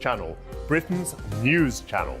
Channel, Britain's news channel.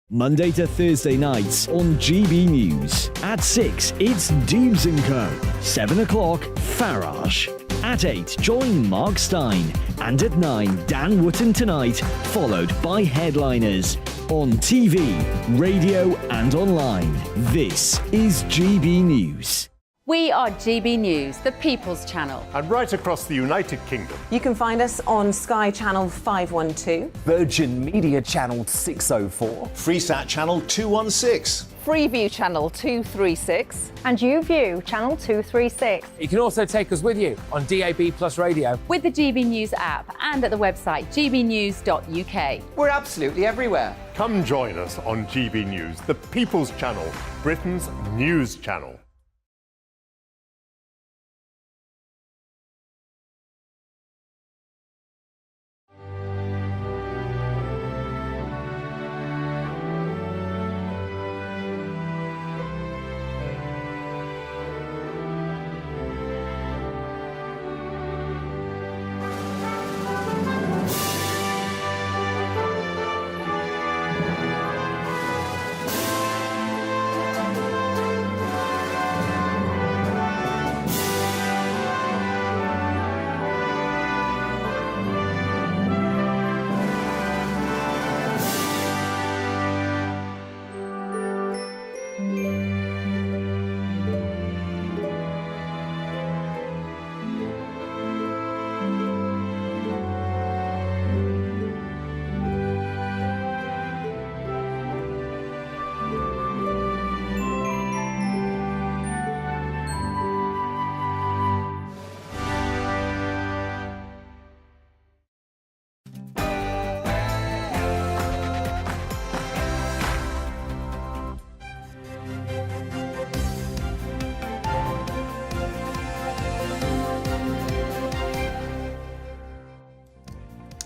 Monday to Thursday nights on GB News. At 6, it's Deems & Co. 7 o'clock, Farage. At 8, join Mark Stein. And at 9, Dan Wootton Tonight, followed by Headliners. On TV, radio and online. This is GB News. We are GB News, the People's Channel. And right across the United Kingdom. You can find us on Sky Channel 512. Virgin Media Channel 604. Freesat Channel 216. Freeview Channel 236. And YouView Channel 236. You can also take us with you on DAB Plus Radio. With the GB News app and at the website gbnews.uk. We're absolutely everywhere. Come join us on GB News, the People's Channel, Britain's news channel.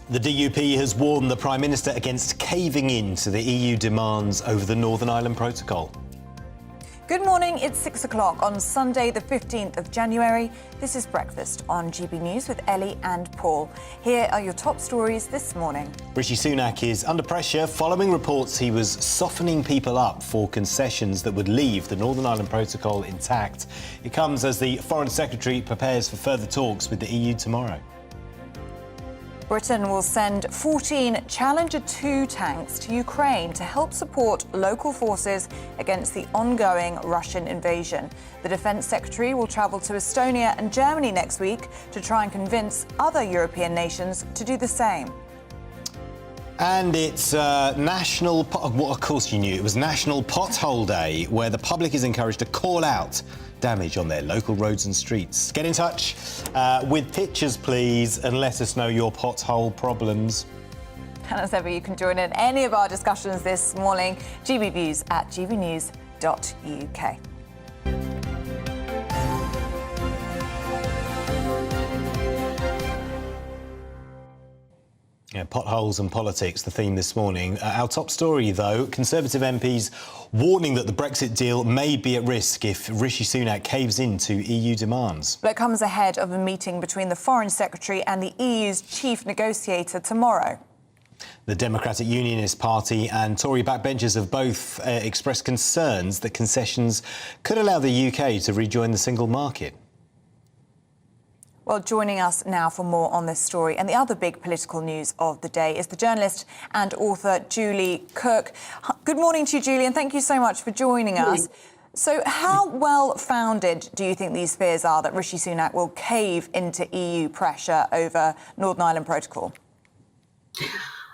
The DUP has warned the Prime Minister against caving in to the EU demands over the Northern Ireland Protocol. Good morning, it's 6 o'clock on Sunday the 15th of January. This is Breakfast on GB News with Ellie and Paul. Here are your top stories this morning. Rishi Sunak is under pressure following reports he was softening people up for concessions that would leave the Northern Ireland Protocol intact. It comes as the Foreign Secretary prepares for further talks with the EU tomorrow. Britain will send 14 Challenger 2 tanks to Ukraine to help support local forces against the ongoing Russian invasion. The Defence Secretary will travel to Estonia and Germany next week to try and convince other European nations to do the same. And it's National... Well, of course you knew. It was National Pothole Day, where the public is encouraged to call out damage on their local roads and streets. Get in touch with pictures, please, and let us know your pothole problems. And as ever, you can join in any of our discussions this morning. gbviews@gbnews.uk. Yeah, potholes and politics, the theme this morning. Our top story, though, Conservative MPs warning that the Brexit deal may be at risk if Rishi Sunak caves into EU demands. Well, it comes ahead of a meeting between the Foreign Secretary and the EU's chief negotiator tomorrow. The Democratic Unionist Party and Tory backbenchers have both expressed concerns that concessions could allow the UK to rejoin the single market. Well, joining us now for more on this story and the other big political news of the day is the journalist and author Julie Cook. Good morning to you, Julie, and thank you so much for joining us. So how well-founded do you think these fears are that Rishi Sunak will cave into EU pressure over Northern Ireland Protocol?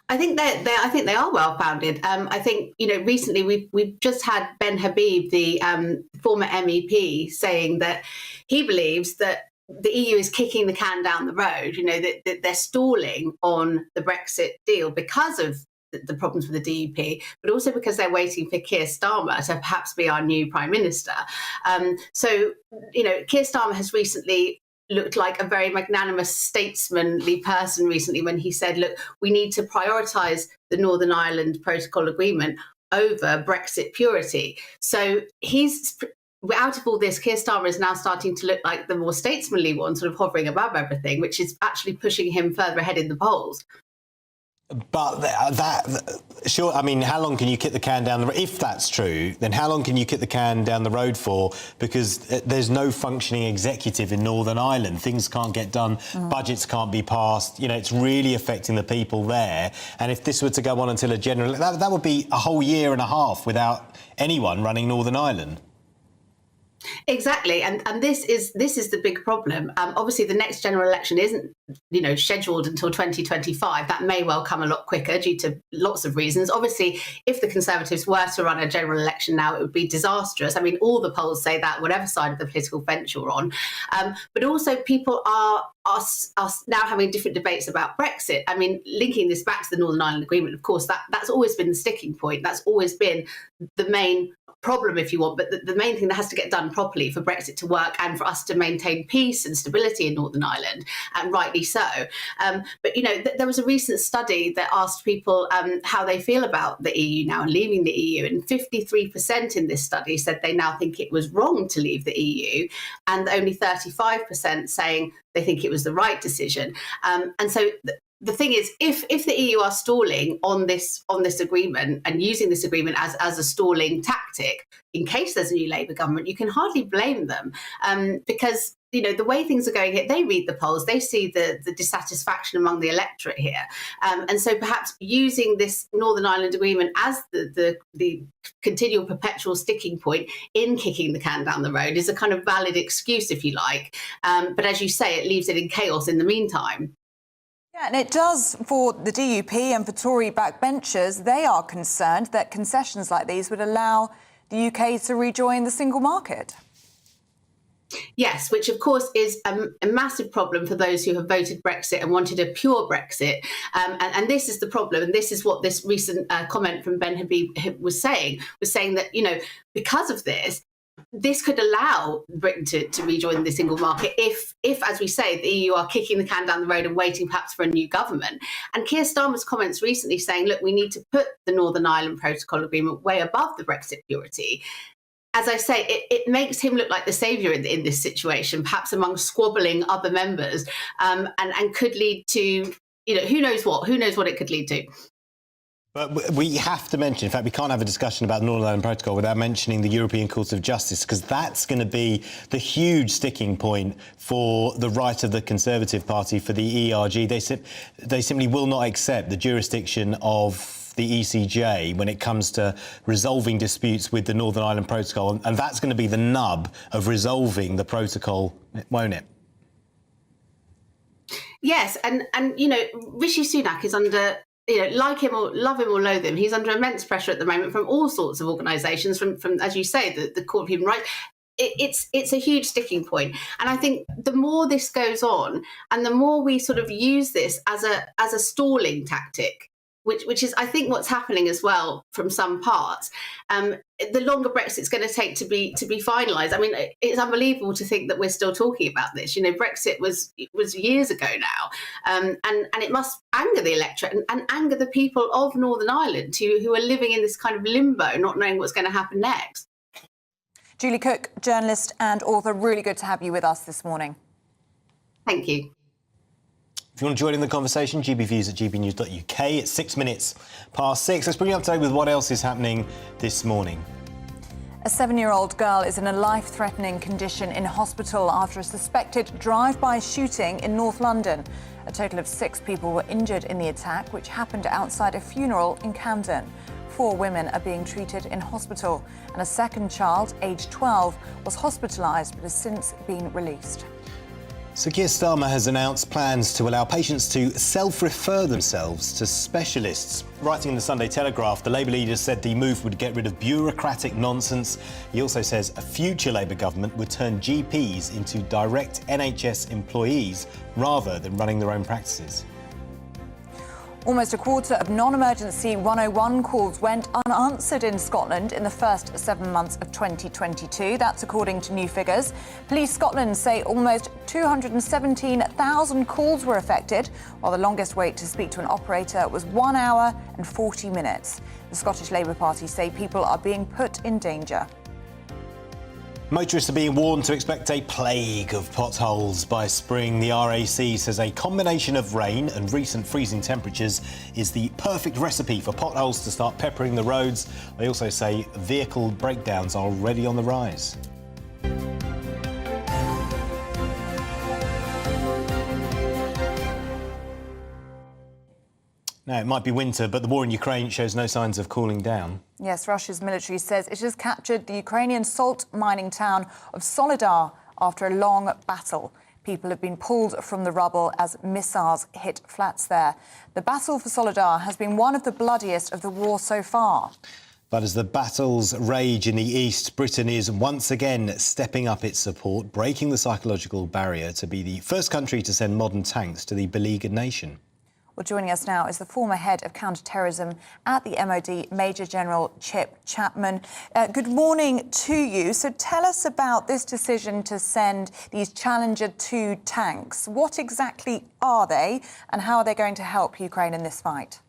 I think they are well-founded. I think, recently we've just had Ben Habib, the former MEP, saying that he believes that the EU is kicking the can down the road, that they're stalling on the Brexit deal because of the problems with the DUP, but also because they're waiting for Keir Starmer to perhaps be our new Prime Minister. Keir Starmer has recently looked like a very magnanimous, statesmanly person recently when he said, look, we need to prioritise the Northern Ireland Protocol Agreement over Brexit purity. So out of all this, Keir Starmer is now starting to look like the more statesmanly one, sort of hovering above everything, which is actually pushing him further ahead in the polls. But sure, I mean, how long can you kick the can down the road? If that's true, then how long can you kick the can down the road for? Because there's no functioning executive in Northern Ireland. Things can't get done, budgets can't be passed. You know, it's really affecting the people there. And if this were to go on until a general... That would be a whole year and a half without anyone running Northern Ireland. Exactly, and this is the big problem. Obviously, the next general election isn't, scheduled until 2025. That may well come a lot quicker due to lots of reasons. Obviously, if the Conservatives were to run a general election now, it would be disastrous. I mean, all the polls say that, whatever side of the political fence you're on. But also, people are now having different debates about Brexit. I mean, linking this back to the Northern Ireland Agreement, of course, that's always been the sticking point. That's always been the main problem, if you want, but the main thing that has to get done properly for Brexit to work and for us to maintain peace and stability in Northern Ireland, and rightly so. But, there was a recent study that asked people how they feel about the EU now and leaving the EU, and 53% in this study said they now think it was wrong to leave the EU, and only 35% saying they think it was the right decision. And so the thing is, if the EU are stalling on this agreement and using this agreement as a stalling tactic in case there's a new Labour government, you can hardly blame them because the way things are going here, they read the polls, they see the dissatisfaction among the electorate here, and so perhaps using this Northern Ireland Agreement as the continual perpetual sticking point in kicking the can down the road is a kind of valid excuse, if you like. But as you say, it leaves it in chaos in the meantime. Yeah, and it does for the DUP and for Tory backbenchers. They are concerned that concessions like these would allow the UK to rejoin the single market. Yes, which of course is a massive problem for those who have voted Brexit and wanted a pure Brexit. And this is the problem. And this is what this recent comment from Ben Habib was saying that, because of this could allow Britain to rejoin the single market if, as we say, the EU are kicking the can down the road and waiting perhaps for a new government. And Keir Starmer's comments recently saying, look, we need to put the Northern Ireland Protocol Agreement way above the Brexit purity. As I say, it makes him look like the saviour in this situation, perhaps among squabbling other members, and could lead to, who knows what it could lead to. But we have to mention, in fact, we can't have a discussion about the Northern Ireland Protocol without mentioning the European Court of Justice, because that's going to be the huge sticking point for the right of the Conservative Party, for the ERG. They simply will not accept the jurisdiction of the ECJ when it comes to resolving disputes with the Northern Ireland Protocol. And that's going to be the nub of resolving the protocol, won't it? Yes, and Rishi Sunak is under... like him or love him or loathe him, he's under immense pressure at the moment from all sorts of organisations, from as you say, the Court of Human Rights. It's a huge sticking point, and I think the more this goes on, and the more we sort of use this as a stalling tactic, which is, I think, what's happening as well from some parts. The longer Brexit's going to take to be finalised. I mean, it's unbelievable to think that we're still talking about this. Brexit was years ago now, and it must anger the electorate and anger the people of Northern Ireland who are living in this kind of limbo, not knowing what's going to happen next. Julie Cook, journalist and author, really good to have you with us this morning. Thank you. If you want to join in the conversation, gbviews at gbnews.uk. It's 6 minutes past 6. Let's bring you up to date with what else is happening this morning. A 7-year-old girl is in a life-threatening condition in hospital after a suspected drive-by shooting in North London. A total of 6 people were injured in the attack, which happened outside a funeral in Camden. 4 women are being treated in hospital, and a second child, aged 12, was hospitalised but has since been released. So Keir Starmer has announced plans to allow patients to self-refer themselves to specialists. Writing in the Sunday Telegraph, the Labour leader said the move would get rid of bureaucratic nonsense. He also says a future Labour government would turn GPs into direct NHS employees rather than running their own practices. Almost a quarter of non-emergency 101 calls went unanswered in Scotland in the first 7 months of 2022. That's according to new figures. Police Scotland say almost 217,000 calls were affected, while the longest wait to speak to an operator was 1 hour and 40 minutes. The Scottish Labour Party say people are being put in danger. Motorists are being warned to expect a plague of potholes by spring. The RAC says a combination of rain and recent freezing temperatures is the perfect recipe for potholes to start peppering the roads. They also say vehicle breakdowns are already on the rise. Now, it might be winter, but the war in Ukraine shows no signs of cooling down. Yes, Russia's military says it has captured the Ukrainian salt mining town of Soledar after a long battle. People have been pulled from the rubble as missiles hit flats there. The battle for Soledar has been one of the bloodiest of the war so far. But as the battles rage in the east, Britain is once again stepping up its support, breaking the psychological barrier to be the first country to send modern tanks to the beleaguered nation. Well, joining us now is the former head of counter-terrorism at the MOD, Major General Chip Chapman. Good morning to you. So tell us about this decision to send these Challenger 2 tanks. What exactly are they and how are they going to help Ukraine in this fight?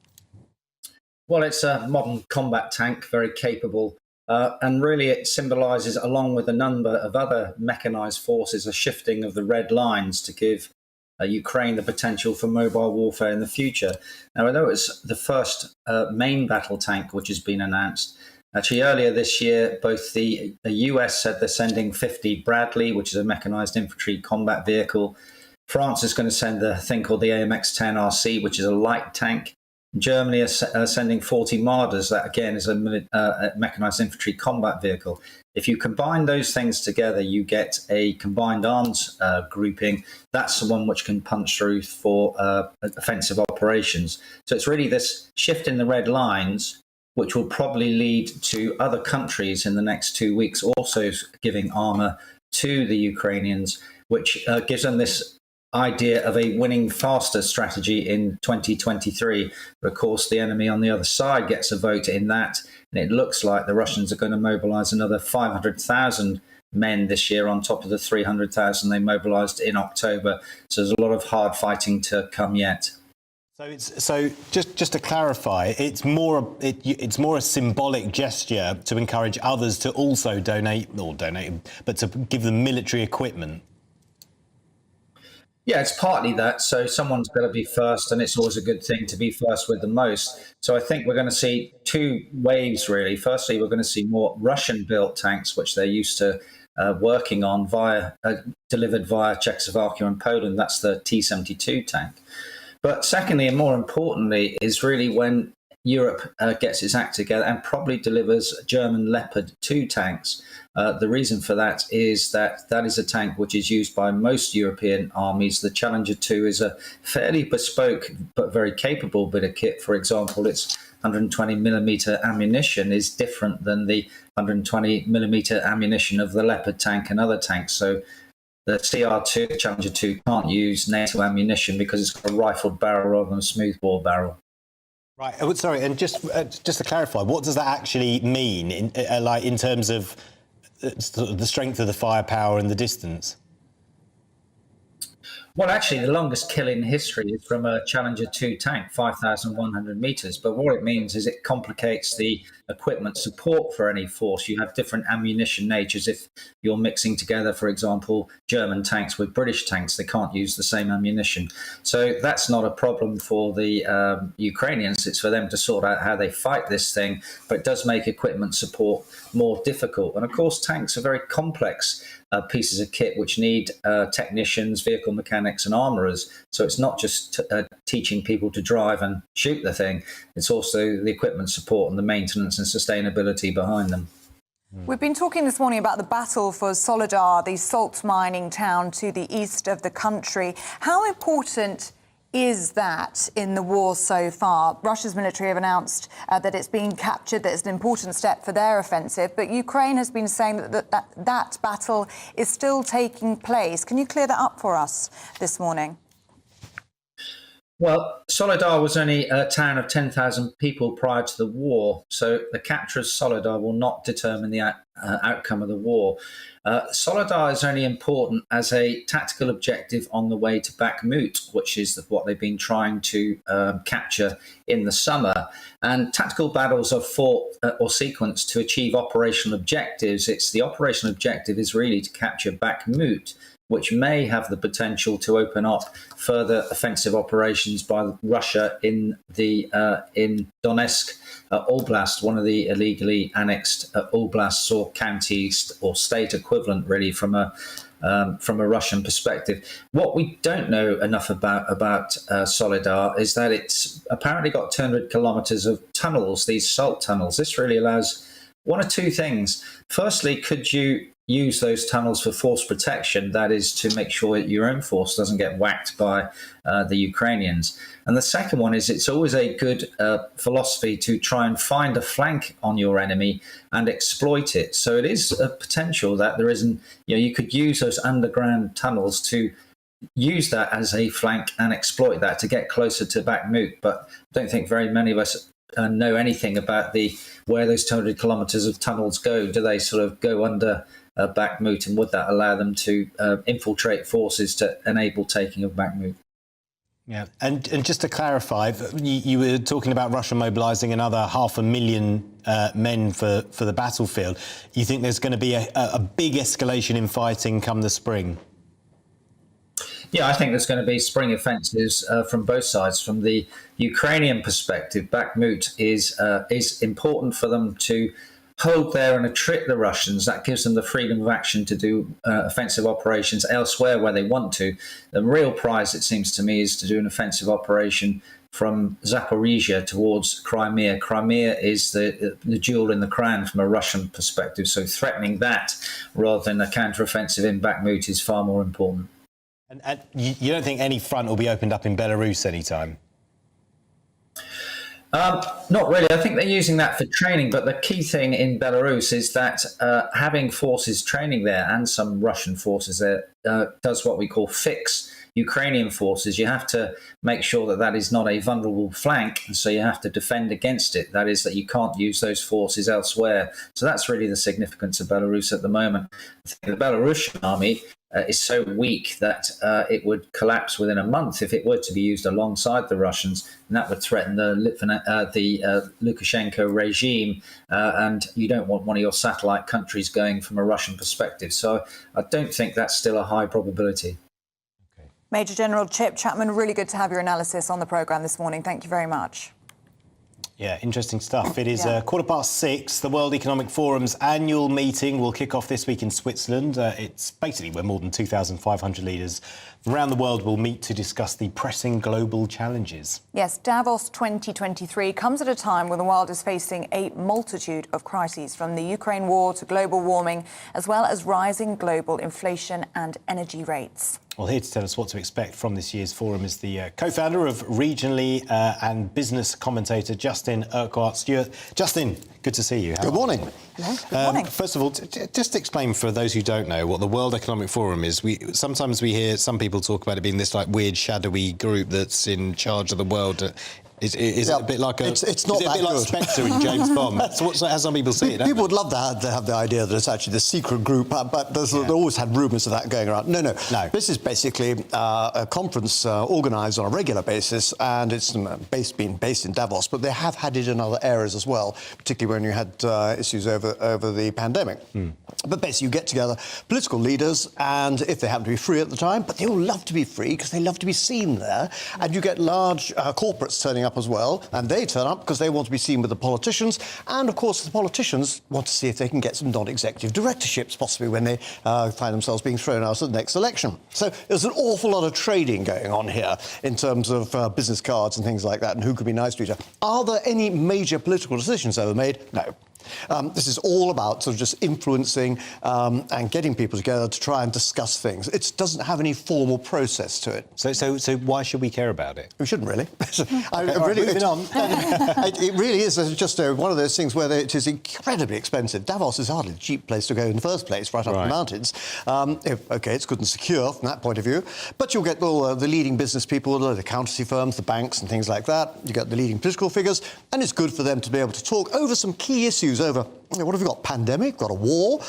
Well, it's a modern combat tank, very capable. And really it symbolises, along with a number of other mechanised forces, a shifting of the red lines to give Ukraine the potential for mobile warfare in the future. Now, I know it's the first main battle tank which has been announced. Actually, earlier this year, both the US said they're sending 50 Bradley, which is a mechanised infantry combat vehicle. France is going to send a thing called the AMX-10 RC, which is a light tank. Germany is sending 40 Marders. That, again, is a mechanised infantry combat vehicle. If you combine those things together, you get a combined arms grouping. That's the one which can punch through for offensive operations. So it's really this shift in the red lines, which will probably lead to other countries in the next 2 weeks also giving armour to the Ukrainians, which gives them this idea of a winning faster strategy in 2023. But of course, the enemy on the other side gets a vote in that, and it looks like the Russians are going to mobilise another 500,000 men this year on top of the 300,000 they mobilised in October. So there's a lot of hard fighting to come yet. So just to clarify, it's more a symbolic gesture to encourage others to also donate, but to give them military equipment. Yeah, it's partly that. So someone's got to be first, and it's always a good thing to be first with the most. So I think we're going to see two waves, really. Firstly, we're going to see more Russian-built tanks, which they're used to working on delivered via Czechoslovakia and Poland. That's the T-72 tank. But secondly, and more importantly, is really when Europe gets its act together and probably delivers German Leopard 2 tanks. The reason for that is that is a tank which is used by most European armies. The Challenger 2 is a fairly bespoke but very capable bit of kit. For example, its 120 millimeter ammunition is different than the 120 millimeter ammunition of the Leopard tank and other tanks. So the CR2, Challenger 2, can't use NATO ammunition because it's got a rifled barrel rather than a smoothbore barrel. Right. Sorry, and just to clarify, what does that actually mean in terms of the strength of the firepower and the distance? Well, actually, the longest kill in history is from a Challenger 2 tank, 5,100 metres. But what it means is it complicates the equipment support for any force. You have different ammunition natures. If you're mixing together, for example, German tanks with British tanks, they can't use the same ammunition. So that's not a problem for the Ukrainians. It's for them to sort out how they fight this thing. But it does make equipment support more difficult. And of course, tanks are very complex pieces of kit which need technicians, vehicle mechanics and armourers. So it's not just teaching people to drive and shoot the thing. It's also the equipment support and the maintenance and sustainability behind them. We've been talking this morning about the battle for Soledar, the salt mining town to the east of the country. How important is that in the war so far? Russia's military have announced that it's being captured, that it's an important step for their offensive, but Ukraine has been saying that battle is still taking place. Can you clear that up for us this morning? Well, Solidar was only a town of 10,000 people prior to the war, so the capture of Solidar will not determine the outcome of the war. Solidar is only important as a tactical objective on the way to Bakhmut, which is what they've been trying to capture in the summer. And tactical battles are fought or sequenced to achieve operational objectives. The operational objective is really to capture Bakhmut, which may have the potential to open up further offensive operations by Russia in Donetsk Oblast, one of the illegally annexed oblasts or counties or state equivalent, really, from a Russian perspective. What we don't know enough about Solidar is that it's apparently got 200 kilometers of tunnels, these salt tunnels. This really allows one or two things. Firstly, could you use those tunnels for force protection? That is, to make sure that your own force doesn't get whacked by the Ukrainians. And the second one is it's always a good philosophy to try and find a flank on your enemy and exploit it. So it is a potential that there isn't, you could use those underground tunnels to use that as a flank and exploit that to get closer to Bakhmut. But I don't think very many of us know anything about where those 200 kilometers of tunnels go. Do they sort of go under Bakhmut, and would that allow them to infiltrate forces to enable taking of Bakhmut? Yeah, and just to clarify, you were talking about Russia mobilising another 500,000 men for the battlefield. You think there's going to be a big escalation in fighting come the spring? Yeah, I think there's going to be spring offensives from both sides. From the Ukrainian perspective, Bakhmut is important for them to hold there and trick the Russians. That gives them the freedom of action to do offensive operations elsewhere where they want to. The real prize, it seems to me, is to do an offensive operation from Zaporizhia towards Crimea. Crimea is the jewel in the crown from a Russian perspective, so threatening that rather than a counteroffensive in Bakhmut is far more important. And you don't think any front will be opened up in Belarus anytime? Not really. I think they're using that for training, but the key thing in Belarus is that having forces training there and some Russian forces there does what we call fix Ukrainian forces. You have to make sure that that is not a vulnerable flank, and so you have to defend against it. That is, that you can't use those forces elsewhere. So that's really the significance of Belarus at the moment. I think the Belarusian army is so weak that it would collapse within a month if it were to be used alongside the Russians, and that would threaten the Lukashenko regime, and you don't want one of your satellite countries going from a Russian perspective. So I don't think that's still a high probability. Major General Chip Chapman, really good to have your analysis on the programme this morning. Thank you very much. Yeah, interesting stuff. It is 6:15. The World Economic Forum's annual meeting will kick off this week in Switzerland. It's basically where more than 2,500 leaders from around the world will meet to discuss the pressing global challenges. Yes, Davos 2023 comes at a time when the world is facing a multitude of crises, from the Ukraine war to global warming, as well as rising global inflation and energy rates. Well, here to tell us what to expect from this year's forum is the co-founder of Regionally and business commentator Justin Urquhart-Stewart. Justin, good to see you. Good morning. Hello. Good morning. First of all, just explain for those who don't know what the World Economic Forum is. Sometimes we hear some people talk about it being this like weird shadowy group that's in charge of the world. Is it a bit like it's not that like Spectre in James Bond? That's how some people see it. People would love to have the idea that it's actually the secret group, but they always had rumours of that going around. No. This is basically a conference organised on a regular basis, and it's been based in Davos, but they have had it in other areas as well, particularly when you had issues over the pandemic. But basically, you get together political leaders, and if they happen to be free at the time, but they all love to be free because they love to be seen there, and you get large corporates turning up as well, and they turn up because they want to be seen with the politicians, and of course the politicians want to see if they can get some non-executive directorships possibly when they find themselves being thrown out at the next election. So there's an awful lot of trading going on here in terms of business cards and things like that, and who could be nice to each other. Are there any major political decisions ever made? No. This is all about sort of just influencing and getting people together to try and discuss things. It doesn't have any formal process to it. So why should we care about it? We shouldn't really. Moving on. It really is just one of those things where it is incredibly expensive. Davos is hardly a cheap place to go in the first place, right up the mountains. OK, it's good and secure from that point of view, but you'll get all the leading business people, the accountancy firms, the banks and things like that. You get the leading political figures, and it's good for them to be able to talk over some key issues, over what have we got? Pandemic, got a war,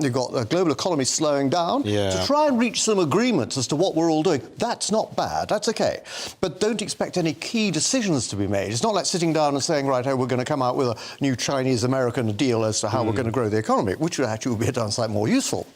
you've got a global economy slowing down. To try and reach some agreements as to what we're all doing, that's not bad, that's OK. But don't expect any key decisions to be made. It's not like sitting down and saying, right, we're going to come out with a new Chinese-American deal as to how we're going to grow the economy, which actually would be a downside more useful.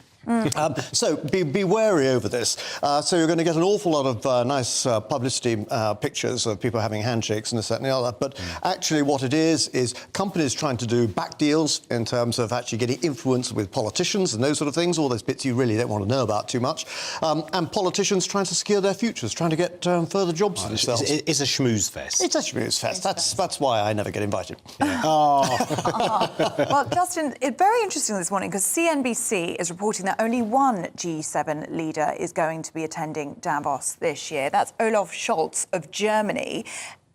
So be wary over this. So you're going to get an awful lot of nice publicity pictures of people having handshakes and this, that and the other. But actually what it is companies trying to do back deals in terms of actually getting influence with politicians and those sort of things, all those bits you really don't want to know about too much. And politicians trying to secure their futures, trying to get further jobs for themselves. It's a schmooze fest. It's a schmooze fest. That's why I never get invited. Well, Justin, it's very interesting this morning because CNBC is reporting that only one G7 leader is going to be attending Davos this year. That's Olaf Scholz of Germany.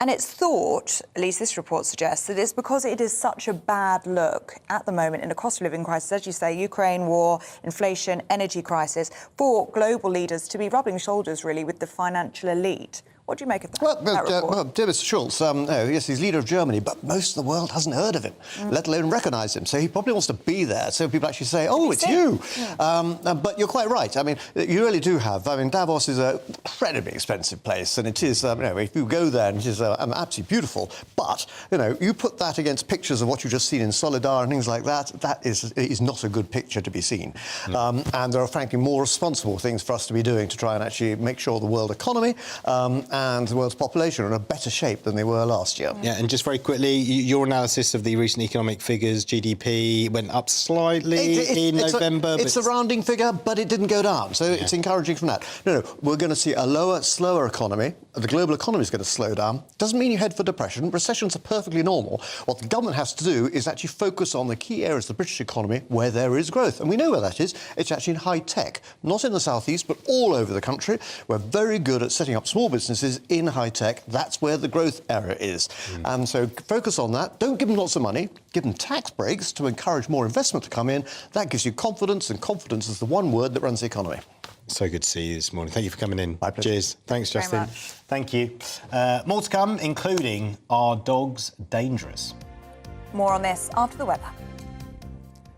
And it's thought, at least this report suggests, that it's because it is such a bad look at the moment in a cost of living crisis, as you say, Ukraine war, inflation, energy crisis, for global leaders to be rubbing shoulders, really, with the financial elite. What do you make of that? Well, dear Mr. Schulz, yes, he's leader of Germany, but most of the world hasn't heard of him, let alone recognise him. So he probably wants to be there, so people actually say, oh, it's you. But you're quite right. I mean, you really do have. I mean, Davos is an incredibly expensive place, and it is, if you go there, and it is absolutely beautiful. But, you put that against pictures of what you've just seen in Solidar and things like that, that is not a good picture to be seen. And there are, frankly, more responsible things for us to be doing to try and actually make sure the world economy and the world's population are in a better shape than they were last year. Yeah, and just very quickly, your analysis of the recent economic figures, GDP went up slightly in November. It's a rounding figure, but it didn't go down, so it's encouraging from that. No, we're going to see a lower, slower economy. The global economy is going to slow down. Doesn't mean you head for depression. Recessions are perfectly normal. What the government has to do is actually focus on the key areas of the British economy where there is growth. And we know where that is. It's actually in high tech, not in the southeast, but all over the country. We're very good at setting up small businesses in high tech. That's where the growth area is. And so focus on that. Don't give them lots of money. Give them tax breaks to encourage more investment to come in. That gives you confidence, and confidence is the one word that runs the economy. So good to see you this morning. Thank you for coming in. My pleasure. Cheers. Thanks, Justin. Thank you. More to come, including, are dogs dangerous? More on this after the weather.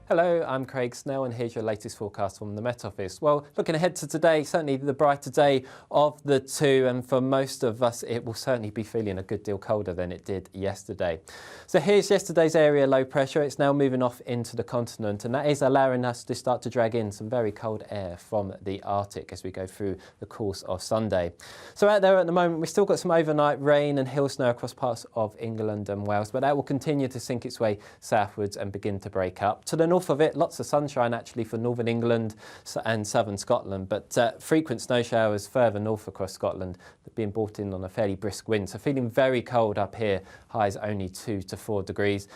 Hello, I'm Craig Snell, and here's your latest forecast from the Met Office. Well, looking ahead to today, certainly the brighter day of the two, and for most of us, it will certainly be feeling a good deal colder than it did yesterday. So here's yesterday's area low pressure. It's now moving off into the continent, and that is allowing us to start to drag in some very cold air from the Arctic as we go through the course of Sunday. So out there at the moment, we've still got some overnight rain and hill snow across parts of England and Wales, but that will continue to sink its way southwards and begin to break up. To the north of it, lots of sunshine actually for northern England and southern Scotland, but frequent snow showers further north across Scotland being brought in on a fairly brisk wind. So feeling very cold up here, highs only 2 to 4 degrees.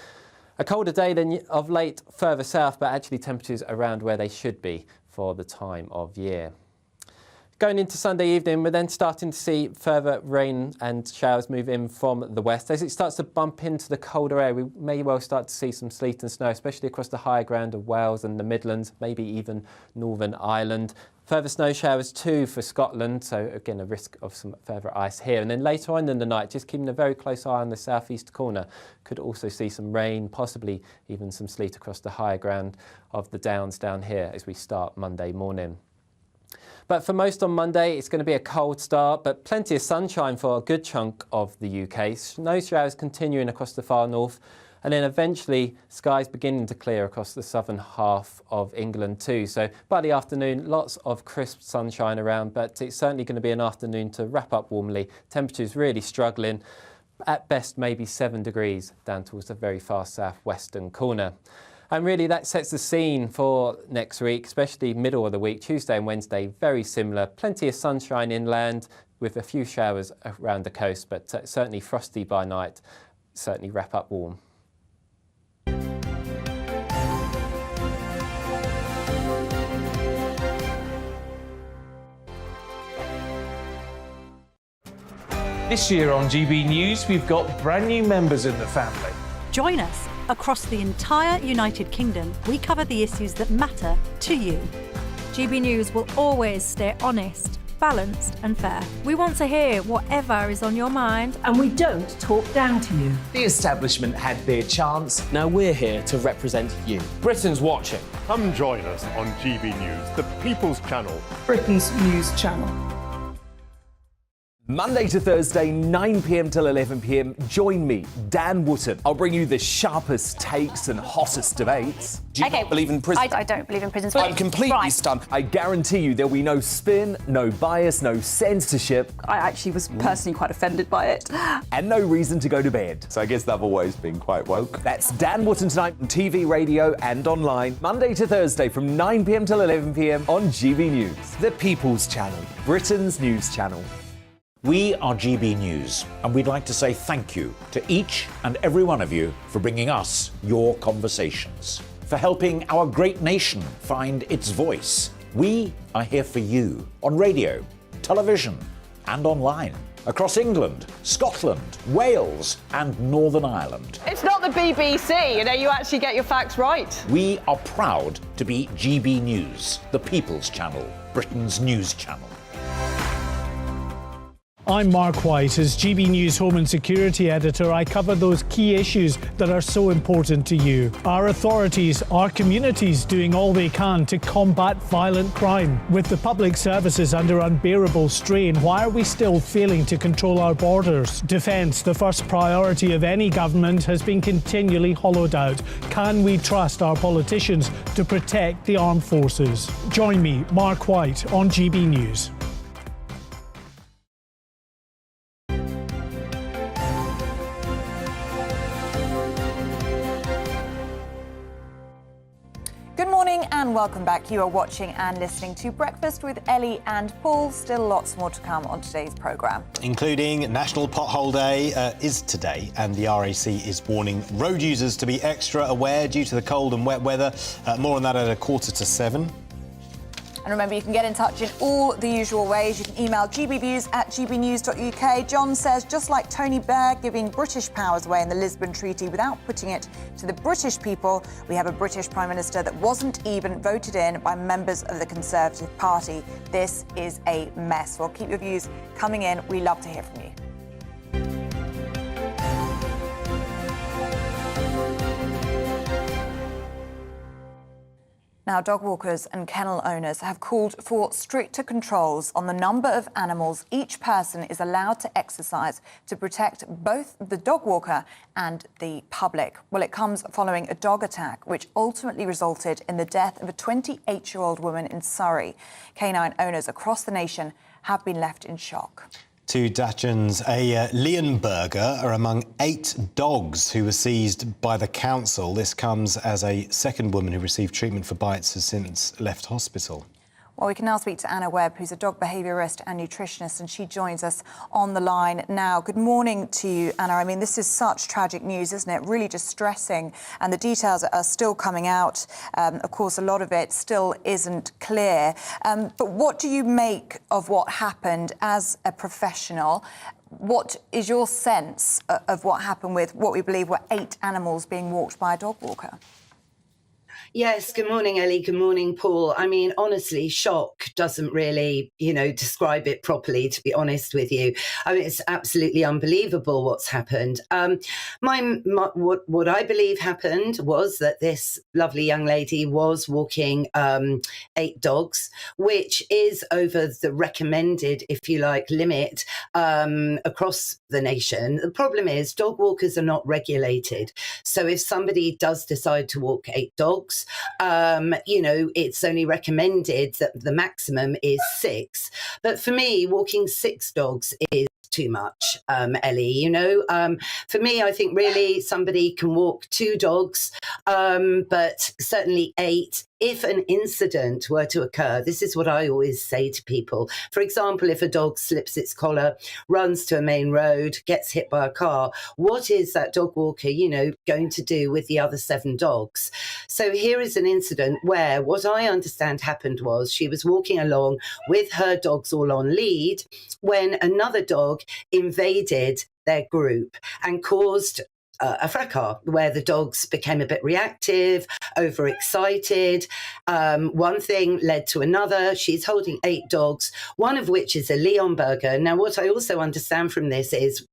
A colder day than of late further south, but actually temperatures around where they should be for the time of year. Going into Sunday evening, we're then starting to see further rain and showers move in from the west. As it starts to bump into the colder air, we may well start to see some sleet and snow, especially across the higher ground of Wales and the Midlands, maybe even Northern Ireland. Further snow showers too for Scotland, so again a risk of some further ice here. And then later on in the night, just keeping a very close eye on the southeast corner, could also see some rain, possibly even some sleet across the higher ground of the Downs down here as we start Monday morning. But for most on Monday, it's going to be a cold start, but plenty of sunshine for a good chunk of the UK. Snow showers continuing across the far north, and then eventually skies beginning to clear across the southern half of England too. So by the afternoon, lots of crisp sunshine around, but it's certainly going to be an afternoon to wrap up warmly. Temperatures really struggling. At best, maybe 7 degrees down towards the very far southwestern corner. And really that sets the scene for next week, especially middle of the week, Tuesday and Wednesday, very similar. Plenty of sunshine inland with a few showers around the coast, but certainly frosty by night, certainly wrap up warm. This year on GB News, we've got brand new members in the family. Join us. Across the entire United Kingdom, we cover the issues that matter to you. GB News will always stay honest, balanced and fair. We want to hear whatever is on your mind. And we don't talk down to you. The establishment had their chance. Now we're here to represent you. Britain's watching. Come join us on GB News, the People's Channel. Britain's news channel. Monday to Thursday, 9 p.m. till 11 p.m. Join me, Dan Wootton. I'll bring you the sharpest takes and hottest debates. Do you not believe in prison? I don't believe in prison. I'm completely stunned. I guarantee you there'll be no spin, no bias, no censorship. I actually was personally quite offended by it. And no reason to go to bed. So I guess they've always been quite woke. That's Dan Wootton tonight on TV, radio and online. Monday to Thursday from 9 p.m. till 11 p.m. on GB News. The People's Channel, Britain's news channel. We are GB News, and we'd like to say thank you to each and every one of you for bringing us your conversations, for helping our great nation find its voice. We are here for you on radio, television, and online, across England, Scotland, Wales, and Northern Ireland. It's not the BBC, you actually get your facts right. We are proud to be GB News, the People's Channel, Britain's news channel. I'm Mark White. As GB News Home and Security Editor, I cover those key issues that are so important to you. Our authorities, our communities doing all they can to combat violent crime. With the public services under unbearable strain, why are we still failing to control our borders? Defence, the first priority of any government, has been continually hollowed out. Can we trust our politicians to protect the armed forces? Join me, Mark White, on GB News. Good morning and welcome back. You are watching and listening to Breakfast with Ellie and Paul. Still lots more to come on today's programme. Including National Pothole Day is today, and the RAC is warning road users to be extra aware due to the cold and wet weather. More on that at 6:45. And remember, you can get in touch in all the usual ways. You can email gbviews@gbnews.uk. John says, just like Tony Blair giving British powers away in the Lisbon Treaty without putting it to the British people, we have a British Prime Minister that wasn't even voted in by members of the Conservative Party. This is a mess. Well, keep your views coming in. We love to hear from you. Now, dog walkers and kennel owners have called for stricter controls on the number of animals each person is allowed to exercise to protect both the dog walker and the public. Well, it comes following a dog attack which ultimately resulted in the death of a 28-year-old woman in Surrey. Canine owners across the nation have been left in shock. Two Dachshunds, a Leonberger, are among 8 dogs who were seized by the council. This comes as a second woman who received treatment for bites has since left hospital. Well, we can now speak to Anna Webb, who's a dog behaviourist and nutritionist, and she joins us on the line now. Good morning to you, Anna. I mean, this is such tragic news, isn't it? Really distressing, and the details are still coming out. Of course, a lot of it still isn't clear. But what do you make of what happened as a professional? What is your sense of what happened with what we believe were 8 animals being walked by a dog walker? Yes, good morning, Ellie. Good morning, Paul. I mean, honestly, shock doesn't really, describe it properly, to be honest with you. I mean, it's absolutely unbelievable what's happened. What I believe happened was that this lovely young lady was walking 8 dogs, which is over the recommended, if you like, limit across the nation. The problem is dog walkers are not regulated. So if somebody does decide to walk 8 dogs, it's only recommended that the maximum is 6. But for me, walking 6 dogs is too much, Ellie. For me, I think really somebody can walk 2 dogs, but certainly 8 if an incident were to occur, this is what I always say to people. For example, if a dog slips its collar, runs to a main road, gets hit by a car, what is that dog walker, going to do with the other 7 dogs? So here is an incident where what I understand happened was she was walking along with her dogs all on lead when another dog invaded their group and caused a fracas where the dogs became a bit reactive, overexcited. One thing led to another. She's holding 8 dogs, one of which is a Leonberger. Now, what I also understand from this is,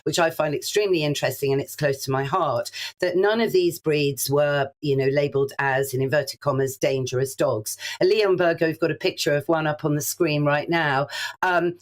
which I find extremely interesting and it's close to my heart, that none of these breeds were, labelled as, in inverted commas, dangerous dogs. A Leonberger, we've got a picture of one up on the screen right now,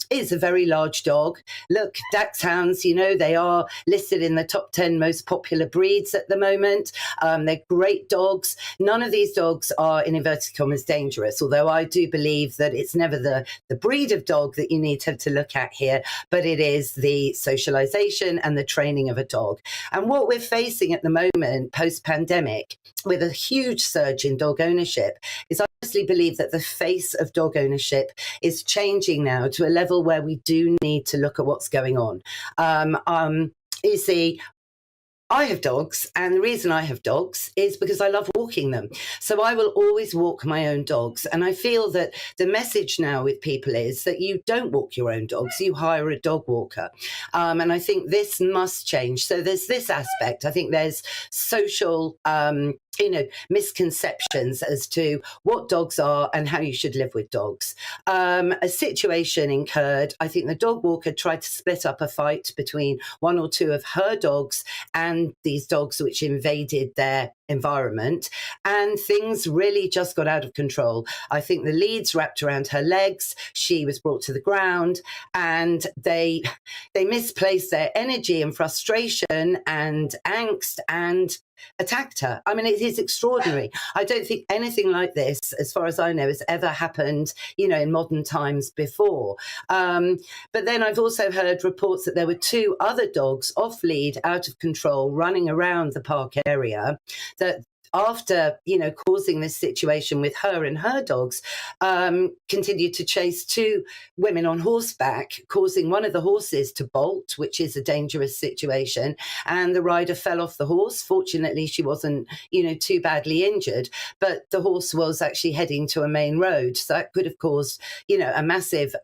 is a very large dog. Look, Dachshunds, they are listed in the top 10 most popular breeds at the moment. They're great dogs. None of these dogs are, in inverted commas, dangerous, although I do believe that it's never the breed of dog that you need to look at here, but it is the socialization and the training of a dog. And what we're facing at the moment, post-pandemic, with a huge surge in dog ownership, is I honestly believe that the face of dog ownership is changing now to a level where we do need to look at what's going on. You see, I have dogs, and the reason I have dogs is because I love walking them. So I will always walk my own dogs. And I feel that the message now with people is that you don't walk your own dogs, you hire a dog walker. And I think this must change. So there's this aspect. I think there's social misconceptions as to what dogs are and how you should live with dogs. A situation occurred. I think the dog walker tried to split up a fight between 1 or 2 of her dogs and these dogs which invaded their environment, and things really just got out of control. I think the leads wrapped around her legs, she was brought to the ground, and they misplaced their energy and frustration and angst and attacked her. I mean, it is extraordinary. I don't think anything like this, as far as I know, has ever happened, in modern times before. But then I've also heard reports that there were 2 other dogs off lead, out of control, running around the park area, that after, causing this situation with her and her dogs, continued to chase 2 women on horseback, causing one of the horses to bolt, which is a dangerous situation. And the rider fell off the horse. Fortunately, she wasn't, too badly injured, but the horse was actually heading to a main road. So that could have caused, a massive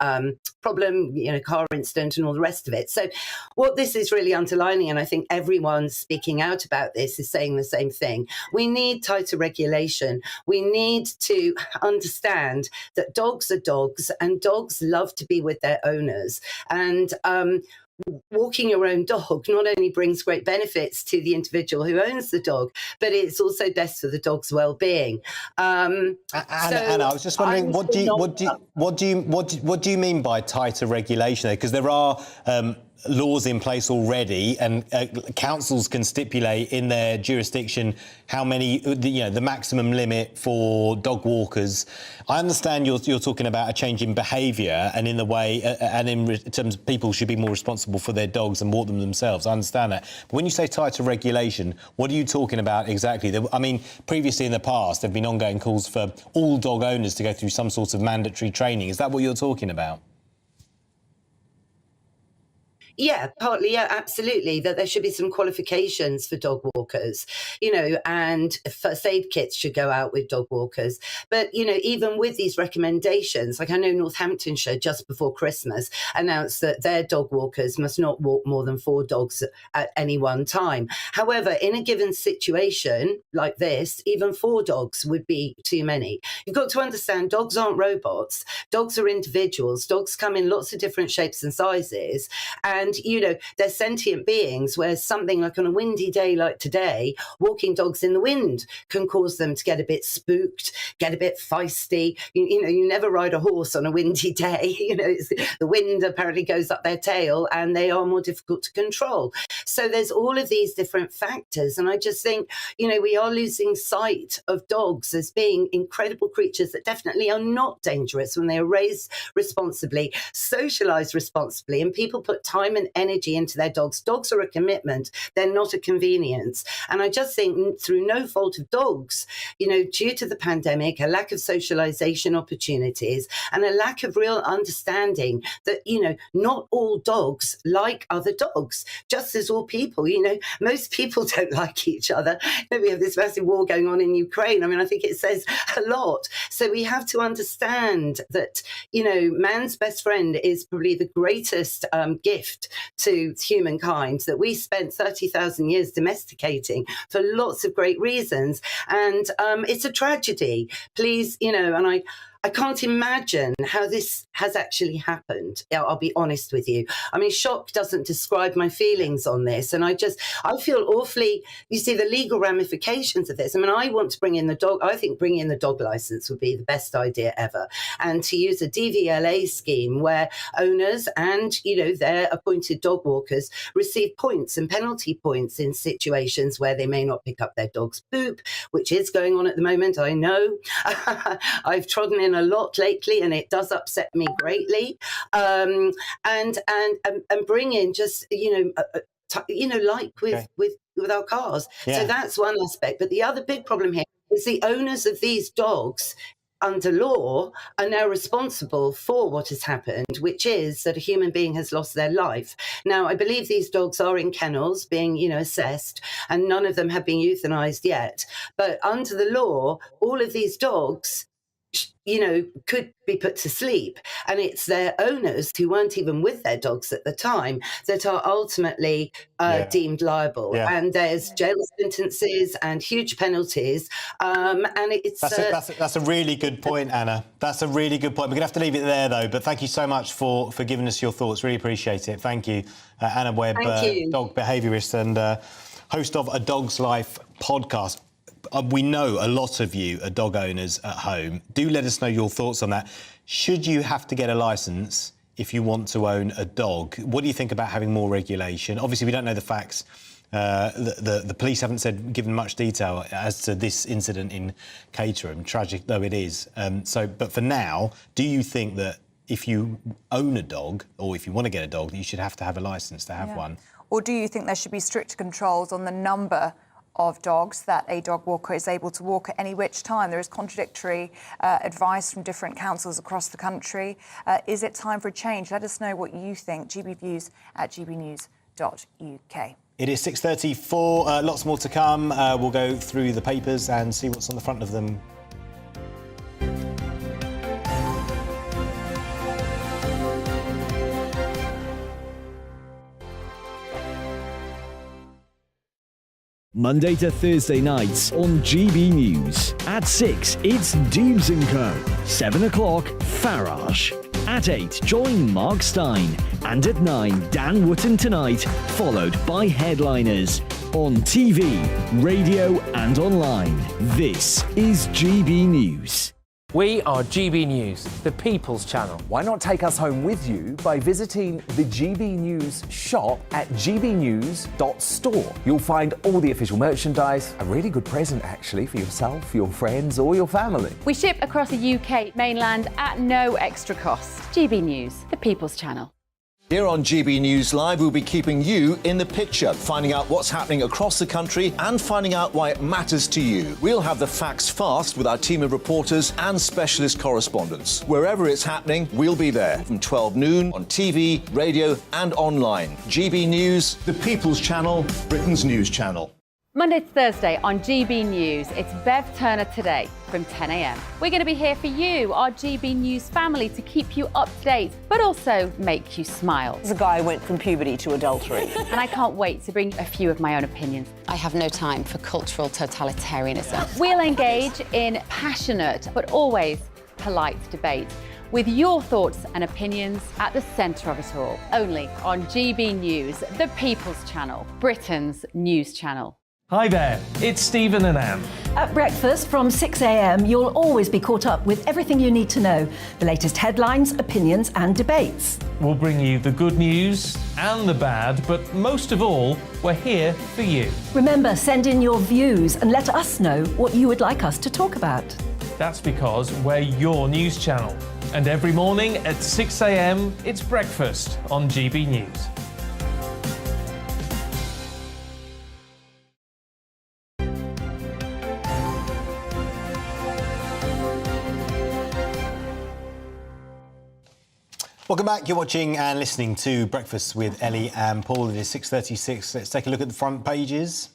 problem, car incident and all the rest of it. So what this is really underlining, and I think everyone speaking out about this is saying the same thing, we need tighter regulation. We need to understand that dogs are dogs and dogs love to be with their owners. And walking your own dog not only brings great benefits to the individual who owns the dog, but it's also best for the dog's well-being. Anna, I was just wondering, what do you mean by tighter regulation? Because there are laws in place already, and councils can stipulate in their jurisdiction how many, the maximum limit for dog walkers. I understand you're talking about a change in behaviour and in the way, and in terms of people should be more responsible for their dogs and walk them themselves. I understand that. But when you say tighter regulation, what are you talking about exactly? I mean, previously in the past, there have been ongoing calls for all dog owners to go through some sort of mandatory training. Is that what you're talking about? Yeah, partly, yeah, absolutely. That there should be some qualifications for dog walkers, and first aid kits should go out with dog walkers. But, even with these recommendations, like I know Northamptonshire just before Christmas announced that their dog walkers must not walk more than 4 dogs at any one time. However, in a given situation like this, even 4 dogs would be too many. You've got to understand, dogs aren't robots. Dogs are individuals. Dogs come in lots of different shapes and sizes. And, they're sentient beings, where something like on a windy day like today, walking dogs in the wind can cause them to get a bit spooked, get a bit feisty. You never ride a horse on a windy day. The wind apparently goes up their tail and they are more difficult to control. So there's all of these different factors. And I just think, we are losing sight of dogs as being incredible creatures that definitely are not dangerous when they are raised responsibly, socialised responsibly, and people put time and energy into their dogs. Dogs are a commitment. They're not a convenience. And I just think through no fault of dogs, due to the pandemic, a lack of socialization opportunities and a lack of real understanding that, not all dogs like other dogs, just as all people, most people don't like each other. We have this massive war going on in Ukraine. I mean, I think it says a lot. So we have to understand that, man's best friend is probably the greatest gift to humankind that we spent 30,000 years domesticating for lots of great reasons. And it's a tragedy. Please, and I can't imagine how this has actually happened. I'll be honest with you. I mean, shock doesn't describe my feelings on this. And I feel awfully, you see, the legal ramifications of this. I mean, I want to bring in the dog. I think bringing in the dog license would be the best idea ever. And to use a DVLA scheme where owners and, their appointed dog walkers receive points and penalty points in situations where they may not pick up their dog's poop, which is going on at the moment. I know. I've trodden in a lot lately, and it does upset me greatly. And bring in just like with our cars. Yeah. So that's one aspect. But the other big problem here is the owners of these dogs, under law, are now responsible for what has happened, which is that a human being has lost their life. Now, I believe these dogs are in kennels being, assessed, and none of them have been euthanized yet. But under the law, all of these dogs could be put to sleep. And it's their owners who weren't even with their dogs at the time that are ultimately deemed liable. Yeah. And there's jail sentences and huge penalties. And it's... That's a really good point, Anna. That's a really good point. We're going to have to leave it there, though. But thank you so much for giving us your thoughts. Really appreciate it. Thank you, Anna Webb, dog behaviourist and host of A Dog's Life podcast. We know a lot of you are dog owners at home. Do let us know your thoughts on that. Should you have to get a licence if you want to own a dog? What do you think about having more regulation? Obviously, we don't know the facts. The police haven't given much detail as to this incident in Caterham, tragic though it is. But for now, do you think that if you own a dog, or if you want to get a dog, that you should have to have a licence to have one? Or do you think there should be strict controls on the number of dogs that a dog walker is able to walk at any which time? There is contradictory advice from different councils across the country. Is it time for a change? Let us know what you think. GBViews at gbnews.uk. It is 6:34. Lots more to come. We'll go through the papers and see what's on the front of them. Monday to Thursday nights on GB News. At 6, it's Dubes & Co. 7 o'clock, Farage. At 8, join Mark Stein. And at 9, Dan Wootton Tonight, followed by Headliners. On TV, radio and online. This is GB News. We are GB News, the People's Channel. Why not take us home with you by visiting the GB News shop at gbnews.store. You'll find all the official merchandise, a really good present actually for yourself, your friends or your family. We ship across the UK mainland at no extra cost. GB News, the People's Channel. Here on GB News Live, we'll be keeping you in the picture, finding out what's happening across the country and finding out why it matters to you. We'll have the facts fast with our team of reporters and specialist correspondents. Wherever it's happening, we'll be there from 12 noon on TV, radio and online. GB News, the People's Channel, Britain's news channel. Monday to Thursday on GB News, it's Bev Turner Today from 10 a.m. We're going to be here for you, our GB News family, to keep you up to date, but also make you smile. The guy went from puberty to adultery. And I can't wait to bring a few of my own opinions. I have no time for cultural totalitarianism. We'll engage in passionate, but always polite debate, with your thoughts and opinions at the centre of it all. Only on GB News, the People's Channel, Britain's news channel. Hi there, it's Stephen and Anne. At breakfast from 6 a.m, you'll always be caught up with everything you need to know, the latest headlines, opinions and debates. We'll bring you the good news and the bad, but most of all, we're here for you. Remember, send in your views and let us know what you would like us to talk about. That's because we're your news channel. And every morning at 6 a.m, it's breakfast on GB News. Welcome back. You're watching and listening to Breakfast with Ellie and Paul. It is 6:36. Let's take a look at the front pages.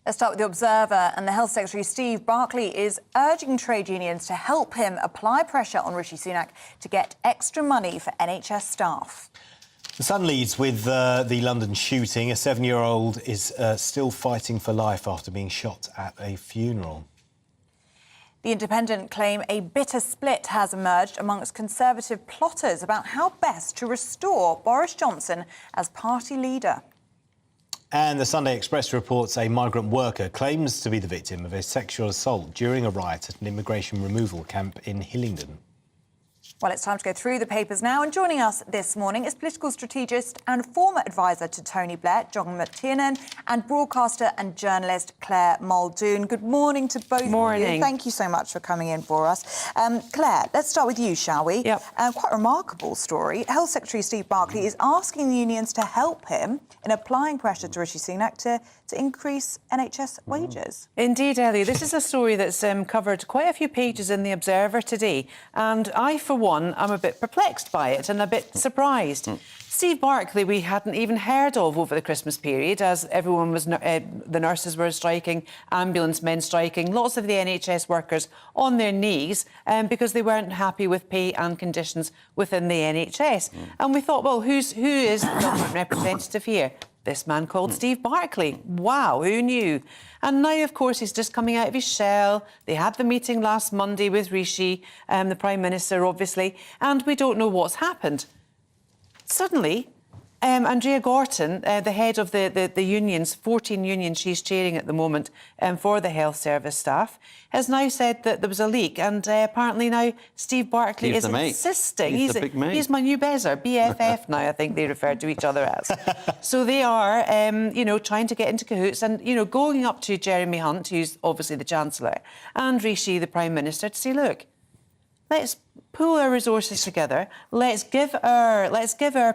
Let's start with The Observer. And the Health Secretary, Steve Barclay, is urging trade unions to help him apply pressure on Rishi Sunak to get extra money for NHS staff. The Sun leads with the London shooting. A 7-year-old is still fighting for life after being shot at a funeral. The Independent claim a bitter split has emerged amongst Conservative plotters about how best to restore Boris Johnson as party leader. And the Sunday Express reports a migrant worker claims to be the victim of a sexual assault during a riot at an immigration removal camp in Hillingdon. Well, it's time to go through the papers now. And joining us this morning is political strategist and former advisor to Tony Blair, John McTiernan, and broadcaster and journalist Claire Muldoon. Good morning to both of you. Thank you so much for coming in for us. Claire, let's start with you, shall we? Yep. Quite a remarkable story. Health Secretary Steve Barclay is asking the unions to help him in applying pressure to Rishi Sunak to increase NHS wages. Indeed, Ellie. This is a story that's covered quite a few pages in The Observer today. And I, for one, am a bit perplexed by it and a bit surprised. Steve Barclay we hadn't even heard of over the Christmas period, as everyone was, the nurses were striking, ambulance men striking, lots of the NHS workers on their knees because they weren't happy with pay and conditions within the NHS. And we thought, well, who is the government representative here? This man called Steve Barclay. Wow, who knew? And now, of course, he's just coming out of his shell. They had the meeting last Monday with Rishi, the Prime Minister, obviously, and we don't know what's happened. Suddenly, Andrea Gorton, the head of the unions, 14 unions she's chairing at the moment for the health service staff, has now said that there was a leak, and apparently now Steve Barclay is insisting. He's the big mate. He's my new bezzer, BFF now, I think they refer to each other as. So they are, trying to get into cahoots and, going up to Jeremy Hunt, who's obviously the Chancellor, and Rishi, the Prime Minister, to say, look, let's pool our resources together. Let's give our PR. Let's give our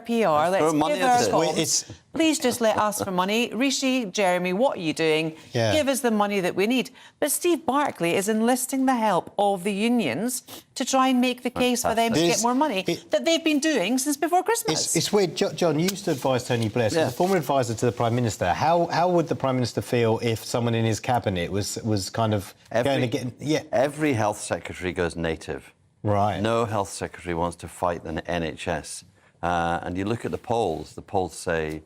comms. Please just let us for money. Rishi, Jeremy, what are you doing? Yeah. Give us the money that we need. But Steve Barclay is enlisting the help of the unions to try and make the case for them to get more money that they've been doing since before Christmas. It's weird. John, you used to advise Tony Blair, so as a former advisor to the Prime Minister. How would the Prime Minister feel if someone in his cabinet was kind of going to get... Yeah. Every health secretary goes native. Right. No health secretary wants to fight the NHS. And you look at the polls say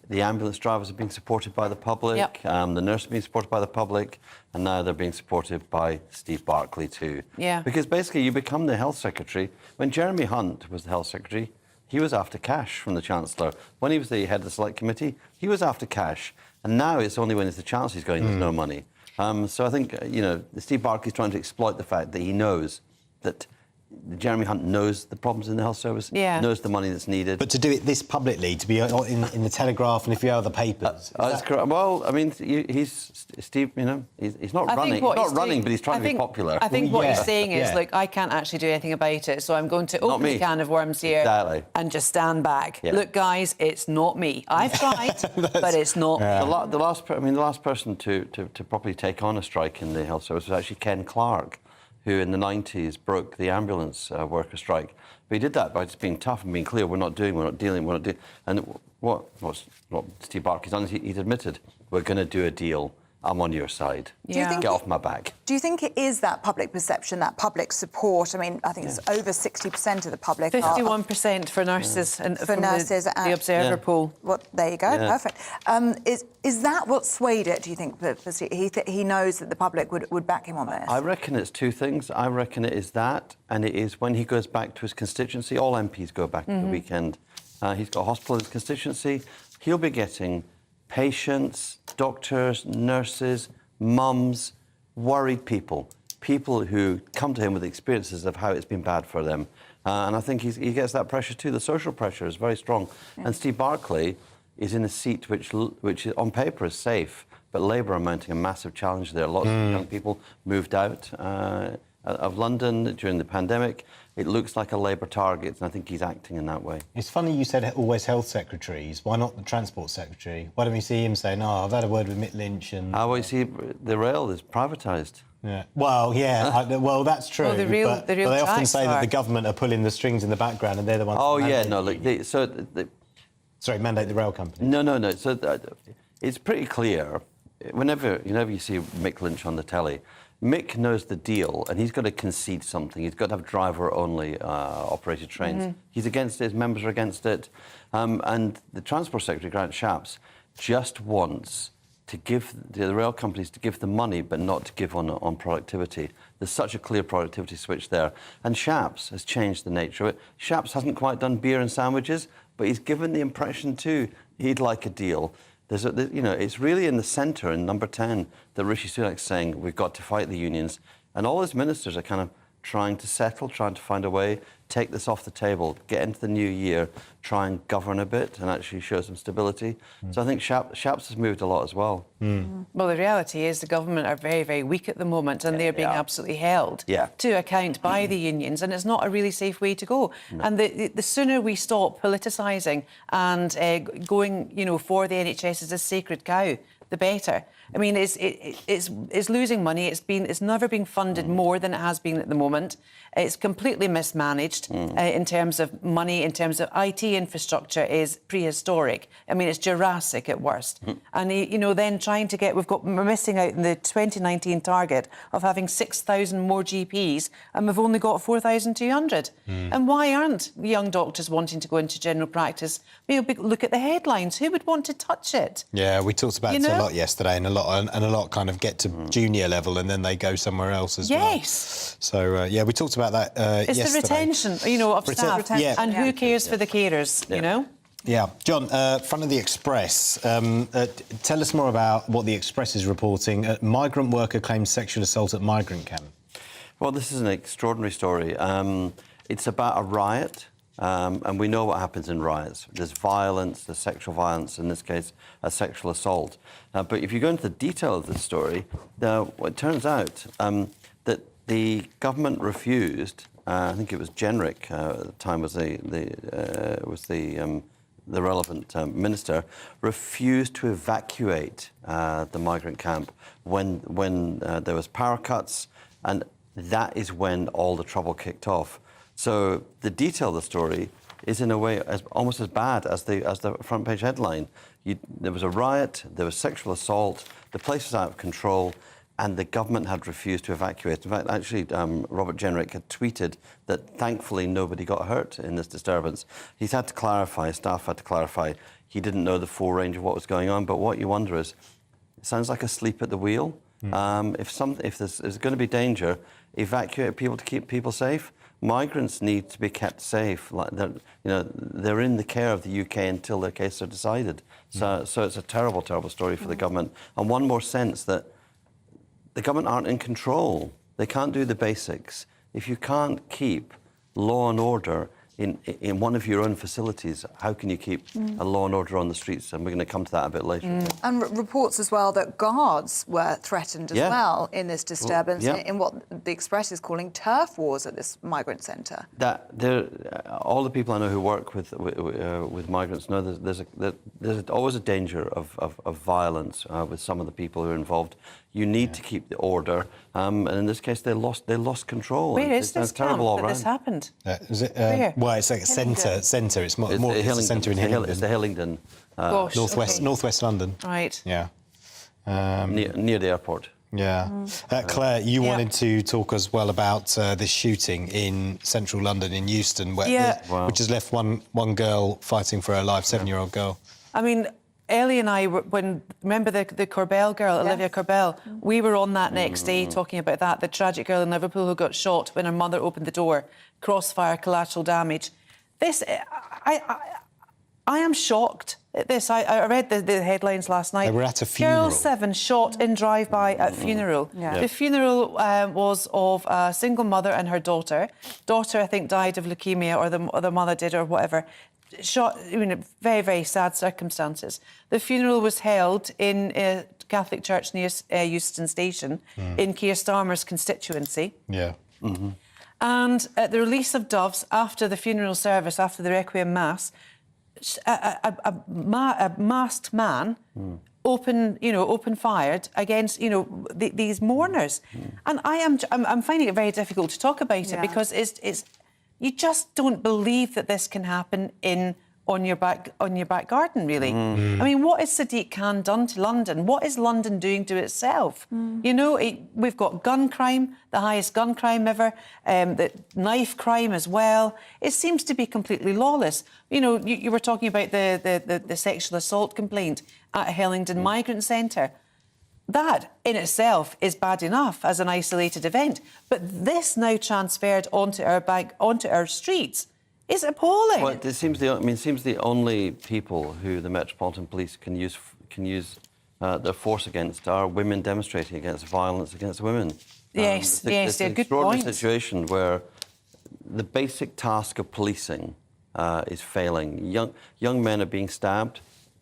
the ambulance drivers are being supported by the public, the nurses are being supported by the public, and now they're being supported by Steve Barclay too. Yeah. Because basically you become the health secretary. When Jeremy Hunt was the health secretary, he was after cash from the Chancellor. When he was the head of the Select Committee, he was after cash. And now it's only when it's the Chancellor who's going, there's no money. So I think, Steve Barclay's trying to exploit the fact that he knows that Jeremy Hunt knows the problems in the health service, knows the money that's needed. But to do it this publicly, to be in the Telegraph and a few other papers... that's correct. Well, I mean, he's Steve, he's not running. He's not running, but he's trying to be popular. I think what he's saying is, look, I can't actually do anything about it, so I'm going to open a can of worms here and just stand back. Yeah. Look, guys, it's not me. I've tried, but it's not me. The last person to properly take on a strike in the health service was actually Ken Clarke, who in the 90s broke the ambulance worker strike. But he did that by just being tough and being clear, we're not dealing. And what Steve Barclay's done is he's admitted, we're going to do a deal. I'm on your side. Get off my back. Do you think it is that public perception, that public support? I mean, I think it's over 60% of the public. 51% for nurses and for nurses and the Observer poll. There you go. Perfect. Is that what swayed it? Do you think that he knows that the public would back him on this? I reckon it's two things. I reckon it is that, and it is when he goes back to his constituency. All MPs go back at the weekend. He's got a hospital in his constituency. He'll be getting patients, doctors, nurses, mums, worried people who come to him with experiences of how it's been bad for them. And I think he gets that pressure too. The social pressure is very strong. Yeah. And Steve Barclay is in a seat which on paper is safe, but Labour are mounting a massive challenge there. Lots of young people moved out of London during the pandemic. It looks like a Labour target, and I think he's acting in that way. It's funny you said always health secretaries. Why not the transport secretary? Why don't we see him saying, I've had a word with Mick Lynch and... Well, you see, the rail is privatised. Yeah. Well, yeah. Well, that's true. Well, the real but they often types say are. that the government are pulling the strings in the background, and they're the ones. Oh that yeah, mandate no. the Look, union. Sorry, mandate the rail company. No. So it's pretty clear. Whenever you see Mick Lynch on the telly, Mick knows the deal, and he's got to concede something. He's got to have driver-only operated trains. Mm-hmm. He's against it. His members are against it, and the Transport Secretary Grant Shapps just wants to give the rail companies to give the money, but not to give on productivity. There's such a clear productivity switch there, and Shapps has changed the nature of it. Shapps hasn't quite done beer and sandwiches, but he's given the impression too he'd like a deal. It's really in the centre, in number 10, that Rishi Sunak's saying we've got to fight the unions. And all his ministers are kind of trying to settle, trying to find a way, take this off the table, get into the new year, try and govern a bit and actually show some stability. So I think Shapps has moved a lot as well. Well, the reality is the government are very, very weak at the moment, and they're being absolutely held to account by the unions, and it's not a really safe way to go. No. And the sooner we stop politicising and going, for the NHS as a sacred cow, the better. I mean, it's losing money. It's never been funded more than it has been at the moment. It's completely mismanaged in terms of money, in terms of IT infrastructure is prehistoric. I mean, it's Jurassic at worst. And, then trying to we're missing out in the 2019 target of having 6,000 more GPs, and we've only got 4,200. And why aren't young doctors wanting to go into general practice? Look at the headlines. Who would want to touch it? Yeah, we talked about it a lot yesterday, and a lot kind of get to junior level, and then they go somewhere else as well. Yes. So we talked about that it's yesterday. the retention, of staff. Yeah. And who cares for the carers, Yeah. John, front of the Express, tell us more about what the Express is reporting. Migrant worker claims sexual assault at migrant camp. Well, this is an extraordinary story. It's about a riot, and we know what happens in riots. There's violence, there's sexual violence, in this case, a sexual assault. But if you go into the detail of this story, it turns out that the government refused. I think it was Jenrick at the time was the relevant minister, refused to evacuate the migrant camp when there was power cuts, and that is when all the trouble kicked off. So the detail of the story is in a way almost as bad as the front page headline. There was a riot, there was sexual assault, the place was out of control, and the government had refused to evacuate. In fact, actually, Robert Jenrick had tweeted that thankfully nobody got hurt in this disturbance. He's had to clarify, staff had to clarify, he didn't know the full range of what was going on, but what you wonder is, it sounds like asleep at the wheel. If there's going to be danger, evacuate people to keep people safe. Migrants need to be kept safe. Like they're in the care of the UK until their cases are decided. So it's a terrible, terrible story for the government. And one more sense that the government aren't in control. They can't do the basics. If you can't keep law and order in one of your own facilities, how can you keep a law and order on the streets? And we're going to come to that a bit later. And reports as well that guards were threatened as well in this disturbance, in what the Express is calling turf wars at this migrant centre. All the people I know who work with migrants know there's always a danger of violence with some of the people who are involved. You need to keep the order, and in this case, they lost control. Where is this camp that this happened? Is it? Well, it's like a centre. It's more it's a centre in Hillingdon. It's the Hillingdon, northwest London. Right. Yeah. Near the airport. Yeah. Claire, you wanted to talk as well about this shooting in central London, in Euston, which has left one girl fighting for her life, 7-year-old girl. I mean, Ellie and I, remember the Corbell girl, Olivia Corbell? We were on that next day talking about that, the tragic girl in Liverpool who got shot when her mother opened the door, crossfire, collateral damage. This, I am shocked at this. I read the headlines last night. They were at a funeral. Girl 7 shot in drive-by at funeral. The funeral was of a single mother and her daughter. Daughter, I think, died of leukemia, or the mother did, or whatever. Shot, very, very sad circumstances. The funeral was held in a Catholic church near Euston Station in Keir Starmer's constituency. Yeah. And at the release of doves, after the funeral service, after the Requiem Mass, a masked man open fired against, these mourners. And I'm finding it very difficult to talk about it because it's you just don't believe that this can happen on your back garden, really. I mean, what has Sadiq Khan done to London? What is London doing to itself? We've got gun crime, the highest gun crime ever, the knife crime as well. It seems to be completely lawless. You were talking about the sexual assault complaint at Hellingdon Migrant Centre. That in itself is bad enough as an isolated event, but this now transferred onto our streets. It's appalling. Well, it seems the only people who the Metropolitan Police can use their force against are women demonstrating against violence against women. Yes, it's a an good extraordinary point. situation where the basic task of policing is failing. Young men are being stabbed,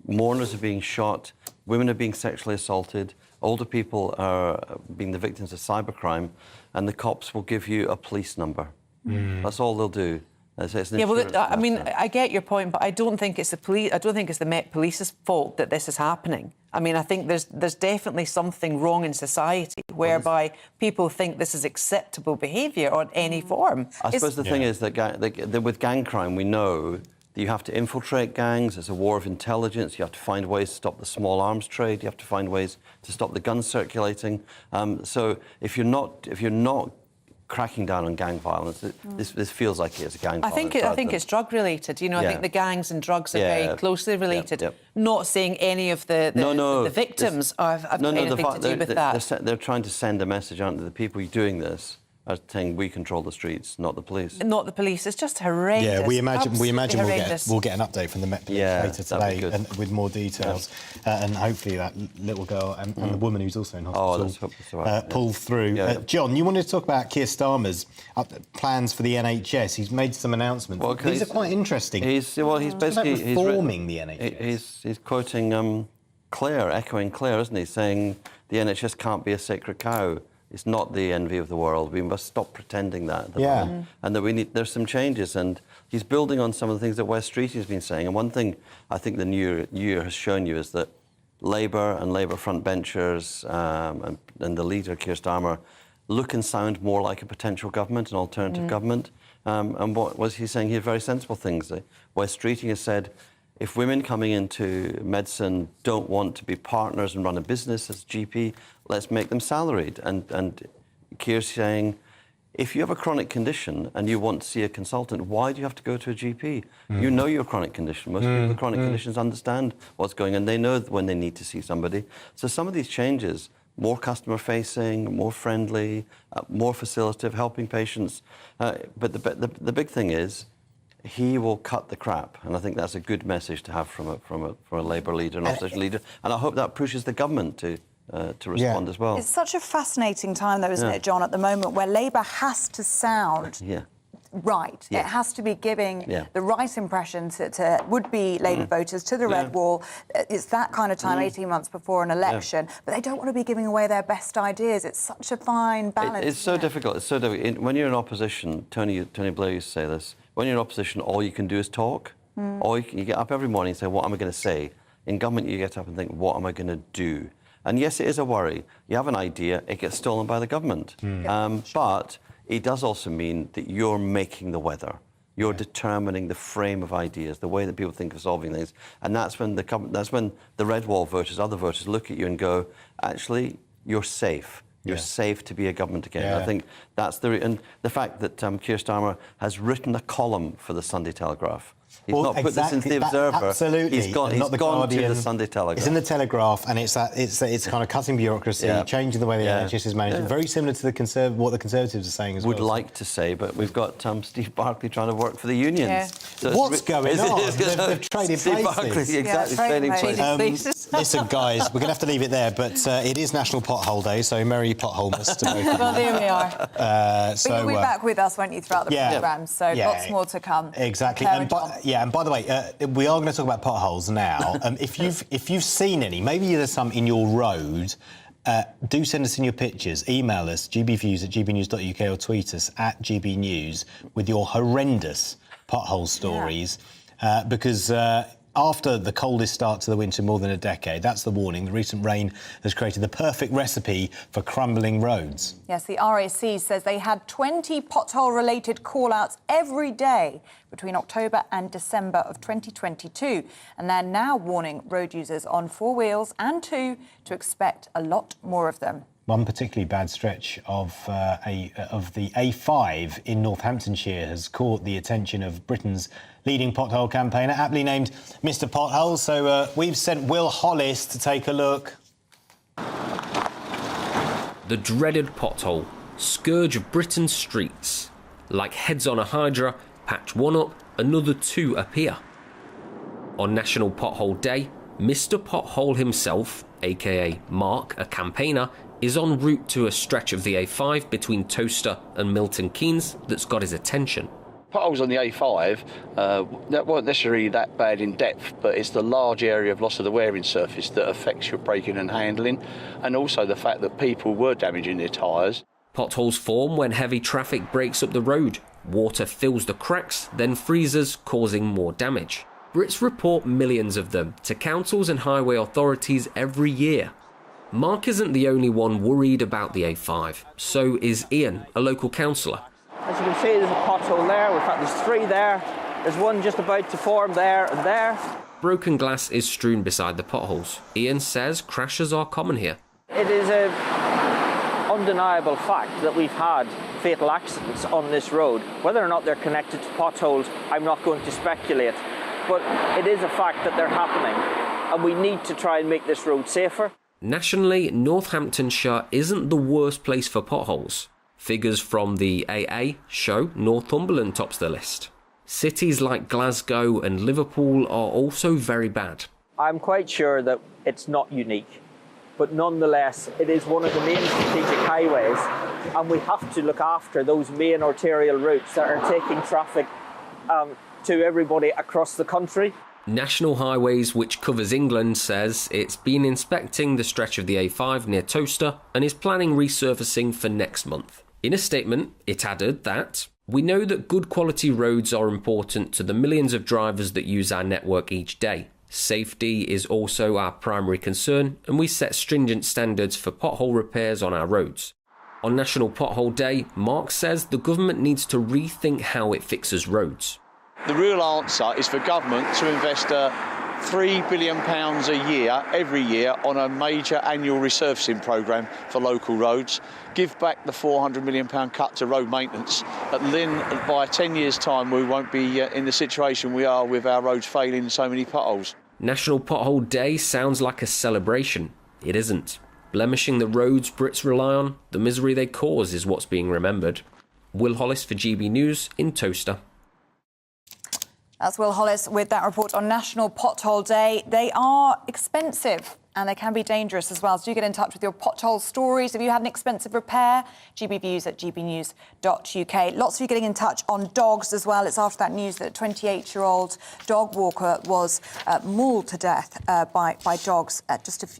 mourners are being shot, women are being sexually assaulted, older people are being the victims of cybercrime, and the cops will give you a police number. That's all they'll do. I get your point, but I don't think it's the police. I don't think it's the Met Police's fault that this is happening. I mean, I think there's definitely something wrong in society whereby people think this is acceptable behaviour on any form. I suppose the thing is that with gang crime, we know that you have to infiltrate gangs. It's a war of intelligence. You have to find ways to stop the small arms trade. You have to find ways to stop the guns circulating. So if you're not cracking down on gang violence, this feels like it's a gang violence. I think it's drug related. I think the gangs and drugs are very closely related. Not saying any of the victims have anything to do with that. They're trying to send a message, aren't they? The people doing this are saying we control the streets, not the police. Not the police. It's just horrendous. Yeah, we imagine horrendous. we'll get an update from the Met Police later today and with more details, and hopefully that little girl and the woman who's also in hospital pull through. John, you wanted to talk about Keir Starmer's plans for the NHS. He's made some announcements. These are quite interesting. He's basically reforming the NHS. He's quoting Claire, echoing Claire, isn't he? Saying the NHS can't be a sacred cow. It's not the envy of the world. We must stop pretending that at the moment. And that there's some changes. And he's building on some of the things that Wes Streeting has been saying. And one thing I think the new year has shown you is that Labour and Labour frontbenchers and the leader, Keir Starmer, look and sound more like a potential government, an alternative government. And what was he saying? He had very sensible things. Wes Streeting has said, if women coming into medicine don't want to be partners and run a business as a GP, let's make them salaried. And Keir's saying, if you have a chronic condition and you want to see a consultant, why do you have to go to a GP? You know your chronic condition. Most people with chronic conditions understand what's going on. They know when they need to see somebody. So some of these changes, more customer-facing, more friendly, more facilitative, helping patients. But the big thing is, he will cut the crap, and I think that's a good message to have from a Labour leader, an opposition leader, and I hope that pushes the government to respond as well. It's such a fascinating time, though, isn't it, John, at the moment, where Labour has to sound right. It has to be giving the right impression to would-be Labour voters, to the Red Wall. It's that kind of time, 18 months before an election, but they don't want to be giving away their best ideas. It's such a fine balance. It's so difficult. It's so difficult. When you're in opposition, Tony Blair used to say this, when you're in opposition, all you can do is talk. Or you get up every morning and say, what am I going to say? In government, you get up and think, what am I going to do? And yes, it is a worry. You have an idea, it gets stolen by the government. But it does also mean that you're making the weather. You're determining the frame of ideas, the way that people think of solving things. And that's when the Red Wall voters, other voters, look at you and go, actually, you're safe. You're safe to be a government again. I think that's and the fact that Keir Starmer has written a column for the Sunday Telegraph. He's not put this into the Observer. Absolutely. He's gone to the Sunday Telegraph. It's in the Telegraph, and it's kind of cutting bureaucracy, changing the way the NHS is managed. Very similar to what the Conservatives are saying as well. Would like to say, but we've got Steve Barclay trying to work for the unions. So what's going on? They've traded Steve places. Barclay, exactly, trading places. Listen, guys, we're going to have to leave it there, but it is National Pothole Day, so merry potholeness to both of you. Well, there we are. But you'll be back with us, won't you, throughout the programme? So lots more to come. Exactly. And by the way, we are going to talk about potholes now. If you've seen any, maybe there's some in your road, do send us in your pictures. Email us, gbviews@gbnews.uk, or tweet us @gbnews with your horrendous pothole stories, because after the coldest start to the winter in more than a decade. That's the warning. The recent rain has created the perfect recipe for crumbling roads. Yes, the RAC says they had 20 pothole-related call-outs every day between October and December of 2022. And they're now warning road users on four wheels and two to expect a lot more of them. One particularly bad stretch of the A5 in Northamptonshire has caught the attention of Britain's leading pothole campaigner, aptly named Mr. Pothole. So we've sent Will Hollis to take a look. The dreaded pothole, scourge of Britain's streets. Like heads on a hydra, patch one up, another two appear. On National Pothole Day, Mr. Pothole himself, aka Mark, a campaigner, is en route to a stretch of the A5 between Towcester and Milton Keynes that's got his attention. Potholes on the A5 that weren't necessarily that bad in depth, but it's the large area of loss of the wearing surface that affects your braking and handling, and also the fact that people were damaging their tyres. Potholes form when heavy traffic breaks up the road. Water fills the cracks, then freezes, causing more damage. Brits report millions of them to councils and highway authorities every year. Mark isn't the only one worried about the A5. So is Ian, a local councillor. As you can see, there's a pothole there. In fact, there's three there. There's one just about to form there and there. Broken glass is strewn beside the potholes. Ian says crashes are common here. It is an undeniable fact that we've had fatal accidents on this road. Whether or not they're connected to potholes, I'm not going to speculate. But it is a fact that they're happening, and we need to try and make this road safer. Nationally, Northamptonshire isn't the worst place for potholes. Figures from the AA show Northumberland tops the list. Cities like Glasgow and Liverpool are also very bad. I'm quite sure that it's not unique, but nonetheless, it is one of the main strategic highways, and we have to look after those main arterial routes that are taking traffic to everybody across the country. National Highways, which covers England, says it's been inspecting the stretch of the A5 near Towcester and is planning resurfacing for next month. In a statement, it added that we know that good quality roads are important to the millions of drivers that use our network each day. Safety is also our primary concern, and we set stringent standards for pothole repairs on our roads. On National Pothole Day, Mark says the government needs to rethink how it fixes roads. The real answer is for government to invest £3 billion a year, every year, on a major annual resurfacing programme for local roads. Give back the £400 million cut to road maintenance. And then by 10 years' time, we won't be in the situation we are with our roads failing in so many potholes. National Pothole Day sounds like a celebration. It isn't. Blemishing the roads Brits rely on, the misery they cause is what's being remembered. Will Hollis for GB News in Towcester. That's Will Hollis with that report on National Pothole Day. They are expensive and they can be dangerous as well. So do get in touch with your pothole stories. If you had an expensive repair, gbviews@gbnews.uk. Lots of you getting in touch on dogs as well. It's after that news that a 28-year-old dog walker was mauled to death by dogs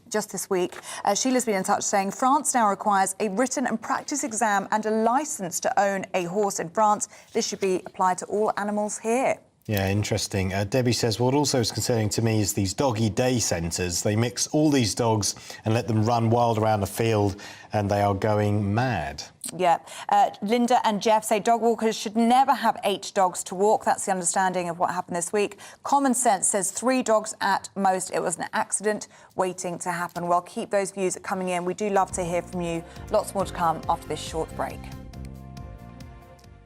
just this week. Sheila's been in touch saying France now requires a written and practice exam and a licence to own a horse in France. This should be applied to all animals here. Yeah, interesting. Debbie says what also is concerning to me is these doggy day centres. They mix all these dogs and let them run wild around the field and they are going mad. Yeah. Linda and Jeff say dog walkers should never have 8 dogs to walk. That's the understanding of what happened this week. Common sense says 3 dogs at most. It was an accident waiting to happen. Well, keep those views coming in. We do love to hear from you. Lots more to come after this short break.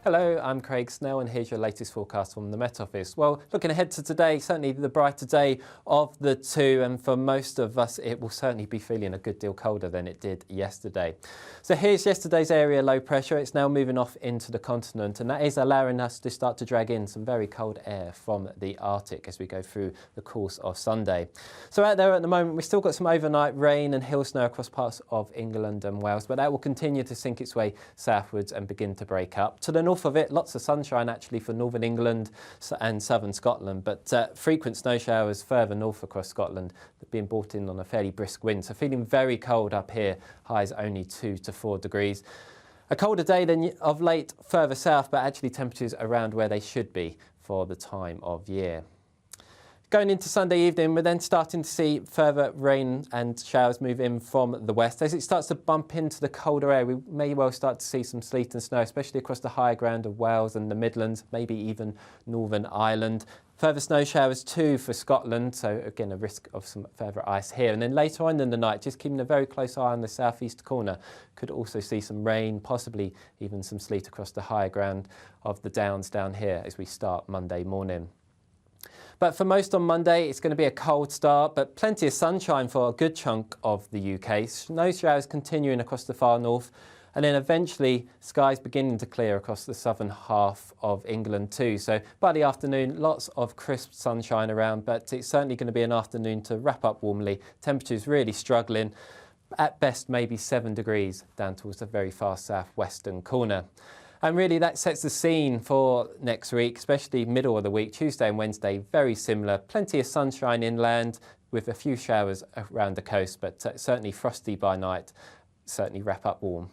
Hello, I'm Craig Snell and here's your latest forecast from the Met Office. Well, looking ahead to today, certainly the brighter day of the two, and for most of us it will certainly be feeling a good deal colder than it did yesterday. So here's yesterday's area low pressure. It's now moving off into the continent and that is allowing us to start to drag in some very cold air from the Arctic as we go through the course of Sunday. So out there at the moment we've still got some overnight rain and hill snow across parts of England and Wales, but that will continue to sink its way southwards and begin to break up. To the north of it, lots of sunshine actually for northern England and southern Scotland, but frequent snow showers further north across Scotland being brought in on a fairly brisk wind. So feeling very cold up here, highs only 2 to 4 degrees. A colder day than of late further south, but actually temperatures around where they should be for the time of year. Going into Sunday evening, we're then starting to see further rain and showers move in from the west. As it starts to bump into the colder air, we may well start to see some sleet and snow, especially across the higher ground of Wales and the Midlands, maybe even Northern Ireland. Further snow showers too for Scotland, so again a risk of some further ice here. And then later on in the night, just keeping a very close eye on the southeast corner, could also see some rain, possibly even some sleet across the higher ground of the Downs down here as we start Monday morning. But for most on Monday, it's going to be a cold start, but plenty of sunshine for a good chunk of the UK. Snow showers continuing across the far north, and then eventually skies beginning to clear across the southern half of England too. So by the afternoon, lots of crisp sunshine around, but it's certainly going to be an afternoon to wrap up warmly. Temperatures really struggling. At best, maybe 7 degrees down towards the very far southwestern corner. And really that sets the scene for next week, especially middle of the week, Tuesday and Wednesday, very similar. Plenty of sunshine inland with a few showers around the coast, but certainly frosty by night, certainly wrap up warm.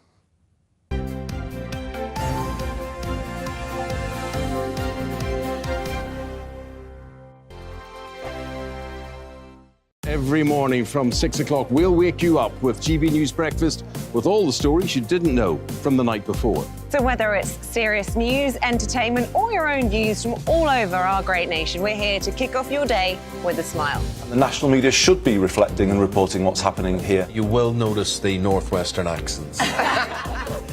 Every morning from 6 o'clock, we'll wake you up with GB News Breakfast with all the stories you didn't know from the night before. So whether it's serious news, entertainment, or your own views from all over our great nation, we're here to kick off your day with a smile. The national media should be reflecting and reporting what's happening here. You will notice the northwestern accents.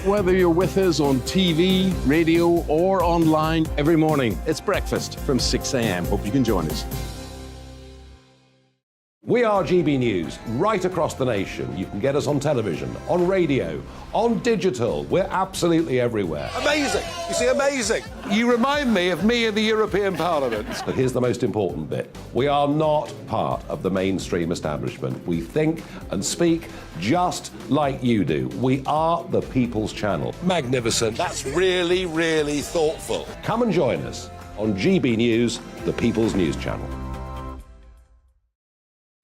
Whether you're with us on TV, radio, or online, every morning, it's breakfast from 6 a.m. Hope you can join us. We are GB News, right across the nation. You can get us on television, on radio, on digital. We're absolutely everywhere. Amazing! You see, amazing! You remind me of me in the European Parliament. But here's the most important bit. We are not part of the mainstream establishment. We think and speak just like you do. We are the People's Channel. Magnificent. That's really, really thoughtful. Come and join us on GB News, the People's News Channel.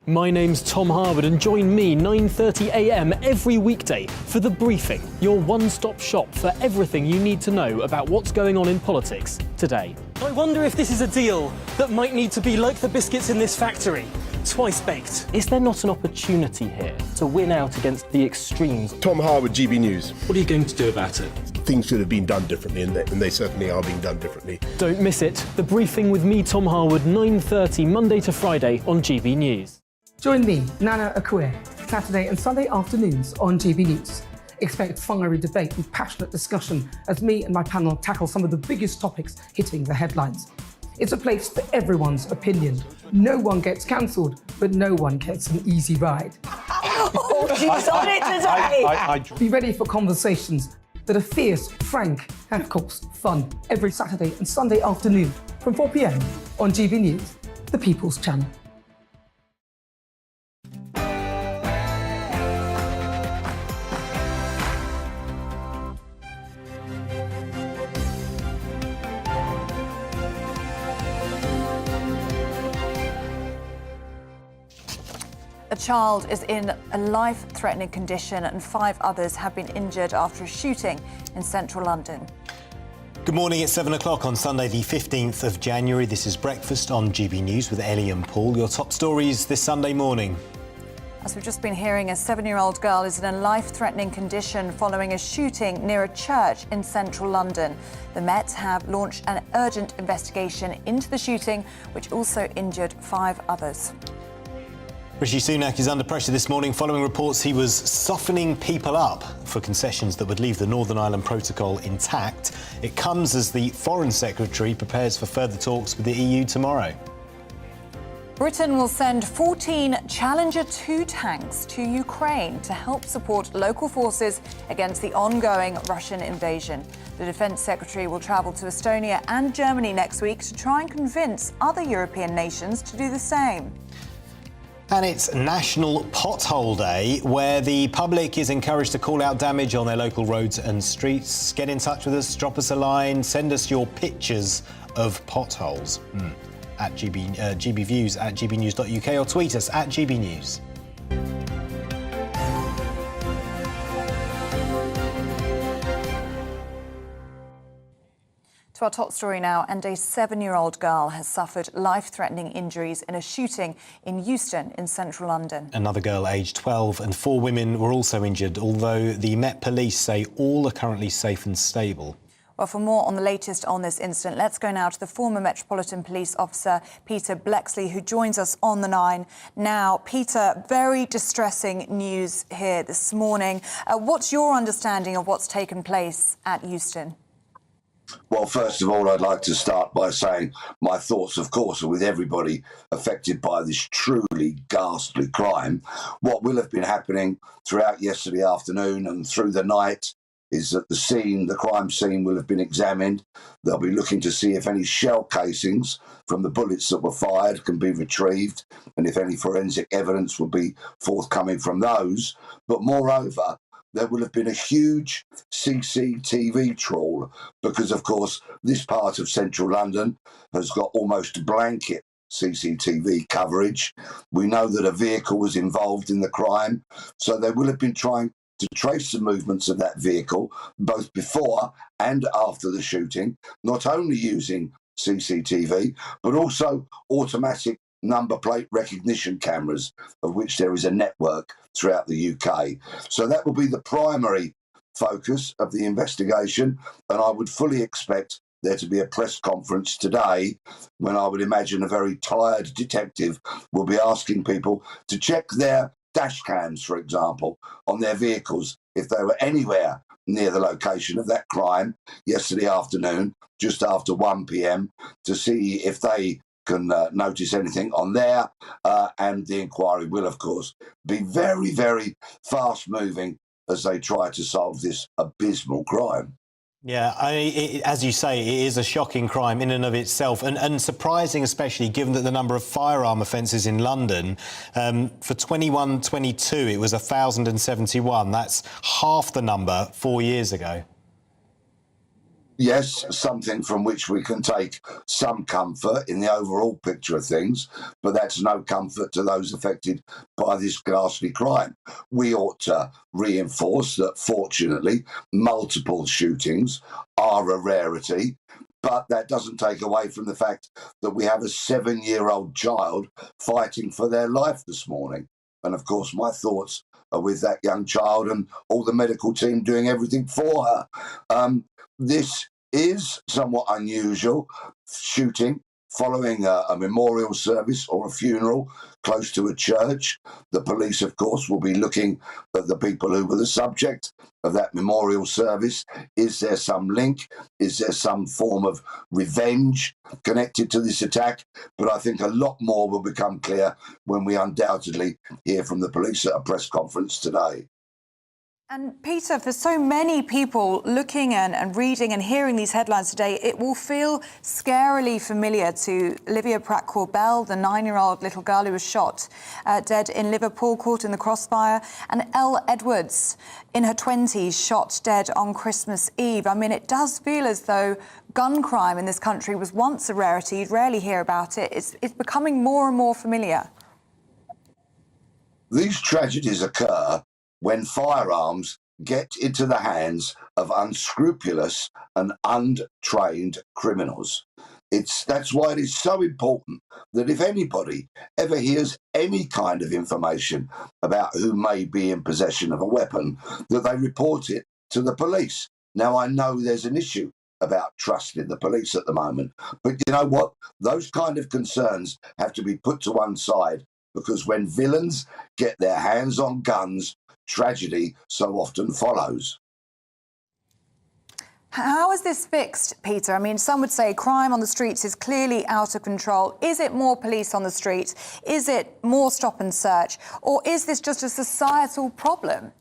My name's Tom Harwood and join me 9:30 a.m. every weekday for The Briefing, your one-stop shop for everything you need to know about what's going on in politics today. I wonder if this is a deal that might need to be like the biscuits in this factory, twice baked. Is there not an opportunity here to win out against the extremes? Tom Harwood, GB News. What are you going to do about it? Things should have been done differently, and they certainly are being done differently. Don't miss it. The Briefing with me, Tom Harwood, 9:30 Monday to Friday on GB News. Join me, Nana Akue, Saturday and Sunday afternoons on GB News. Expect fiery debate and passionate discussion as me and my panel tackle some of the biggest topics hitting the headlines. It's a place for everyone's opinion. No one gets cancelled, but no one gets an easy ride. Oh, she's on it today! Be ready for conversations that are fierce, frank, and of course, fun. Every Saturday and Sunday afternoon from 4 p.m. on GB News, the People's Channel. A child is in a life-threatening condition and 5 others have been injured after a shooting in central London. Good morning, it's 7 o'clock on Sunday the 15th of January. This is Breakfast on GB News with Ellie and Paul. Your top stories this Sunday morning. As we've just been hearing, a 7-year-old girl is in a life-threatening condition following a shooting near a church in central London. The Met have launched an urgent investigation into the shooting, which also injured 5 others. Rishi Sunak is under pressure this morning following reports he was softening people up for concessions that would leave the Northern Ireland Protocol intact. It comes as the Foreign Secretary prepares for further talks with the EU tomorrow. Britain will send 14 Challenger 2 tanks to Ukraine to help support local forces against the ongoing Russian invasion. The Defence Secretary will travel to Estonia and Germany next week to try and convince other European nations to do the same. And it's National Pothole Day, where the public is encouraged to call out damage on their local roads and streets. Get in touch with us, drop us a line, send us your pictures of potholes at GBViews at gbnews.uk or tweet us at GBNews. To our top story now, and a 7-year-old girl has suffered life-threatening injuries in a shooting in Euston in central London. Another girl aged 12 and 4 women were also injured, although the Met Police say all are currently safe and stable. Well, for more on the latest on this incident, let's go now to the former Metropolitan Police Officer, Peter Bleksley, who joins us on the line now. Peter, very distressing news here this morning. What's your understanding of what's taken place at Euston? Well, first of all, I'd like to start by saying my thoughts, of course, are with everybody affected by this truly ghastly crime. What will have been happening throughout yesterday afternoon and through the night is that the crime scene will have been examined. They'll be looking to see if any shell casings from the bullets that were fired can be retrieved and if any forensic evidence will be forthcoming from those. But moreover, there will have been a huge CCTV trawl because, of course, this part of central London has got almost blanket CCTV coverage. We know that a vehicle was involved in the crime, so they will have been trying to trace the movements of that vehicle both before and after the shooting, not only using CCTV, but also automatic number plate recognition cameras, of which there is a network throughout the UK. So that will be the primary focus of the investigation, and I would fully expect there to be a press conference today when I would imagine a very tired detective will be asking people to check their dash cams, for example, on their vehicles if they were anywhere near the location of that crime yesterday afternoon, just after 1 p.m, to see if they can notice anything on there, and the inquiry will, of course, be very, very fast-moving as they try to solve this abysmal crime. Yeah, as you say, it is a shocking crime in and of itself, and surprising, especially given that the number of firearm offences in London, for 21-22, it was 1,071. That's half the number 4 years ago. Yes, something from which we can take some comfort in the overall picture of things, but that's no comfort to those affected by this ghastly crime. We ought to reinforce that, fortunately, multiple shootings are a rarity, but that doesn't take away from the fact that we have a 7-year-old child fighting for their life this morning. And, of course, my thoughts are with that young child and all the medical team doing everything for her. This is somewhat unusual, shooting following a memorial service or a funeral close to a church. The police, of course, will be looking at the people who were the subject of that memorial service. Is there some link? Is there some form of revenge connected to this attack? But I think a lot more will become clear when we undoubtedly hear from the police at a press conference today. And Peter, for so many people looking and reading and hearing these headlines today, it will feel scarily familiar to Olivia Pratt-Corbell, the 9-year-old little girl who was shot dead in Liverpool, caught in the crossfire, and Elle Edwards, in her 20s, shot dead on Christmas Eve. I mean, it does feel as though gun crime in this country was once a rarity. You'd rarely hear about it. It's becoming more and more familiar. These tragedies occur when firearms get into the hands of unscrupulous and untrained criminals. That's why it is so important that if anybody ever hears any kind of information about who may be in possession of a weapon, that they report it to the police. Now, I know there's an issue about trust in the police at the moment, but you know what? Those kind of concerns have to be put to one side, because when villains get their hands on guns, tragedy so often follows. How is this fixed, Peter? I mean, some would say crime on the streets is clearly out of control. Is it more police on the streets? Is it more stop and search? Or is this just a societal problem?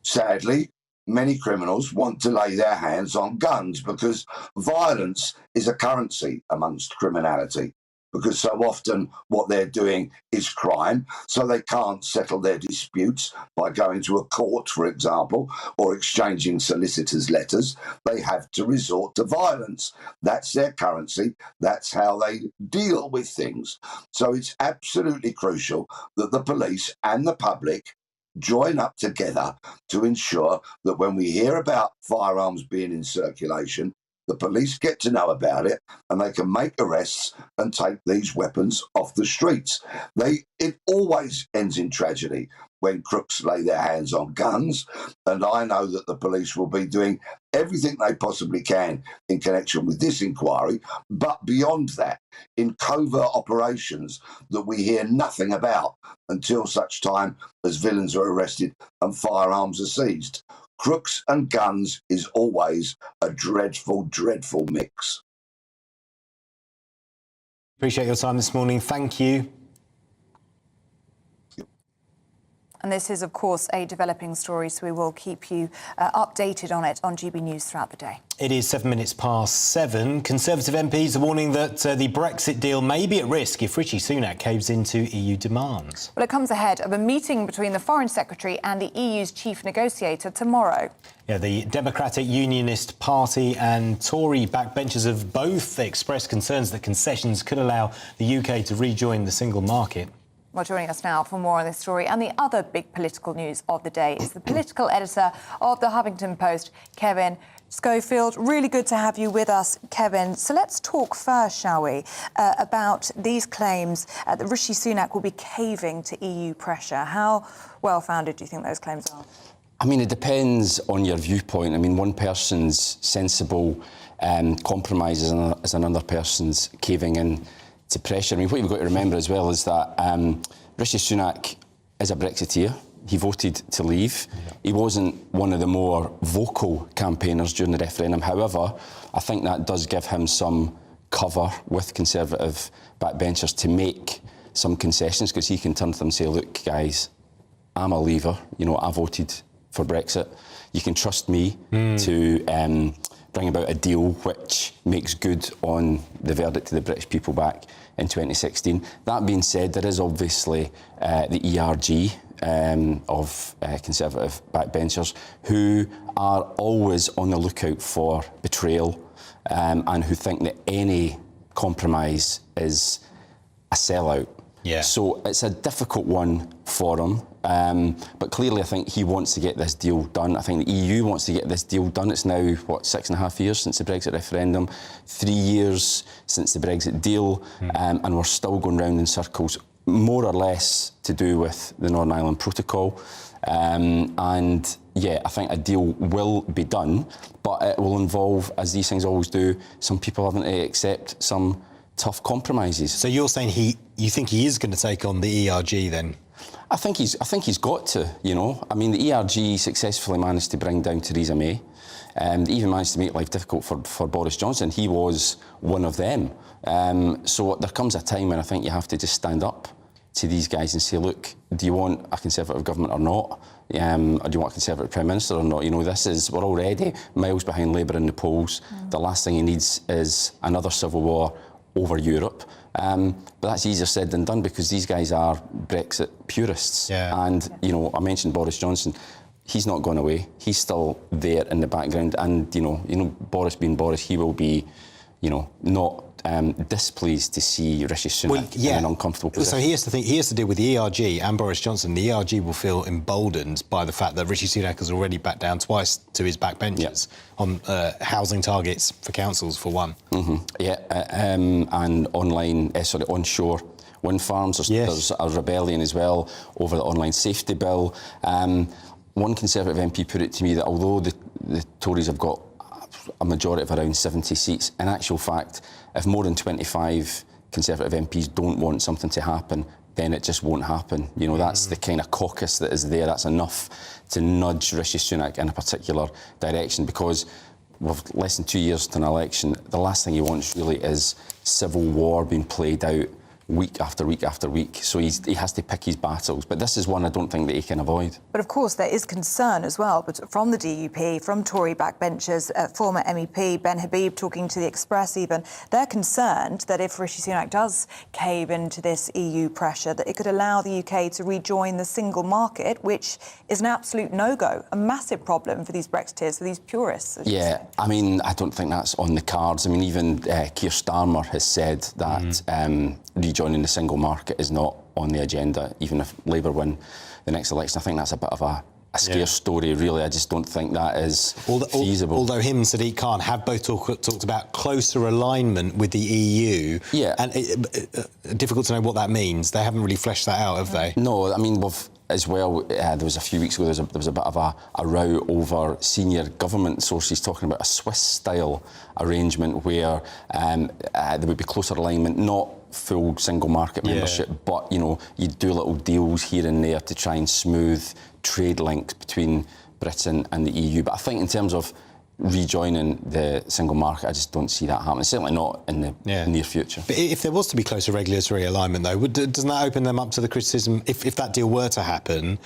Sadly, many criminals want to lay their hands on guns because violence is a currency amongst criminality. Because so often what they're doing is crime, so they can't settle their disputes by going to a court, for example, or exchanging solicitors' letters. They have to resort to violence. That's their currency. That's how they deal with things. So it's absolutely crucial that the police and the public join up together to ensure that when we hear about firearms being in circulation, The police get to know about it and they can make arrests and take these weapons off the streets. It always ends in tragedy when crooks lay their hands on guns, and I know that the police will be doing everything they possibly can in connection with this inquiry, but beyond that, in covert operations that we hear nothing about until such time as villains are arrested and firearms are seized. Crooks and guns is always a dreadful, dreadful mix. Appreciate your time this morning. Thank you. And this is, of course, a developing story, so we will keep you updated on it on GB News throughout the day. It is 7:07. Conservative MPs are warning that the Brexit deal may be at risk if Rishi Sunak caves into EU demands. Well, it comes ahead of a meeting between the Foreign Secretary and the EU's chief negotiator tomorrow. Yeah, the Democratic Unionist Party and Tory backbenchers have both expressed concerns that concessions could allow the UK to rejoin the single market. Well, joining us now for more on this story and the other big political news of the day is the political editor of the Huffington Post, Kevin Schofield. Really good to have you with us, Kevin. So let's talk first, shall we, about these claims that Rishi Sunak will be caving to EU pressure. How well-founded do you think those claims are? I mean, it depends on your viewpoint. I mean, one person's sensible compromise is another person's caving in to pressure. I mean, what you've got to remember as well is that Rishi Sunak is a Brexiteer. He voted to leave. He wasn't one of the more vocal campaigners during the referendum. However, I think that does give him some cover with Conservative backbenchers to make some concessions, because he can turn to them and say, look, guys, I'm a leaver. You know, I voted for Brexit. You can trust me to bring about a deal which makes good on the verdict to the British people back in 2016. That being said, there is obviously the ERG of Conservative backbenchers who are always on the lookout for betrayal and who think that any compromise is a sellout. Yeah. So it's a difficult one for him. But clearly I think he wants to get this deal done. I think the EU wants to get this deal done. It's now, what, 6.5 years since the Brexit referendum, 3 years since the Brexit deal, and we're still going round in circles, more or less to do with the Northern Ireland Protocol. And yeah, I think a deal will be done, but it will involve, as these things always do, some people having to accept some tough compromises. So you're saying you think he is going to take on the ERG then? I think he's got to, you know. I mean, the ERG successfully managed to bring down Theresa May. They even managed to make life difficult for Boris Johnson. He was one of them. So there comes a time when I think you have to just stand up to these guys and say, look, do you want a Conservative government or not? Or do you want a Conservative Prime Minister or not? You know, we're already miles behind Labour in the polls. The last thing he needs is another civil war over Europe. But that's easier said than done, because these guys are Brexit purists. Yeah. And, you know, I mentioned Boris Johnson. He's not gone away. He's still there in the background. And, you know, Boris being Boris, he will be, you know, not displeased to see Rishi Sunak in an uncomfortable position. So he has to deal with the ERG and Boris Johnson. The ERG will feel emboldened by the fact that Rishi Sunak has already backed down twice to his backbenchers on housing targets for councils, for one. And onshore wind farms. There's a rebellion as well over the online safety bill. One Conservative MP put it to me that although the Tories have got a majority of around 70 seats, in actual fact, if more than 25 Conservative MPs don't want something to happen, then it just won't happen. You know, that's the kind of caucus that is there. That's enough to nudge Rishi Sunak in a particular direction, because with less than 2 years to an election, the last thing he wants really is civil war being played out week after week after week. So he has to pick his battles. But this is one I don't think that he can avoid. But of course there is concern as well, but from the DUP, from Tory backbenchers, former MEP Ben Habib talking to The Express even, they're concerned that if Rishi Sunak does cave into this EU pressure, that it could allow the UK to rejoin the single market, which is an absolute no-go, a massive problem for these Brexiteers, for these purists. Yeah, I mean, I don't think that's on the cards. I mean, even Keir Starmer has said that rejoining the single market is not on the agenda, even if Labour win the next election. I think that's a bit of a scarce story, really. I just don't think that is feasible. Although him and Sadiq Khan have both talked about closer alignment with the EU. Yeah. And difficult to know what that means. They haven't really fleshed that out, have they? No, I mean, as well, there was a few weeks ago, there was a bit of a row over senior government sources talking about a Swiss-style arrangement where there would be closer alignment, not full single market membership, but, you know, you'd do little deals here and there to try and smooth trade links between Britain and the EU. But I think in terms of rejoining the single market, I just don't see that happening. Certainly not in the near future. But if there was to be closer regulatory alignment, though, doesn't that open them up to the criticism, if that deal were to happen,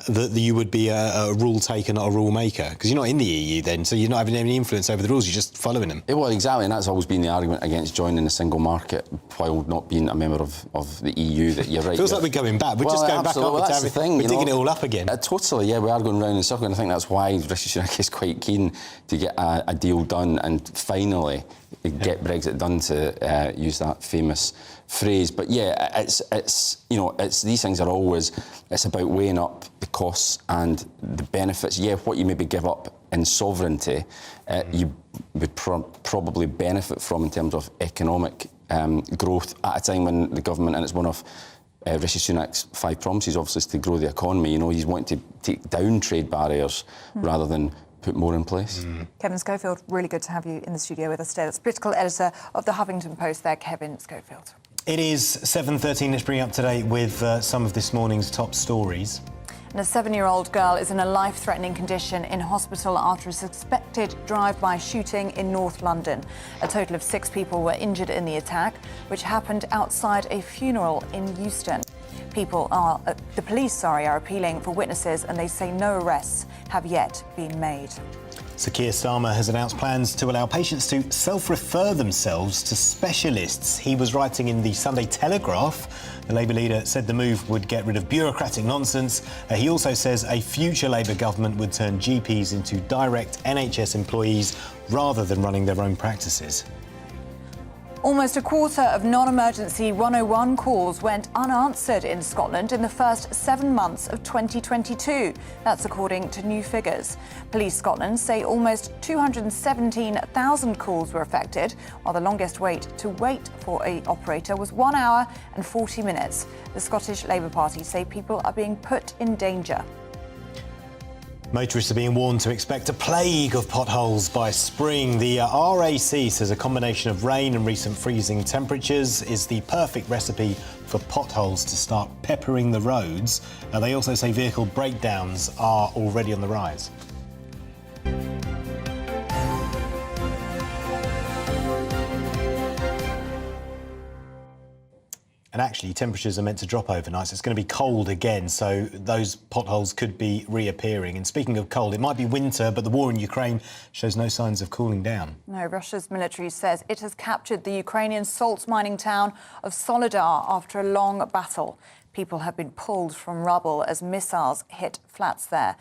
that you would be a rule taker, not a rule maker? Because you're not in the EU then, so you're not having any influence over the rules, you're just following them. Well, exactly, and that's always been the argument against joining the single market while not being a member of the EU, that you're right. Feels like we're going back. We're just going back up to that's the thing, we're digging it all up again. Totally, yeah, we are going round in circles, and I think that's why Rishi Sunak is quite keen to get a deal done and finally get Brexit done, to use that famous phrase. But yeah, it's you know, it's these things are always, it's about weighing up the costs and the benefits. Yeah, what you maybe give up in sovereignty, you would probably benefit from in terms of economic growth at a time when the government, and it's one of Rishi Sunak's 5 promises, obviously, is to grow the economy. You know, he's wanting to take down trade barriers rather than put more in place. Kevin Schofield, really good to have you in the studio with us today. That's political editor of the Huffington Post there, Kevin Schofield. It is 7:13. Let's bring you up to date with some of this morning's top stories. And a 7-year-old girl is in a life-threatening condition in hospital after a suspected drive-by shooting in North London. A total of 6 people were injured in the attack, which happened outside a funeral in Euston. The police are appealing for witnesses, and they say no arrests have yet been made. Sir Keir Starmer has announced plans to allow patients to self-refer themselves to specialists. He was writing in the Sunday Telegraph. The Labour leader said the move would get rid of bureaucratic nonsense. He also says a future Labour government would turn GPs into direct NHS employees rather than running their own practices. Almost a quarter of non-emergency 101 calls went unanswered in Scotland in the first 7 months of 2022. That's according to new figures. Police Scotland say almost 217,000 calls were affected, while the longest wait for an operator was 1 hour and 40 minutes. The Scottish Labour Party say people are being put in danger. Motorists are being warned to expect a plague of potholes by spring. The RAC says a combination of rain and recent freezing temperatures is the perfect recipe for potholes to start peppering the roads. They also say vehicle breakdowns are already on the rise. And actually, temperatures are meant to drop overnight, so it's going to be cold again, so those potholes could be reappearing. And speaking of cold, it might be winter, but the war in Ukraine shows no signs of cooling down. No, Russia's military says it has captured the Ukrainian salt mining town of Soledar after a long battle. People have been pulled from rubble as missiles hit flats there.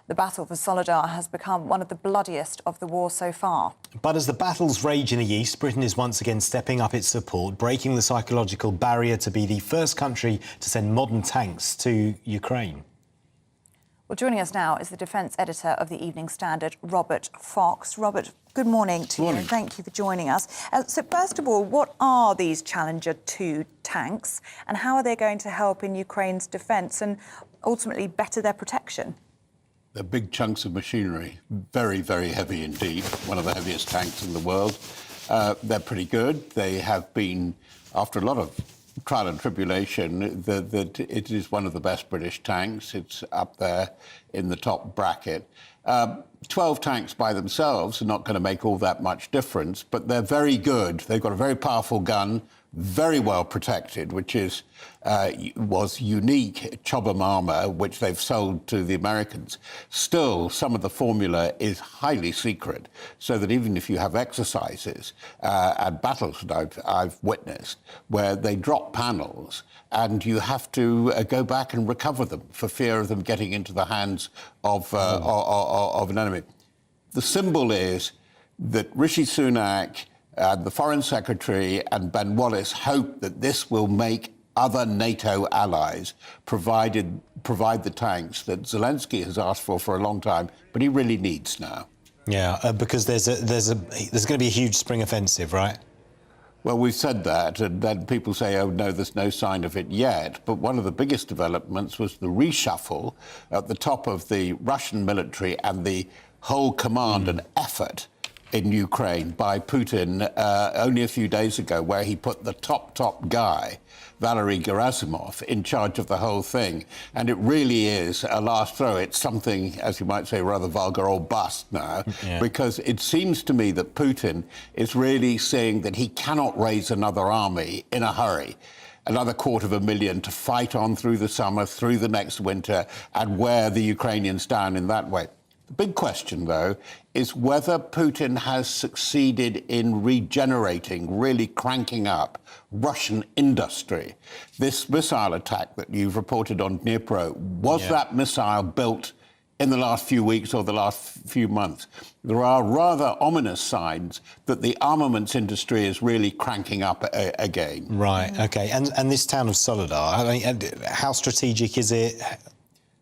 The battle for Soledar has become one of the bloodiest of the war so far. But as the battles rage in the east, Britain is once again stepping up its support, breaking the psychological barrier to be the first country to send modern tanks to Ukraine. Well, joining us now is the defence editor of the Evening Standard, Robert Fox. Robert, good morning to you, and thank you for joining us. So first of all, what are these Challenger 2 tanks, and how are they going to help in Ukraine's defence and ultimately better their protection? They're big chunks of machinery, very, very heavy indeed, one of the heaviest tanks in the world. They're pretty good. They have been, after a lot of trial and tribulation, that it is one of the best British tanks. It's up there in the top bracket. 12 tanks by themselves are not going to make all that much difference, but they're very good. They've got a very powerful gun, very well protected, which was unique Chobham armour, which they've sold to the Americans. Still, some of the formula is highly secret, so that even if you have exercises and battles that I've witnessed, where they drop panels and you have to go back and recover them for fear of them getting into the hands of an enemy. The symbol is that Rishi Sunak, the Foreign Secretary and Ben Wallace hope that this will make other NATO allies provide the tanks that Zelensky has asked for a long time, but he really needs now. Yeah, because there's going to be a huge spring offensive, right? Well, we've said that, and then people say, oh, no, there's no sign of it yet. But one of the biggest developments was the reshuffle at the top of the Russian military and the whole command and effort in Ukraine by Putin only a few days ago, where he put the top guy, Valery Gerasimov, in charge of the whole thing. And it really is a last throw. It's something, as you might say, rather vulgar or bust now, because it seems to me that Putin is really saying that he cannot raise another army in a hurry, another 250,000 to fight on through the summer, through the next winter, and wear the Ukrainians down in that way. The big question, though, is whether Putin has succeeded in regenerating, really cranking up Russian industry. This missile attack that you've reported on Dnipro, was that missile built in the last few weeks or the last few months? There are rather ominous signs that the armaments industry is really cranking up again. Right, OK. And this town of Soledar, I mean, how strategic is it?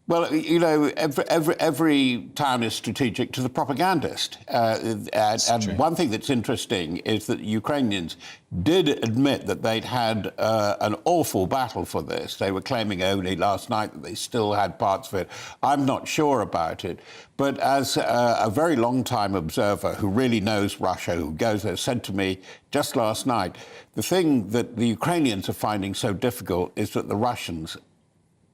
Well, you know, every town is strategic to the propagandist. And one thing that's interesting is that the Ukrainians did admit that they'd had an awful battle for this. They were claiming only last night that they still had parts of it. I'm not sure about it. But as a very long-time observer who really knows Russia, who goes there, said to me just last night, the thing that the Ukrainians are finding so difficult is that the Russians,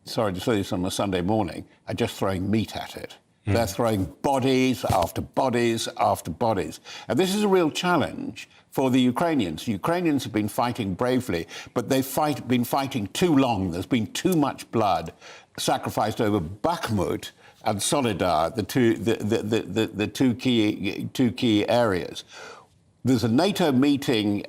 sorry to say this on a Sunday morning, are just throwing meat at it. They're throwing bodies after bodies after bodies. And this is a real challenge for the Ukrainians. The Ukrainians have been fighting bravely, but they've been fighting too long. There's been too much blood sacrificed over Bakhmut and Soledar, the two key areas. There's a NATO meeting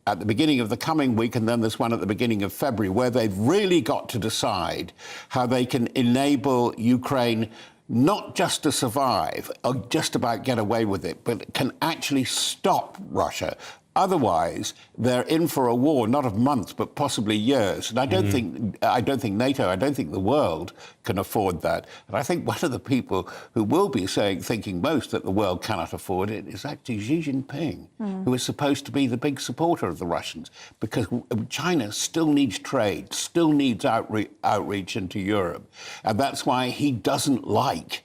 at the beginning of the coming week, and then there's one at the beginning of February, where they've really got to decide how they can enable Ukraine not just to survive or just about get away with it, but can actually stop Russia. Otherwise, they're in for a war, not of months, but possibly years. And I don't think NATO, I don't think the world can afford that. And I think one of the people who will be thinking most that the world cannot afford it is actually Xi Jinping, who is supposed to be the big supporter of the Russians, because China still needs trade, still needs outreach into Europe. And that's why he doesn't like,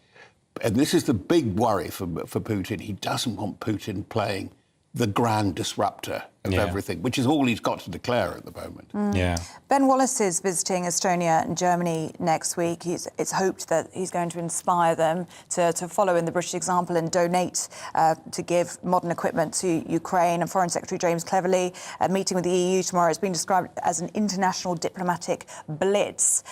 and this is the big worry for Putin, he doesn't want Putin playing the grand disruptor of everything, which is all he's got to declare at the moment. Ben Wallace is visiting Estonia and Germany next week. It's hoped that he's going to inspire them to follow in the British example and donate to give modern equipment to Ukraine. And Foreign Secretary James Cleverly meeting with the EU tomorrow. It's been described as an international diplomatic blitz.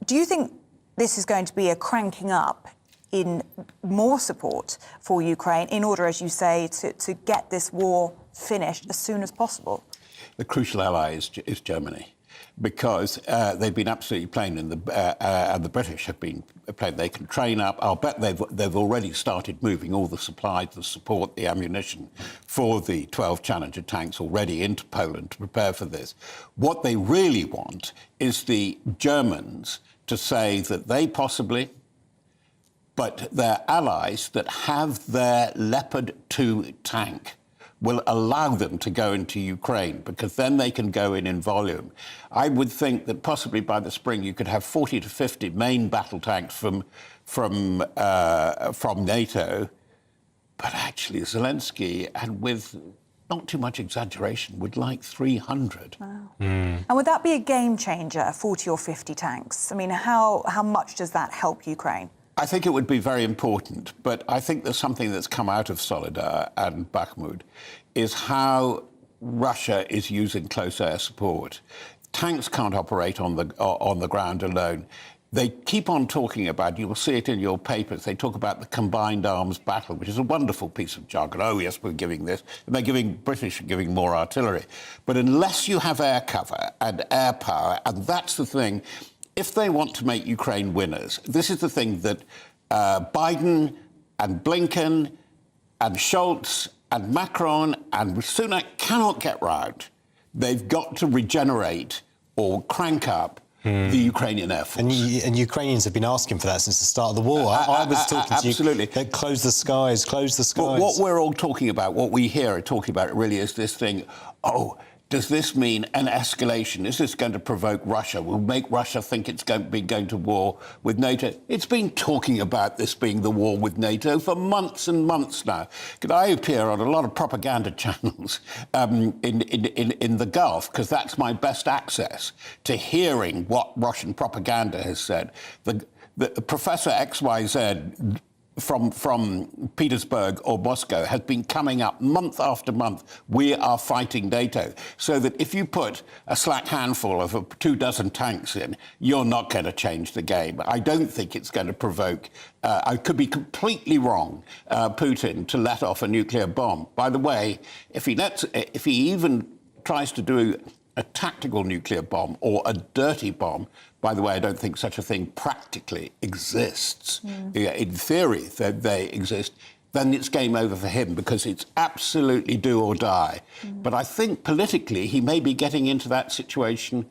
Do you think this is going to be a cranking up in more support for Ukraine in order, as you say, to get this war finished as soon as possible? The crucial ally is Germany, because they've been absolutely plain, and the British have been plain. They can train up. I'll bet they've already started moving all the supplies, the support, the ammunition for the 12 Challenger tanks already into Poland to prepare for this. What they really want is the Germans to say that they possibly, but their allies that have their Leopard 2 tank will allow them to go into Ukraine, because then they can go in volume. I would think that possibly by the spring you could have 40 to 50 main battle tanks from NATO, but actually Zelensky, and with not too much exaggeration, would like 300. Wow. And would that be a game changer, 40 or 50 tanks? I mean, how much does that help Ukraine? I think it would be very important, but I think there's something that's come out of Soledar and Bakhmut, is how Russia is using close air support. Tanks can't operate on the ground alone. They keep on talking about, you will see it in your papers, they talk about the combined arms battle, which is a wonderful piece of jargon. Oh, yes, we're giving this. And British are giving more artillery. But unless you have air cover and air power, and that's the thing, if they want to make Ukraine winners, this is the thing that Biden and Blinken and Scholz and Macron and Sunak cannot get round. They've got to regenerate or crank up the Ukrainian Air Force. And Ukrainians have been asking for that since the start of the war. I was talking to absolutely. you. Close the skies, close the skies. What we're all talking about, what we hear are talking about really is this thing, does this mean an escalation? Is this going to provoke Russia? Will make Russia think it's going to war with NATO? It's been talking about this being the war with NATO for months and months now. I appear on a lot of propaganda channels in the Gulf, because that's my best access to hearing what Russian propaganda has said. The Professor XYZ from Petersburg or Moscow has been coming up month after month. We are fighting NATO. So that if you put a slack handful of 24 tanks in, you're not going to change the game. I don't think it's going to provoke, I could be completely wrong, Putin to let off a nuclear bomb. By the way, if he even tries to do a tactical nuclear bomb or a dirty bomb, by the way, I don't think such a thing practically exists. In theory, they exist. Then it's game over for him, because it's absolutely do or die. But I think politically he may be getting into that situation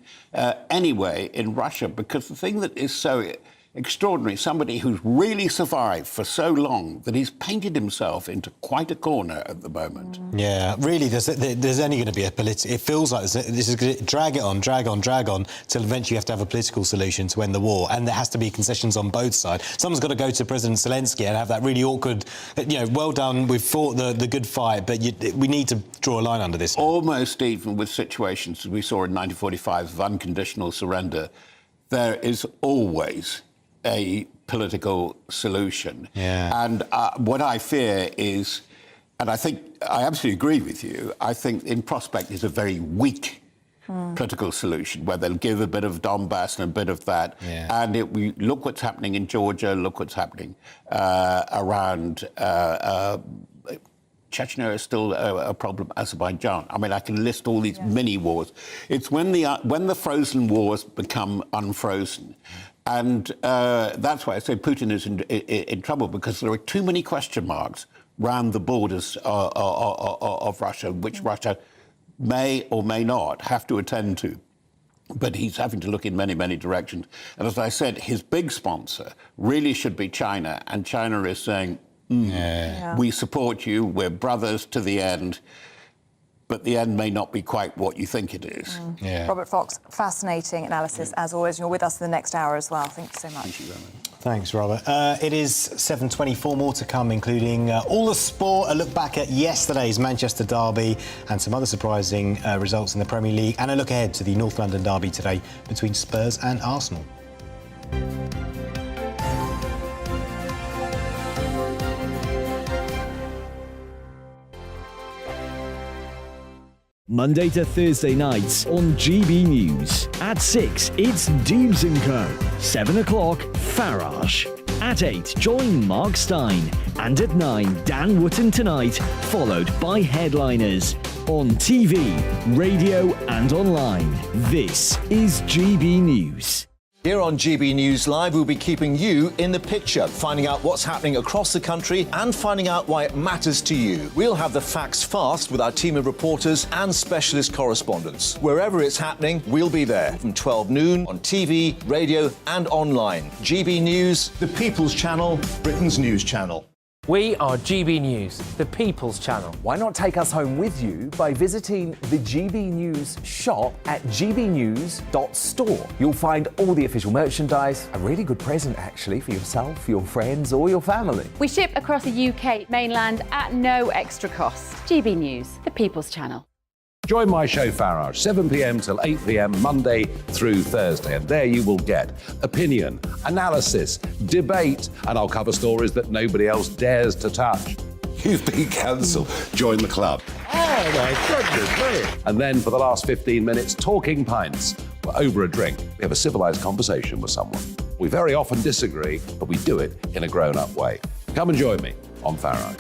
anyway in Russia, because the thing that is so extraordinary, somebody who's really survived for so long that he's painted himself into quite a corner at the moment. Yeah, really, there's only going to be a political... It feels like this is going to drag on, till eventually you have to have a political solution to end the war, and there has to be concessions on both sides. Someone's got to go to President Zelensky and have that really awkward, well done, we've fought the good fight, but we need to draw a line under this. Almost even with situations we saw in 1945 of unconditional surrender, there is always a political solution. And what I fear is, and I think I absolutely agree with you, I think in prospect is a very weak political solution, where they'll give a bit of Donbass and a bit of that. And we look what's happening in Georgia, look what's happening around Chechnya is still a problem. Azerbaijan. I mean, I can list all these mini wars. It's when the frozen wars become unfrozen. And that's why I say Putin is in trouble, because there are too many question marks round the borders of Russia, which Russia may or may not have to attend to. But he's having to look in many, many directions. And as I said, his big sponsor really should be China. And China is saying, we support you, we're brothers to the end. But the end may not be quite what you think it is. Robert Fox, fascinating analysis as always. You're with us in the next hour as well. Thank you so much. Thank you very much. Thanks, Robert. It is 7:24, more to come, including all the sport, a look back at yesterday's Manchester derby and some other surprising results in the Premier League, and a look ahead to the North London derby today between Spurs and Arsenal. Monday to Thursday nights on GB News. At 6, it's Dubes & Co. 7 o'clock, Farage. At 8, join Mark Stein. And at 9, Dan Wootton Tonight, followed by Headliners. On TV, radio and online. This is GB News. Here on GB News Live, we'll be keeping you in the picture, finding out what's happening across the country and finding out why it matters to you. We'll have the facts fast with our team of reporters and specialist correspondents. Wherever it's happening, we'll be there from 12 noon on TV, radio and online. GB News, the People's Channel, Britain's news channel. We are GB News, the People's Channel. Why not take us home with you by visiting the GB News shop at gbnews.store. You'll find all the official merchandise, a really good present actually for yourself, your friends or your family. We ship across the UK mainland at no extra cost. GB News, the People's Channel. Join my show Farage, 7 p.m. till 8 p.m. Monday through Thursday. And there you will get opinion, analysis, debate, and I'll cover stories that nobody else dares to touch. You've been cancelled. Join the club. Oh, my goodness, brilliant. And then for the last 15 minutes, talking pints. We're over a drink. We have a civilised conversation with someone. We very often disagree, but we do it in a grown-up way. Come and join me on Farage.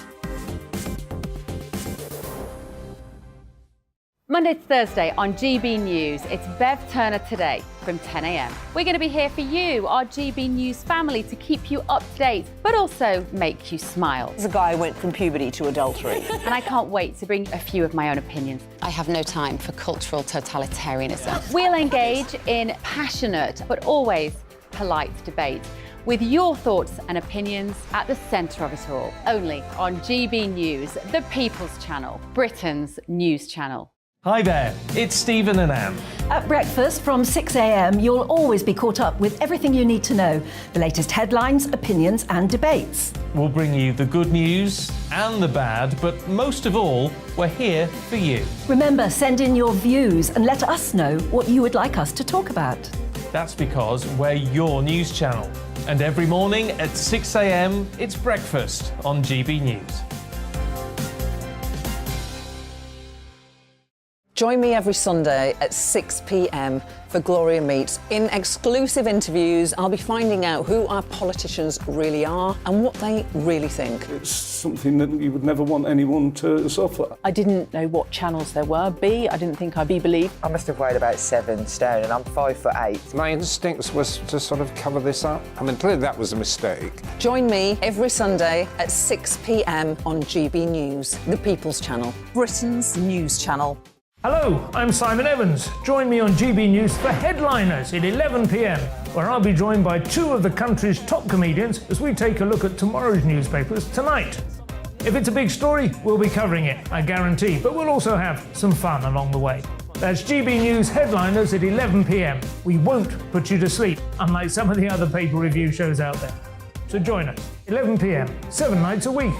Monday to Thursday on GB News, it's Bev Turner Today from 10 a.m. We're going to be here for you, our GB News family, to keep you up to date, but also make you smile. The guy went from puberty to adultery. And I can't wait to bring a few of my own opinions. I have no time for cultural totalitarianism. We'll engage in passionate, but always polite debate, with your thoughts and opinions at the centre of it all. Only on GB News, the People's Channel, Britain's news channel. Hi there, it's Stephen and Anne. At breakfast from 6 a.m, you'll always be caught up with everything you need to know, the latest headlines, opinions and debates. We'll bring you the good news and the bad, but most of all, we're here for you. Remember, send in your views and let us know what you would like us to talk about. That's because we're your news channel. And every morning at 6 a.m, it's breakfast on GB News. Join me every Sunday at 6 p.m. for Gloria Meets. In exclusive interviews, I'll be finding out who our politicians really are and what they really think. It's something that you would never want anyone to suffer. I didn't know what channels there were. I didn't think I'd be believed. I must have weighed about 7 stone and I'm 5'8". My instincts was to sort of cover this up. I mean, clearly that was a mistake. Join me every Sunday at 6 p.m. on GB News, the People's Channel, Britain's news channel. Hello, I'm Simon Evans. Join me on GB News for Headliners at 11 p.m, where I'll be joined by 2 of the country's top comedians as we take a look at tomorrow's newspapers tonight. If it's a big story, we'll be covering it, I guarantee, but we'll also have some fun along the way. That's GB News Headliners at 11 p.m. We won't put you to sleep, unlike some of the other paper review shows out there. So join us, 11 p.m, 7 nights a week.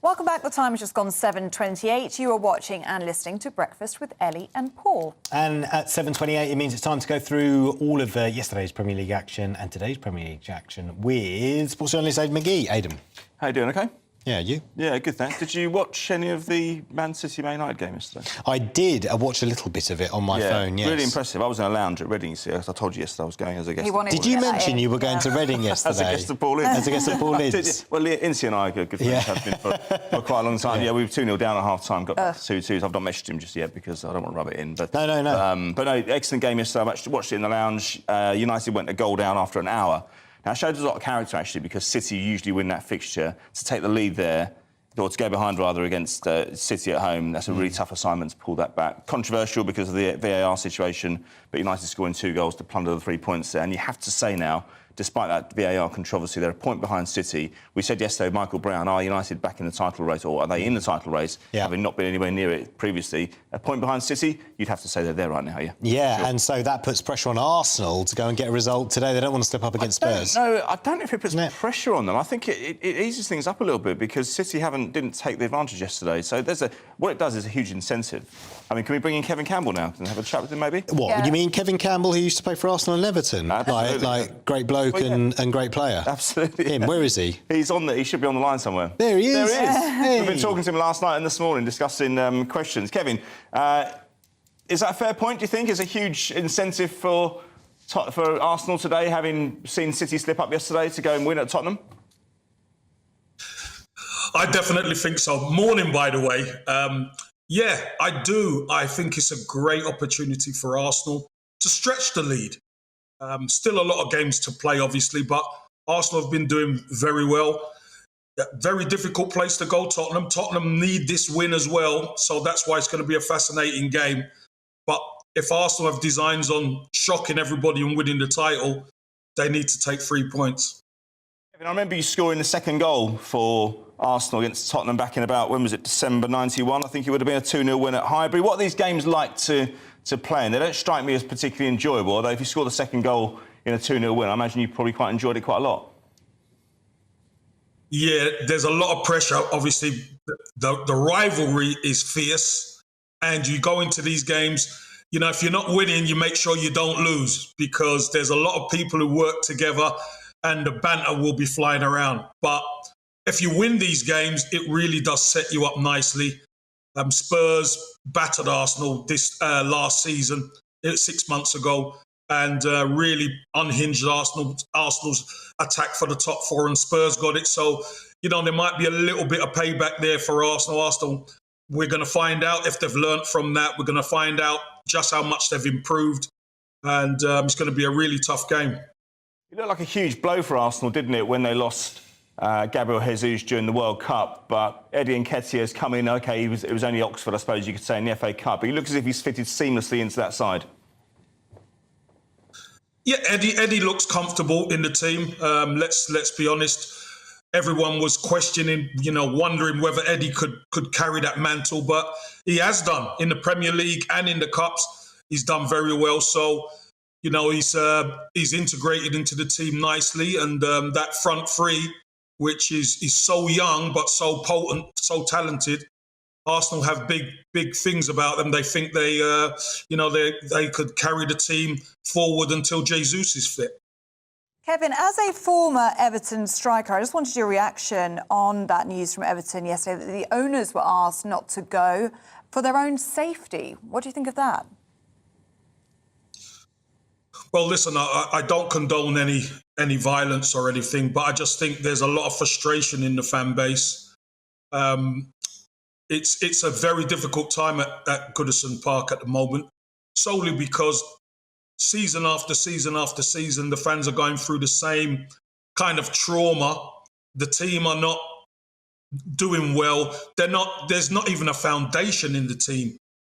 Welcome back. The time has just gone 7:28. You are watching and listening to Breakfast with Ellie and Paul. And at 7:28, it means it's time to go through all of yesterday's Premier League action and today's Premier League action with sports journalist Aidan McGee. Aidan. How you doing, OK? Yeah, you? Yeah, good, thanks. Did you watch any of the Man City-Man United game yesterday? I did. I watched a little bit of it on my phone, yes. Really impressive. I was in a lounge at Reading, I told you yesterday I was going as a guest. Did you mention you were going to Reading yesterday? As a guest of Paul Ince. As a guest of Paul Ince. Well, Ince and I are good friends, have been for quite a long time. Yeah, we were 2-0 down at half-time, got back to 2-2. I've not messaged him just yet because I don't want to rub it in. But, No. But no, excellent game yesterday. I watched it in the lounge. United went a goal down after an hour. Now, it showed a lot of character, actually, because City usually win that fixture. To take the lead there, or to go behind, rather, against City at home, that's a really tough assignment to pull that back. Controversial because of the VAR situation, but United scoring 2 goals to plunder the 3 points there. And you have to say now, despite that VAR controversy, they're a point behind City. We said yesterday, Michael Brown, are United back in the title race, or are they in the title race, having not been anywhere near it previously? A point behind City, you'd have to say they're there right now, yeah? Yeah, sure. And so that puts pressure on Arsenal to go and get a result today. They don't want to step up against Spurs. No, I don't know if it puts pressure on them. I think it eases things up a little bit because City didn't take the advantage yesterday. So what it does is a huge incentive. I mean, can we bring in Kevin Campbell now and have a chat with him, maybe? What, you mean Kevin Campbell, who used to play for Arsenal and Everton? Like great bloke and great player? Absolutely. Him, where is he? He should be on the line somewhere. There he is. There he is. Hey. We've been talking to him last night and this morning, discussing questions. Kevin, is that a fair point, do you think? Is a huge incentive for Arsenal today, having seen City slip up yesterday, to go and win at Tottenham? I definitely think so. Morning, by the way. Yeah, I do. I think it's a great opportunity for Arsenal to stretch the lead. Still a lot of games to play, obviously, but Arsenal have been doing very well. Very difficult place to go, Tottenham. Tottenham need this win as well, so that's why it's going to be a fascinating game. But if Arsenal have designs on shocking everybody and winning the title, they need to take 3 points. I remember you scoring the second goal for Arsenal against Tottenham back in about, when was it, December 91? I think it would have been a 2-0 win at Highbury. What are these games like to play? And they don't strike me as particularly enjoyable, although if you score the second goal in a 2-0 win, I imagine you probably quite enjoyed it quite a lot. Yeah, there's a lot of pressure. Obviously, the rivalry is fierce, and you go into these games, you know, if you're not winning, you make sure you don't lose, because there's a lot of people who work together and the banter will be flying around. But if you win these games, it really does set you up nicely. Spurs battered Arsenal this last season. 6 months ago and really unhinged Arsenal's attack for the top four, and Spurs got it. So, there might be a little bit of payback there for Arsenal. We're going to find out if they've learnt from that. We're going to find out just how much they've improved. And it's going to be a really tough game. It looked like a huge blow for Arsenal, didn't it, when they lost Gabriel Jesus during the World Cup? But Eddie Nketiah's come in. OK, it was only Oxford, I suppose you could say, in the FA Cup. But he looks as if he's fitted seamlessly into that side. Yeah, Eddie looks comfortable in the team. Let's be honest. Everyone was questioning, wondering whether Eddie could carry that mantle, but he has done in the Premier League and in the Cups. He's done very well. So, he's integrated into the team nicely, and that front three, which is so young but so potent, so talented. Arsenal have big things about them. They think they could carry the team forward until Jesus is fit. Kevin, as a former Everton striker, I just wanted your reaction on that news from Everton yesterday that the owners were asked not to go for their own safety. What do you think of that? Well, listen, I don't condone any violence or anything, but I just think there's a lot of frustration in the fan base. It's a very difficult time at Goodison Park at the moment, solely because season after season after season, the fans are going through the same kind of trauma. The team are not doing well. There's not even a foundation in the team.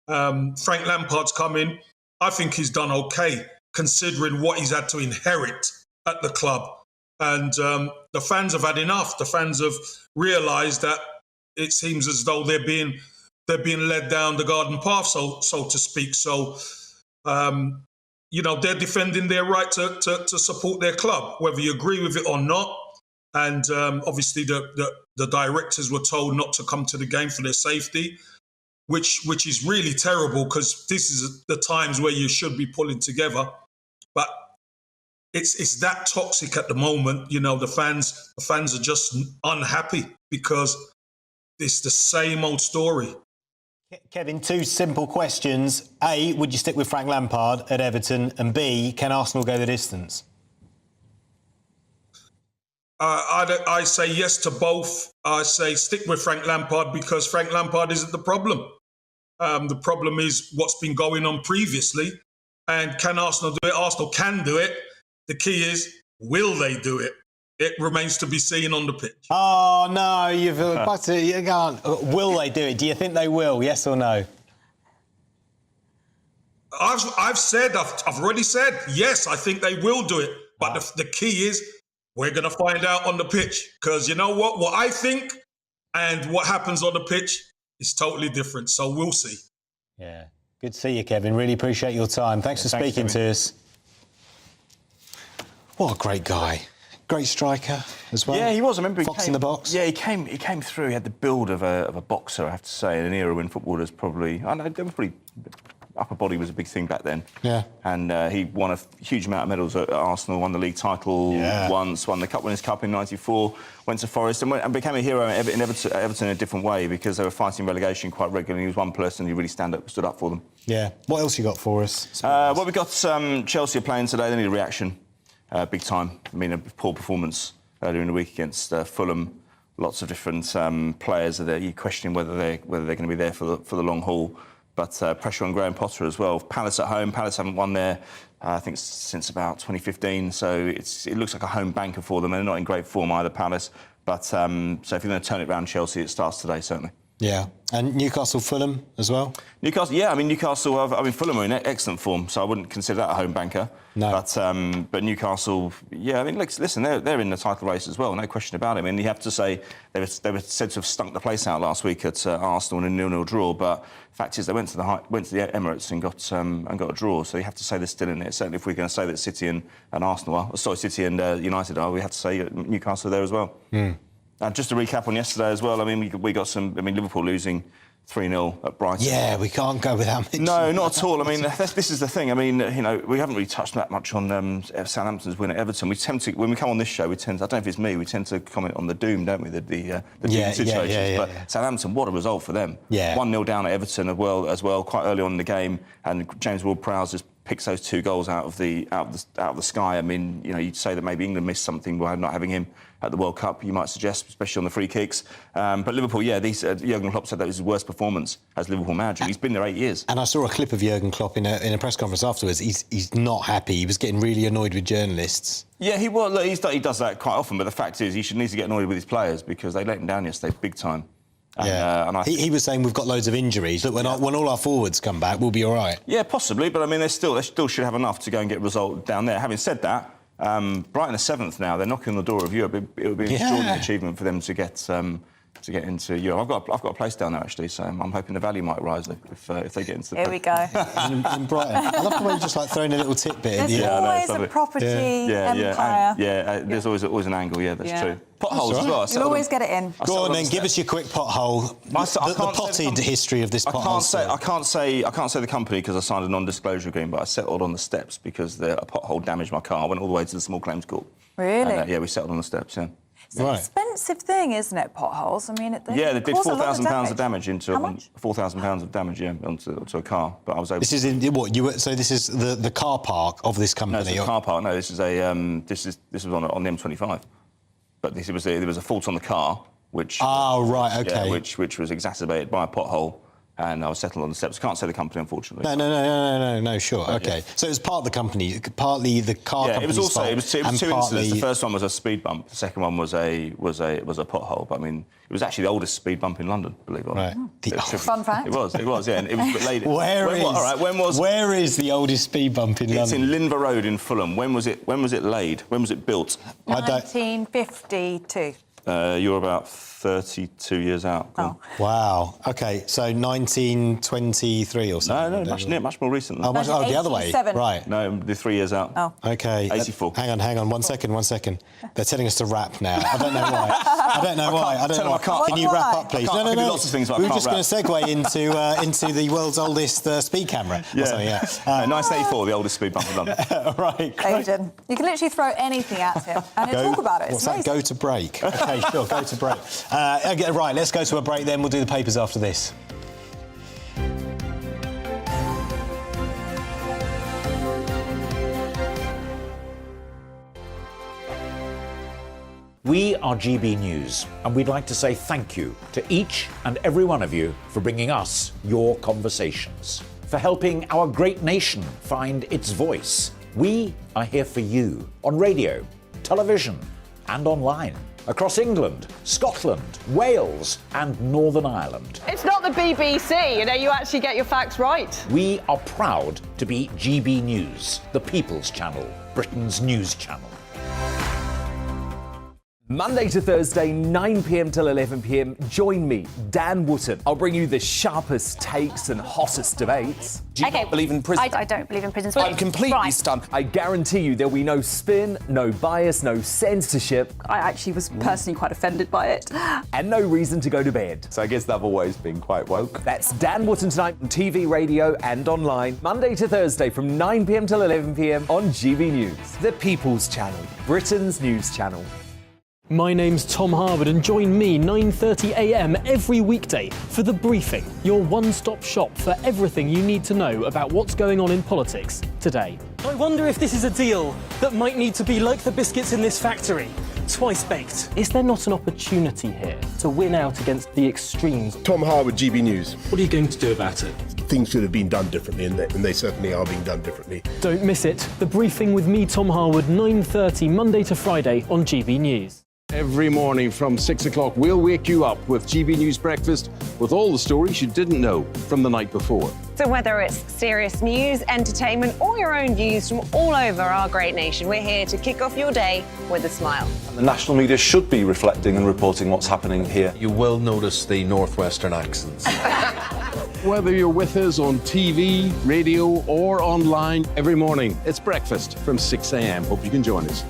Frank Lampard's come in. I think he's done okay, considering what he's had to inherit at the club. And the fans have had enough. The fans have realised that it seems as though they're being led down the garden path, so to speak. So, they're defending their right to support their club, whether you agree with it or not. And obviously the directors were told not to come to the game for their safety, which is really terrible, because this is the times where you should be pulling together. But it's that toxic at the moment. The fans are just unhappy because it's the same old story. Kevin, two simple questions. A, would you stick with Frank Lampard at Everton? And B, can Arsenal go the distance? I say yes to both. I say stick with Frank Lampard because Frank Lampard isn't the problem. The problem is what's been going on previously. And can Arsenal do it? Arsenal can do it. The key is, will they do it? It remains to be seen on the pitch. Oh, no, you can't. Will they do it? Do you think they will, yes or no? I've already said, yes, I think they will do it. But the key is, we're going to find out on the pitch. Because you know what? What I think and what happens on the pitch is totally different. So we'll see. Yeah. Good to see you, Kevin. Really appreciate your time. Thanks for speaking to us. What a great guy. Great striker as well. Yeah, he was. I remember Fox in the box. Yeah, he came through. He had the build of a boxer, I have to say, in an era when footballers probably... I know, they were pretty... Upper body was a big thing back then. Yeah. And he won a huge amount of medals at Arsenal, won the league title once, won the Cup Winners' Cup in '94, went to Forest and became a hero in Everton in a different way because they were fighting relegation quite regularly. He was one person who really stood up for them. Yeah. What else you got for us? Well, we've got Chelsea are playing today. They need a reaction, big time. I mean, a poor performance earlier in the week against Fulham. Lots of different players are there. You're questioning whether they're going to be there for the long haul. But pressure on Graham Potter as well. Palace at home. Palace haven't won there, I think, since about 2015. So it looks like a home banker for them. They're not in great form either, Palace. But so if you're going to turn it around Chelsea, it starts today, certainly. Yeah. And Newcastle-Fulham as well? Newcastle, yeah. I mean, Fulham are in excellent form, so I wouldn't consider that a home banker. No. But Newcastle, yeah, I mean, listen, they're in the title race as well, no question about it. I mean, you have to say they were said to have stunk the place out last week at Arsenal in a 0-0 draw, but the fact is they went to the Emirates and got a draw, so you have to say they're still in it. Certainly if we're going to say that City and Arsenal are, City and United are, we have to say Newcastle there as well. Mm. Just to recap on yesterday as well, I mean, we got Liverpool losing 3-0 at Brighton. Yeah, we can't go without mentioning. No, not at all. I mean, this is the thing. I mean, we haven't really touched that much on Southampton's win at Everton. We tend to, when we come on this show, I don't know if it's me, we tend to comment on the doom, don't we? The doom situations. But Southampton, what a result for them. Yeah. 1-0 down at Everton as well, quite early on in the game, and James Ward-Prowse picks those 2 goals out of the sky. I mean, you know, you'd say that maybe England missed something by not having him at the World Cup. You might suggest, especially on the free kicks. But Liverpool, yeah, Jurgen Klopp said that was his worst performance as Liverpool manager. He's been there 8 years. And I saw a clip of Jurgen Klopp in a press conference afterwards. He's not happy. He was getting really annoyed with journalists. Yeah, he was. Look, he does that quite often. But the fact is, he needs to get annoyed with his players because they let him down yesterday, big time. And he was saying we've got loads of injuries. Look, when all our forwards come back, we'll be all right. Yeah, possibly, but I mean, they still should have enough to go and get a result down there. Having said that, Brighton are 7th now. They're knocking on the door of Europe. It would be an extraordinary achievement for them to get into Europe. I've got a place down there actually, so I'm hoping the value might rise if they get into. Here we go. in Brighton. I love the way you just like throwing a little tidbit. There's always a property empire. There's always an angle. Yeah, that's true. Potholes as well. You'll always get it in. Go on then, give us your quick pothole. The potted history of this pothole. I can't say the company because I signed a non-disclosure agreement, but I settled on the steps because a pothole damaged my car. I went all the way to the small claims court. Really? And, yeah, we settled on the steps. Yeah. It's an expensive thing, isn't it? Potholes. I mean, they did £4,000 of damage into How much? £4,000 of damage, onto a car. But I was able. This is in what you were. So this is the car park of this company. No, it's a car park. No, this is this was on the M25. But there was a fault on the car, which which was exacerbated by a pothole. And I was settled on the steps. Can't say the company, unfortunately. No, sure. But, OK. So it was part of the company, partly the car company's it was also fault, it was two incidents. The first one was a speed bump. The second one was a pothole. But I mean, it was actually the oldest speed bump in London, believe it or not. Fun fact. It was, yeah. And it was laid. Where is the oldest speed bump in London? It's in Linver Road in Fulham. When was it laid? When was it built? 1952. You're about 32 years out. Oh. Wow. OK, so 1923 or something? No, much more recent than that. The other way? Right. No, the 3 years out. Oh. OK. 84. Hang on. One second. They're telling us to wrap now. I don't know why. I don't know why. Can you wrap up, please? No. Lots of things we were just going to segue into the world's oldest speed camera. Yeah. 1984, the oldest speed bump in London. Right. Aidan, you can literally throw anything at him and he'll talk about it. What's that? Go to break. OK, sure. Go to break. Right, let's go to a break then. We'll do the papers after this. We are GB News, and we'd like to say thank you to each and every one of you for bringing us your conversations, for helping our great nation find its voice. We are here for you on radio, television, and online. Across England, Scotland, Wales and Northern Ireland. It's not the BBC, you actually get your facts right. We are proud to be GB News, the People's Channel, Britain's news channel. Monday to Thursday, 9 p.m. till 11 p.m. Join me, Dan Wootton. I'll bring you the sharpest takes and hottest debates. Do you not believe in prison? I don't believe in prison. I'm completely stunned. I guarantee you there'll be no spin, no bias, no censorship. I actually was personally quite offended by it. And no reason to go to bed. So I guess they've always been quite woke. That's Dan Wootton tonight on TV, radio and online. Monday to Thursday from 9 p.m. till 11 p.m. on GB News. The People's Channel, Britain's news channel. My name's Tom Harwood and join me 9:30 a.m. every weekday for The Briefing, your one-stop shop for everything you need to know about what's going on in politics today. I wonder if this is a deal that might need to be like the biscuits in this factory, twice baked. Is there not an opportunity here to win out against the extremes? Tom Harwood, GB News. What are you going to do about it? Things should have been done differently, and they certainly are being done differently. Don't miss it. The Briefing with me, Tom Harwood, 9:30 Monday to Friday on GB News. Every morning from 6 o'clock, we'll wake you up with GB News Breakfast with all the stories you didn't know from the night before. So whether it's serious news, entertainment or your own views from all over our great nation, we're here to kick off your day with a smile. And the national media should be reflecting and reporting what's happening here. You will notice the northwestern accents. Whether you're with us on TV, radio or online, every morning, it's breakfast from 6 a.m. Hope you can join us.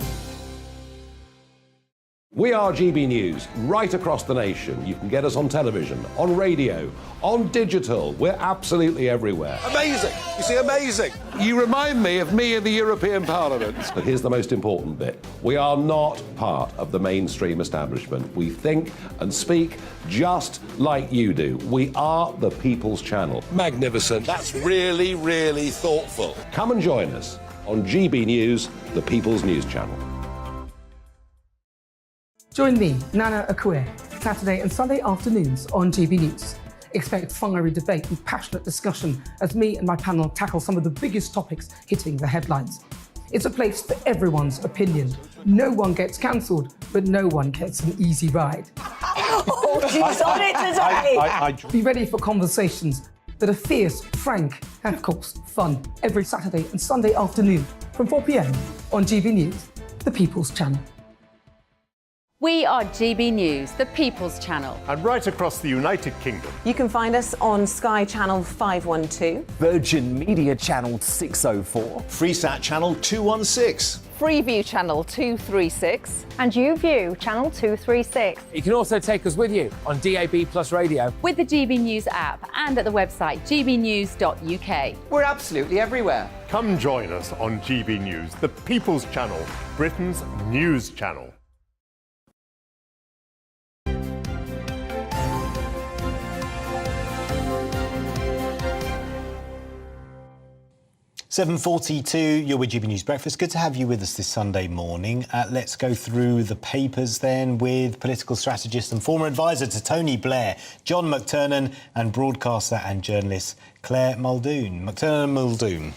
We are GB News, right across the nation. You can get us on television, on radio, on digital. We're absolutely everywhere. Amazing! You see, amazing! You remind me of me in the European Parliament. But here's the most important bit. We are not part of the mainstream establishment. We think and speak just like you do. We are the People's Channel. Magnificent. That's really, really thoughtful. Come and join us on GB News, the People's News Channel. Join me, Nana Akue, Saturday and Sunday afternoons on GB News. Expect fiery debate and passionate discussion as me and my panel tackle some of the biggest topics hitting the headlines. It's a place for everyone's opinion. No one gets cancelled, but no one gets an easy ride. Oh, she's on it today! Be ready for conversations that are fierce, frank, and of course, fun. Every Saturday and Sunday afternoon from 4 p.m. on GB News, the People's Channel. We are GB News, the People's Channel. And right across the United Kingdom. You can find us on Sky Channel 512. Virgin Media Channel 604. Freesat Channel 216. Freeview Channel 236. And YouView Channel 236. You can also take us with you on DAB Plus Radio. With the GB News app and at the website gbnews.uk. We're absolutely everywhere. Come join us on GB News, the People's Channel, Britain's news channel. 7:42, you're with GB News Breakfast. Good to have you with us this Sunday morning. Let's go through the papers then with political strategist and former advisor to Tony Blair, John McTernan, and broadcaster and journalist Claire Muldoon. McTernan and Muldoon.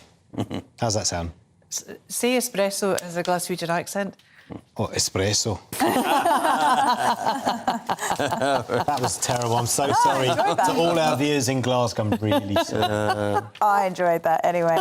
How's that sound? Say espresso as a Glaswegian accent. Oh, espresso. That was terrible. I'm so sorry to all our viewers in Glasgow. I'm really sorry. I enjoyed that anyway.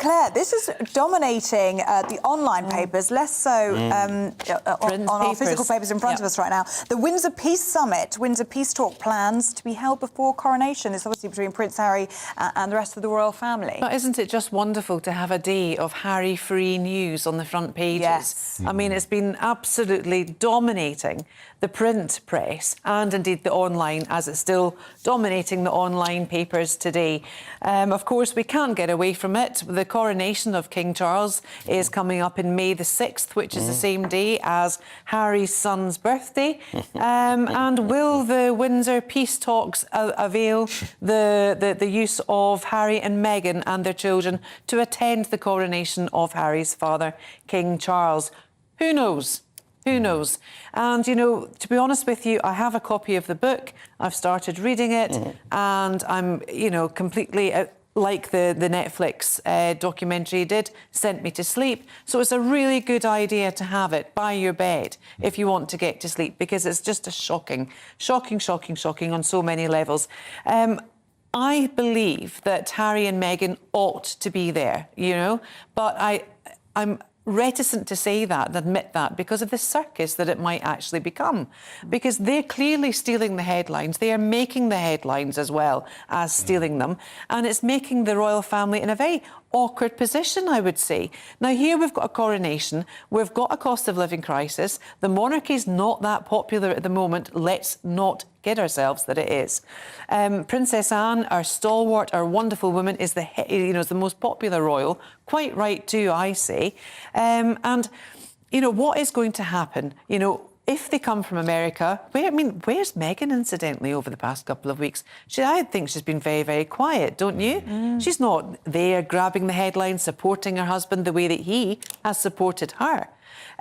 Claire, this is dominating the online papers, less so on our physical papers in front of us right now. The Windsor Peace Summit, Windsor Peace Talk plans to be held before coronation. It's obviously between Prince Harry and the rest of the royal family. But isn't it just wonderful to have a day of Harry-free news on the front pages? Yes. I mean, it's been absolutely dominating the print press and indeed the online, as it's still dominating the online papers today. Of course, we can't get away from it. The coronation of King Charles is coming up in May the 6th, which is the same day as Harry's son's birthday. And will the Windsor peace talks avail the use of Harry and Meghan and their children to attend the coronation of Harry's father, King Charles? Who knows? Who knows? And, you know, to be honest with you, I have a copy of the book. I've started reading it and I'm, you know, completely, like the Netflix documentary did, sent me to sleep. So it's a really good idea to have it by your bed if you want to get to sleep, because it's just a shocking on so many levels. I believe that Harry and Meghan ought to be there, you know, but I'm reticent to say that and admit that because of the circus that it might actually become. Because they're clearly stealing the headlines. They are making the headlines as well as stealing them. And it's making the royal family in a very awkward position, I would say. Now, here we've got a coronation. We've got a cost of living crisis. The monarchy's not that popular at the moment. Let's not kid ourselves that it is. Princess Anne, our stalwart, our wonderful woman, is the most popular royal. Quite right too, I say. And, you know, what is going to happen? You know, if they come from America, where's Meghan, incidentally, over the past couple of weeks? I think she's been very, very quiet, don't you? She's not there grabbing the headlines, supporting her husband the way that he has supported her.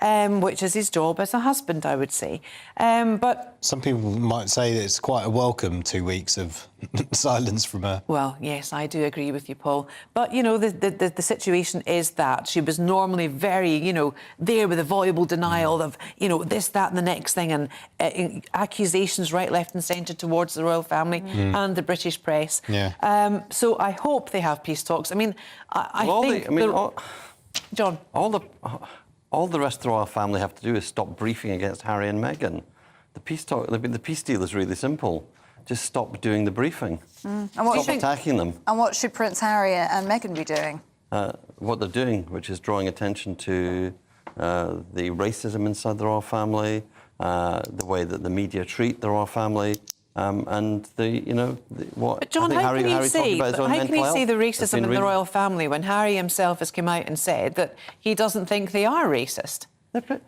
Which is his job as a husband, I would say. But some people might say that it's quite a welcome 2 weeks of silence from her. Well, yes, I do agree with you, Paul. But, you know, the situation is that she was normally very, you know, there with a voluble denial of, you know, this, that and the next thing, and accusations right, left and centre towards the royal family and the British press. Yeah. So I hope they have peace talks. I mean, I think... John? All the rest of the royal family have to do is stop briefing against Harry and Meghan. The peace deal is really simple. Just stop doing the briefing. And stop attacking them. And what should Prince Harry and Meghan be doing? What they're doing, which is drawing attention to the racism inside the royal family, the way that the media treat the royal family. And what But John, I think how Harry can you talked see about his own how can mental you health see the has racism been in the really- royal family when Harry himself has come out and said that he doesn't think they are racist? The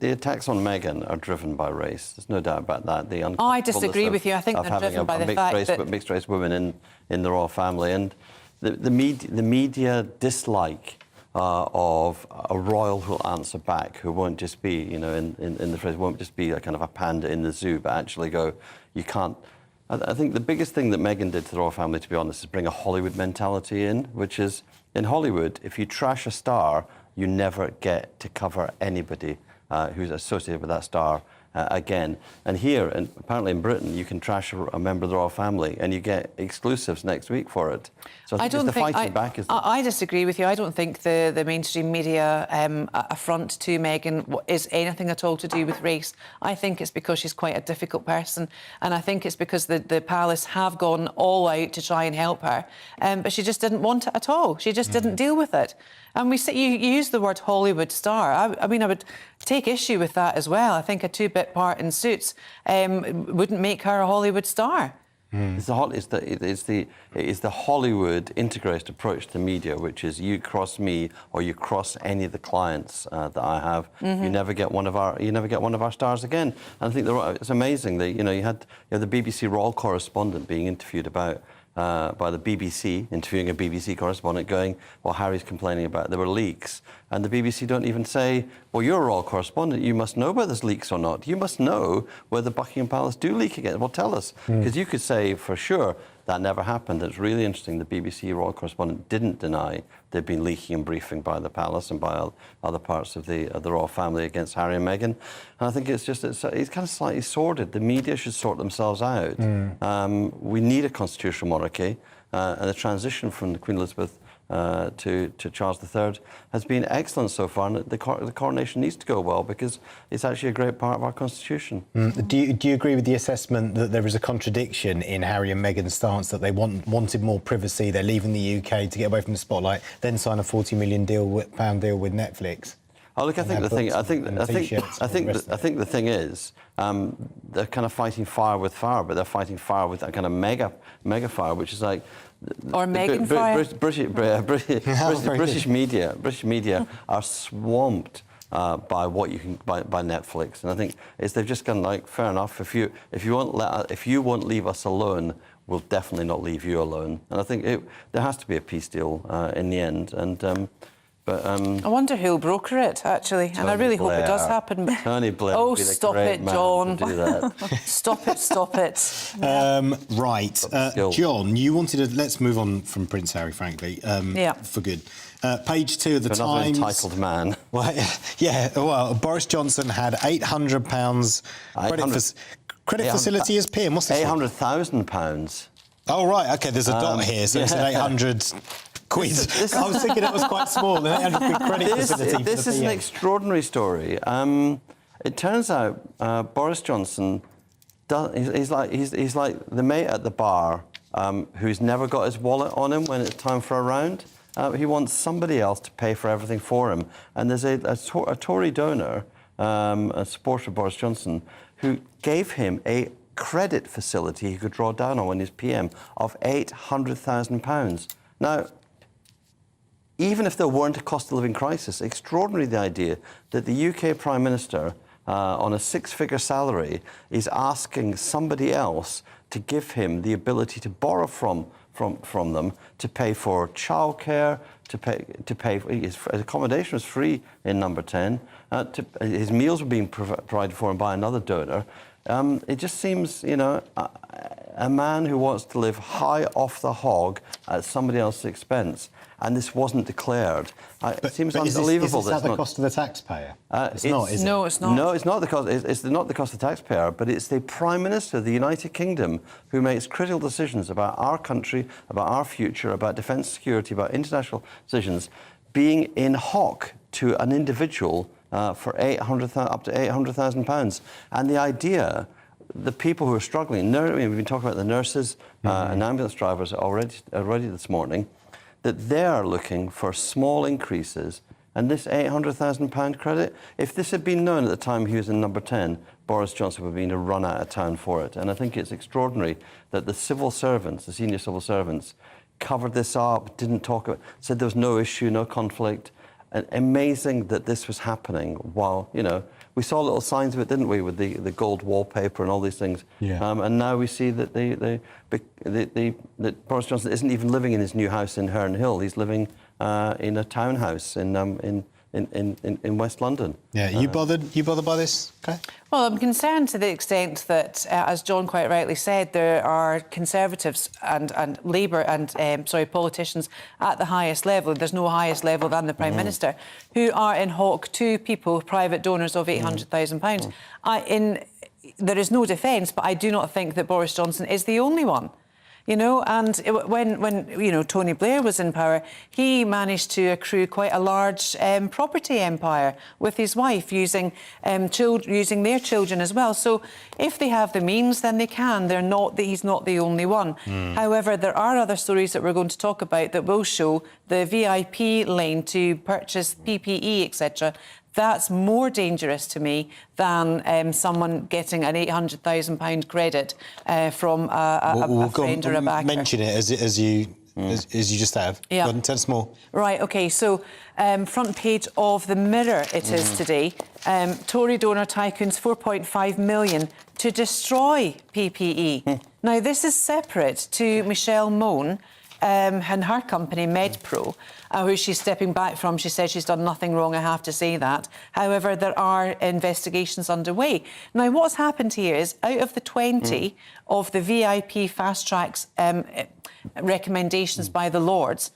attacks on Meghan are driven by race. There's no doubt about that. I disagree with you. I think of they're having driven by the mixed fact race, that mixed race women in the royal family, and the media dislike of a royal who'll answer back, who won't just be, in the phrase, won't just be a kind of a panda in the zoo, but actually go, you can't. I think the biggest thing that Meghan did to the royal family, to be honest, is bring a Hollywood mentality in, which is, in Hollywood, if you trash a star, you never get to cover anybody who's associated with that star again. And here, and apparently in Britain, you can trash a member of the royal family and you get exclusives next week for it. So I think it's the fighting back. I disagree with you. I don't think the mainstream media affront to Meghan is anything at all to do with race. I think it's because she's quite a difficult person, and I think it's because the palace have gone all out to try and help her, but she just didn't want it at all. She just didn't deal with it. And you use the word Hollywood star. I mean, I would take issue with that as well. I think a two-bit part in Suits wouldn't make her a Hollywood star. It's the Hollywood integrated approach to media, which is you cross me or you cross any of the clients that I have. You never get one of our stars again. And I think it's amazing that you had the BBC royal correspondent being interviewed about. By the BBC, interviewing a BBC correspondent, going, well, Harry's complaining about there were leaks. And the BBC don't even say, well, you're a royal correspondent, you must know whether there's leaks or not. You must know whether Buckingham Palace do leak again. Well, tell us. Because you could say for sure that never happened. It's really interesting the BBC royal correspondent didn't deny there'd been leaking and briefing by the palace and by other parts of the royal family against Harry and Meghan. And I think it's kind of slightly sordid. The media should sort themselves out. We need a constitutional monarchy, and the transition from the Queen Elizabeth to Charles III has been excellent so far, and the coronation needs to go well because it's actually a great part of our constitution. Do you agree with the assessment that there is a contradiction in Harry and Meghan's stance that they wanted more privacy, they're leaving the UK to get away from the spotlight, then sign a £40 million pound deal with Netflix? Oh, look, I think the thing is, they're kind of fighting fire with fire, but they're fighting fire with a kind of mega fire, which is like. Or Meghan fire. British media are swamped by Netflix, and I think they've just gone like, fair enough. If you won't leave us alone, we'll definitely not leave you alone. And I think there has to be a peace deal in the end. And I wonder who'll broker it, actually, and I really hope it does happen. Tony Blair. Oh, would be the stop great it, man John! to do that. Stop it. Right, John, you wanted to. Let's move on from Prince Harry, frankly. For good. Page 2 of the Another Times. entitled man. Well, yeah. Well, Boris Johnson had £800 credit facility as PM. What's this? £800,000. Oh right, OK. There's a dot here, so it's an 800. Quid. I was thinking it was quite small. An 800 quid credit facility. This is an extraordinary story. It turns out Boris Johnson, he's like the mate at the bar who's never got his wallet on him when it's time for a round. He wants somebody else to pay for everything for him. And there's a Tory donor, a supporter of Boris Johnson, who gave him a credit facility he could draw down on when he's PM of £800,000. Now, even if there weren't a cost of living crisis, extraordinary the idea that the UK Prime Minister, on a six-figure salary, is asking somebody else to give him the ability to borrow from them to pay for childcare, to pay for his accommodation was free in Number 10, his meals were being provided for him by another donor. It just seems, a man who wants to live high off the hog at somebody else's expense, and this wasn't declared. It seems unbelievable. Is that the cost of the taxpayer? It's not, is it? No, it's not. No, it's not the cost. It's not the cost of the taxpayer, but it's the Prime Minister of the United Kingdom who makes critical decisions about our country, about our future, about defence security, about international decisions, being in hock to an individual for up to £800,000. And the idea, the people who are struggling, we've been talking about the nurses and ambulance drivers already this morning, that they are looking for small increases And this £800,000 credit, if this had been known at the time he was in number 10, Boris Johnson would have been a run out of town for it. And I think it's extraordinary that the civil servants, the senior civil servants, covered this up, didn't talk about, said there was no issue, no conflict. And amazing that this was happening while, you know, we saw little signs of it, didn't we, with the gold wallpaper and all these things. Yeah. And now we see that that Boris Johnson isn't even living in his new house in Herne Hill. He's living in a townhouse in West London. Yeah, you bothered by this, Claire? Well, I'm concerned to the extent that, as John quite rightly said, there are Conservatives and Labour and politicians at the highest level. There's no highest level than the Prime Minister, who are in hock to people, private donors of £800,000. There is no defence, but I do not think that Boris Johnson is the only one. You know, and when you know, Tony Blair was in power, he managed to accrue quite a large property empire with his wife, using their children as well. So if they have the means, then they can. He's not the only one. However, there are other stories that we're going to talk about that will show the VIP lane to purchase PPE, etc. That's more dangerous to me than someone getting an £800,000 credit from a friend or a backer. Mention it as you just have. Yeah. Go on, tell us more. Right, OK, so front page of the Mirror it is today. Tory donor tycoons £4.5 million to destroy PPE. Now, this is separate to Michelle Mone and her company, MedPro, who she's stepping back from. She says she's done nothing wrong, I have to say that. However, there are investigations underway. Now, what's happened here is, out of the 20 of the VIP fast tracks recommendations by the Lords,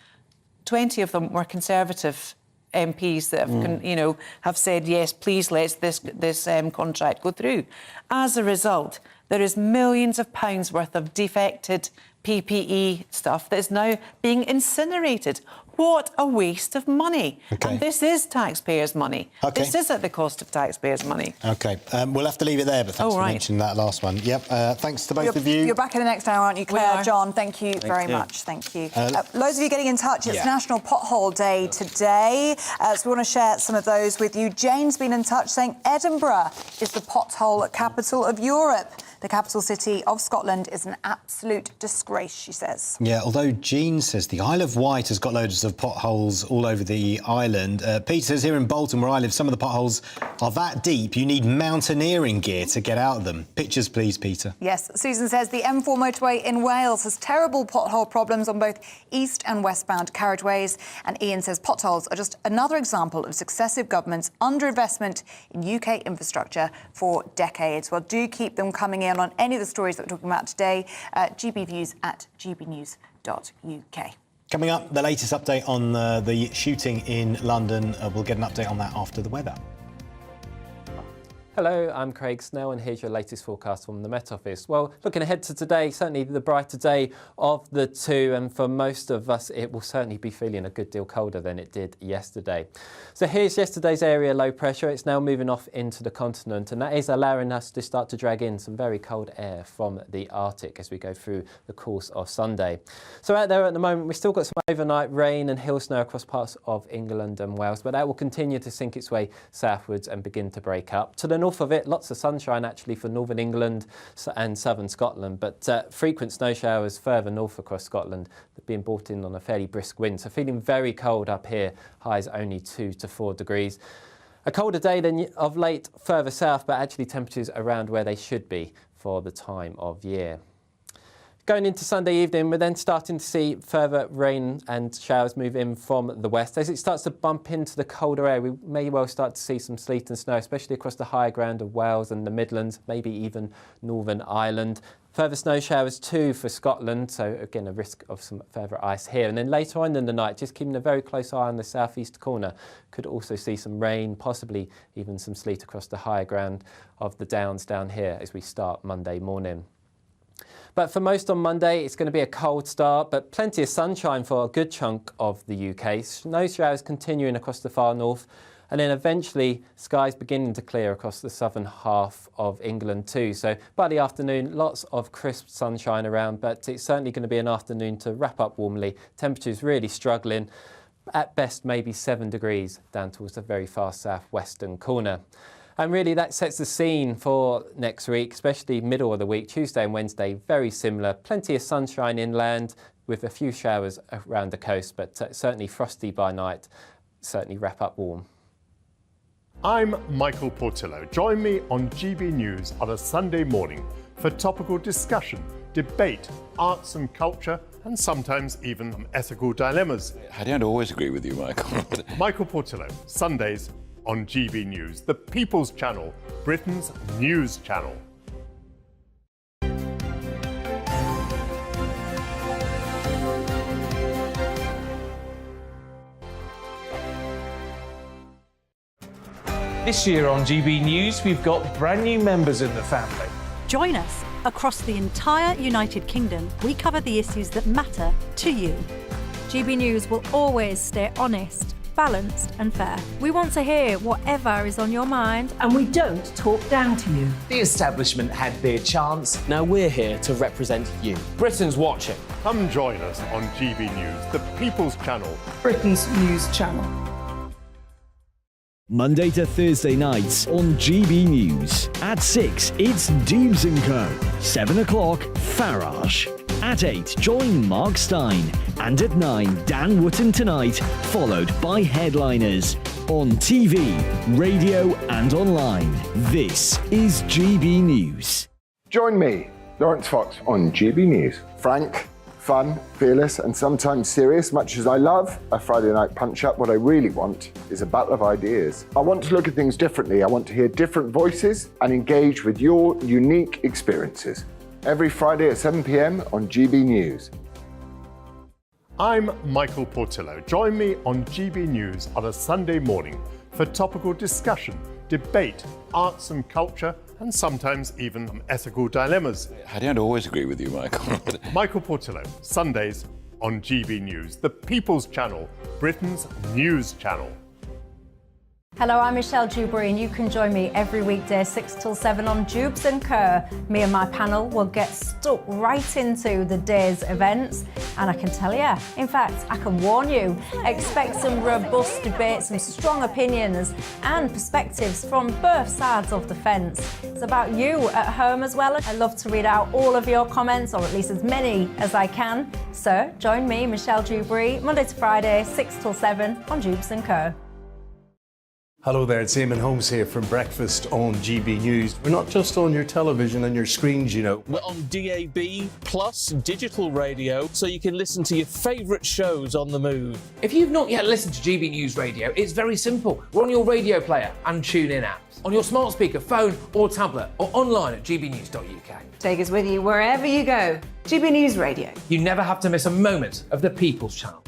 20 of them were Conservative MPs that have, have said, yes, please let this contract go through. As a result, there is millions of pounds worth of defected PPE stuff that is now being incinerated. What a waste of money. Okay. And this is taxpayers' money. Okay. This is at the cost of taxpayers' money. OK, we'll have to leave it there, but thanks for mentioning that last one. Yep, thanks to both of you. You're back in the next hour, aren't you, Claire? John, thank you very much. Thank you. Loads of you getting in touch. It's National Pothole Day today, so we want to share some of those with you. Jane's been in touch saying Edinburgh is the pothole capital of Europe. The capital city of Scotland is an absolute disgrace, she says. Yeah, although Jean says the Isle of Wight has got loads of potholes all over the island. Peter says here in Bolton, where I live, some of the potholes are that deep you need mountaineering gear to get out of them. Pictures, please, Peter. Yes, Susan says the M4 motorway in Wales has terrible pothole problems on both east and westbound carriageways. And Ian says potholes are just another example of successive governments' underinvestment in UK infrastructure for decades. Well, do keep them coming in on any of the stories that we're talking about today. GBViews at gbnews.uk. Coming up, the latest update on the shooting in London. We'll get an update on that after the weather. Hello, I'm Craig Snell and here's your latest forecast from the Met Office. Well, looking ahead to today, certainly the brighter day of the two, and for most of us it will certainly be feeling a good deal colder than it did yesterday. So here's yesterday's area low pressure. It's now moving off into the continent, and that is allowing us to start to drag in some very cold air from the Arctic as we go through the course of Sunday. So out there at the moment, we've still got some overnight rain and hill snow across parts of England and Wales, but that will continue to sink its way southwards and begin to break up. To the north of it, lots of sunshine actually for northern England and southern Scotland, but frequent snow showers further north across Scotland being brought in on a fairly brisk wind. So feeling very cold up here, highs only 2 to 4 degrees. A colder day than of late further south, but actually temperatures around where they should be for the time of year. Going into Sunday evening, we're then starting to see further rain and showers move in from the west. As it starts to bump into the colder air, we may well start to see some sleet and snow, especially across the higher ground of Wales and the Midlands, maybe even Northern Ireland. Further snow showers too for Scotland, so again a risk of some further ice here. And then later on in the night, just keeping a very close eye on the southeast corner, could also see some rain, possibly even some sleet across the higher ground of the Downs down here as we start Monday morning. But for most on Monday, it's going to be a cold start, but plenty of sunshine for a good chunk of the UK. Snow showers continuing across the far north, and then eventually skies beginning to clear across the southern half of England too. So by the afternoon, lots of crisp sunshine around, but it's certainly going to be an afternoon to wrap up warmly. Temperatures really struggling. At best, maybe 7 degrees down towards the very far southwestern corner. And really that sets the scene for next week, especially middle of the week, Tuesday and Wednesday, very similar. Plenty of sunshine inland with a few showers around the coast, but certainly frosty by night, certainly wrap up warm. I'm Michael Portillo. Join me on GB News on a Sunday morning for topical discussion, debate, arts and culture, and sometimes even ethical dilemmas. I don't always agree with you, Michael. Michael Portillo, Sundays on GB News, the People's Channel, Britain's news channel. This year on GB News, we've got brand new members in the family. Join us. Across the entire United Kingdom, we cover the issues that matter to you. GB News will always stay honest, balanced and fair. We want to hear whatever is on your mind. And we don't talk down to you. The establishment had their chance. Now we're here to represent you. Britain's watching. Come join us on GB News, the People's Channel. Britain's news channel. Monday to Thursday nights on GB News. At 6, it's Dubes & Co. 7 o'clock, Farage. At 8, join Mark Stein. And at 9, Dan Wootton Tonight, followed by Headliners. On TV, radio and online. This is GB News. Join me, Lawrence Fox, on GB News. Frank, fun, fearless and sometimes serious. Much as I love a Friday night punch-up, what I really want is a battle of ideas. I want to look at things differently. I want to hear different voices and engage with your unique experiences. Every Friday at 7 p.m. on GB News. I'm Michael Portillo. Join me on GB News on a Sunday morning for topical discussion, debate, arts and culture, and sometimes even ethical dilemmas. I don't always agree with you, Michael. Michael Portillo, Sundays on GB News, the People's Channel, Britain's news channel. Hello, I'm Michelle Dewberry and you can join me every weekday 6 till 7 on Dubes & Co. Me and my panel will get stuck right into the day's events and I can tell you, in fact, I can warn you, expect some robust debate, some strong opinions and perspectives from both sides of the fence. It's about you at home as well. I love to read out all of your comments, or at least as many as I can. So join me, Michelle Dewberry, Monday to Friday, 6 till 7 on Dubes & Co. Hello there, it's Eamon Holmes here from Breakfast on GB News. We're not just on your television and your screens, you know. We're on DAB plus digital radio, so you can listen to your favourite shows on the move. If you've not yet listened to GB News Radio, it's very simple. We're on your radio player and TuneIn apps, on your smart speaker, phone or tablet, or online at gbnews.uk. Take us with you wherever you go. GB News Radio. You never have to miss a moment of the People's Channel.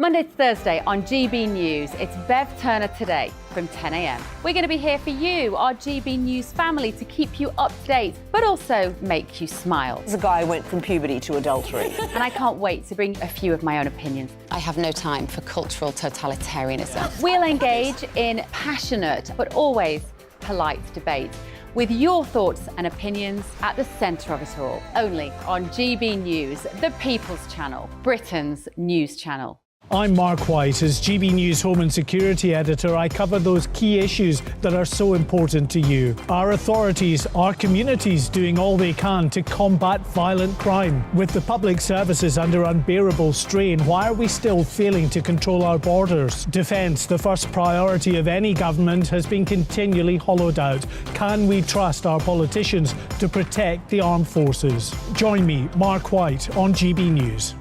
Monday to Thursday on GB News, it's Bev Turner Today from 10 a.m. We're going to be here for you, our GB News family, to keep you up to date, but also make you smile. The guy went from puberty to adultery. And I can't wait to bring a few of my own opinions. I have no time for cultural totalitarianism. We'll engage in passionate, but always polite debate, with your thoughts and opinions at the centre of it all. Only on GB News, the People's Channel, Britain's news channel. I'm Mark White. As GB News Home and Security Editor, I cover those key issues that are so important to you. Our authorities, our communities doing all they can to combat violent crime. With the public services under unbearable strain, why are we still failing to control our borders? Defence, the first priority of any government, has been continually hollowed out. Can we trust our politicians to protect the armed forces? Join me, Mark White, on GB News.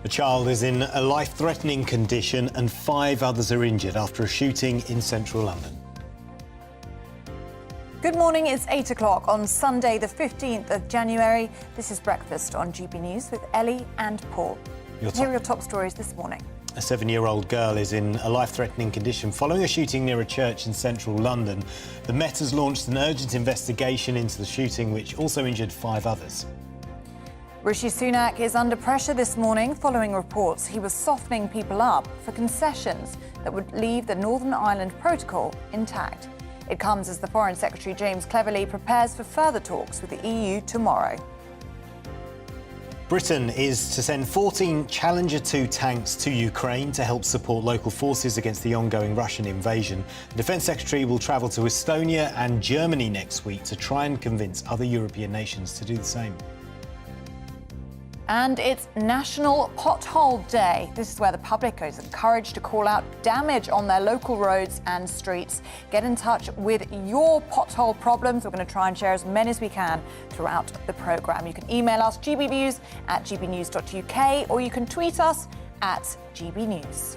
A child is in a life-threatening condition and 5 others are injured after a shooting in central London. Good morning, it's 8 o'clock on Sunday the 15th of January. This is Breakfast on GB News with Ellie and Paul. Here are your top stories this morning. A 7-year-old girl is in a life-threatening condition following a shooting near a church in central London. The Met has launched an urgent investigation into the shooting, which also injured 5 others. Rishi Sunak is under pressure this morning following reports he was softening people up for concessions that would leave the Northern Ireland Protocol intact. It comes as the Foreign Secretary James Cleverly prepares for further talks with the EU tomorrow. Britain is to send 14 Challenger 2 tanks to Ukraine to help support local forces against the ongoing Russian invasion. The Defence Secretary will travel to Estonia and Germany next week to try and convince other European nations to do the same. And it's National Pothole Day. This is where the public is encouraged to call out damage on their local roads and streets. Get in touch with your pothole problems. We're going to try and share as many as we can throughout the programme. You can email us gbnews@gbnews.uk or you can tweet us at gbnews.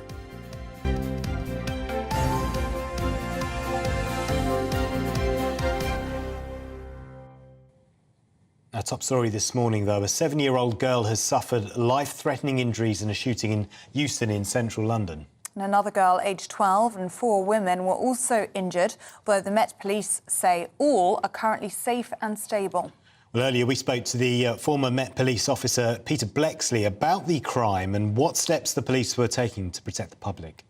Our top story this morning, though, a 7-year-old girl has suffered life-threatening injuries in a shooting in Euston in central London. And another girl, aged 12, and 4 women were also injured, although the Met Police say all are currently safe and stable. Well, earlier we spoke to the former Met Police officer Peter Blexley about the crime and what steps the police were taking to protect the public.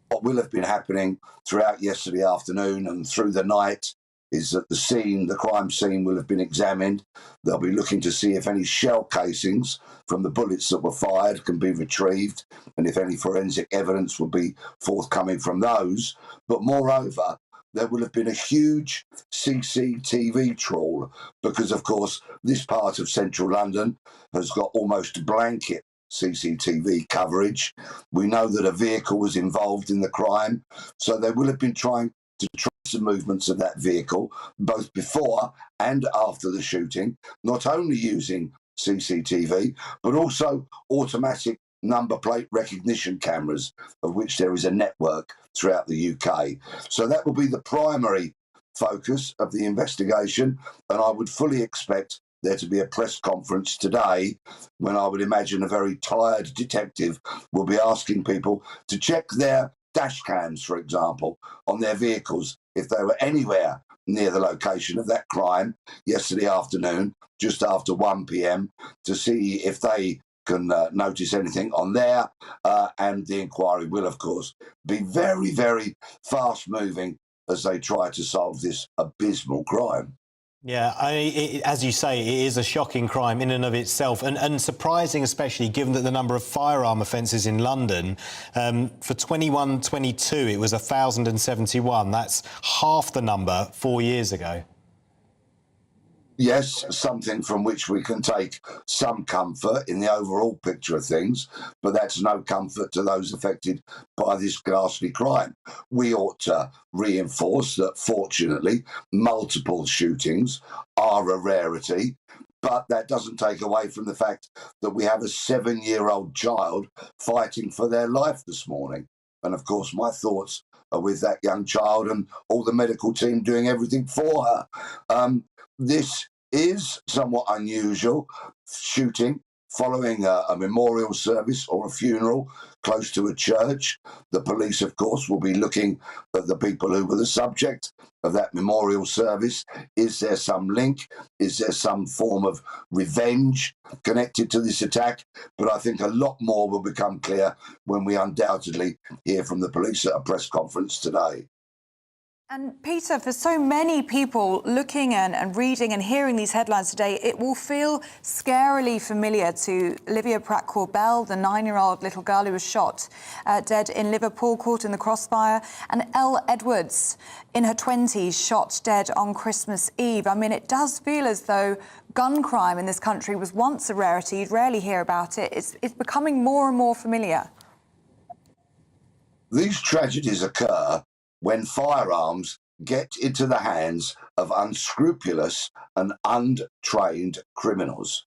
What will have been happening throughout yesterday afternoon and through the night is that the crime scene will have been examined. They'll be looking to see if any shell casings from the bullets that were fired can be retrieved and if any forensic evidence will be forthcoming from those. But moreover, there will have been a huge CCTV trawl because, of course, this part of central London has got almost blanket CCTV coverage. We know that a vehicle was involved in the crime, so they will have been trying to trace the movements of that vehicle, both before and after the shooting, not only using CCTV, but also automatic number plate recognition cameras, of which there is a network throughout the UK. So that will be the primary focus of the investigation, and I would fully expect there to be a press conference today when I would imagine a very tired detective will be asking people to check their dash cams, for example, on their vehicles if they were anywhere near the location of that crime yesterday afternoon, just after 1 p.m, to see if they can notice anything on there. And the inquiry will, of course, be very, very fast-moving as they try to solve this abysmal crime. Yeah, as you say, it is a shocking crime in and of itself, and surprising, especially given that the number of firearm offences in London, for 21-22, it was 1,071. That's half the number 4 years ago. Yes, something from which we can take some comfort in the overall picture of things, but that's no comfort to those affected by this ghastly crime. We ought to reinforce that, fortunately, multiple shootings are a rarity, but that doesn't take away from the fact that we have a 7-year-old child fighting for their life this morning. And, of course, my thoughts are with that young child and all the medical team doing everything for her. This is somewhat unusual, shooting following a memorial service or a funeral close to a church. The police, of course, will be looking at the people who were the subject of that memorial service. Is there some link? Is there some form of revenge connected to this attack? But I think a lot more will become clear when we undoubtedly hear from the police at a press conference today. And Peter, for so many people looking and reading and hearing these headlines today, it will feel scarily familiar to Olivia Pratt-Corbell, the 9-year-old little girl who was shot dead in Liverpool, caught in the crossfire, and Elle Edwards, in her 20s, shot dead on Christmas Eve. I mean, it does feel as though gun crime in this country was once a rarity. You'd rarely hear about it. It's becoming more and more familiar. These tragedies occur when firearms get into the hands of unscrupulous and untrained criminals.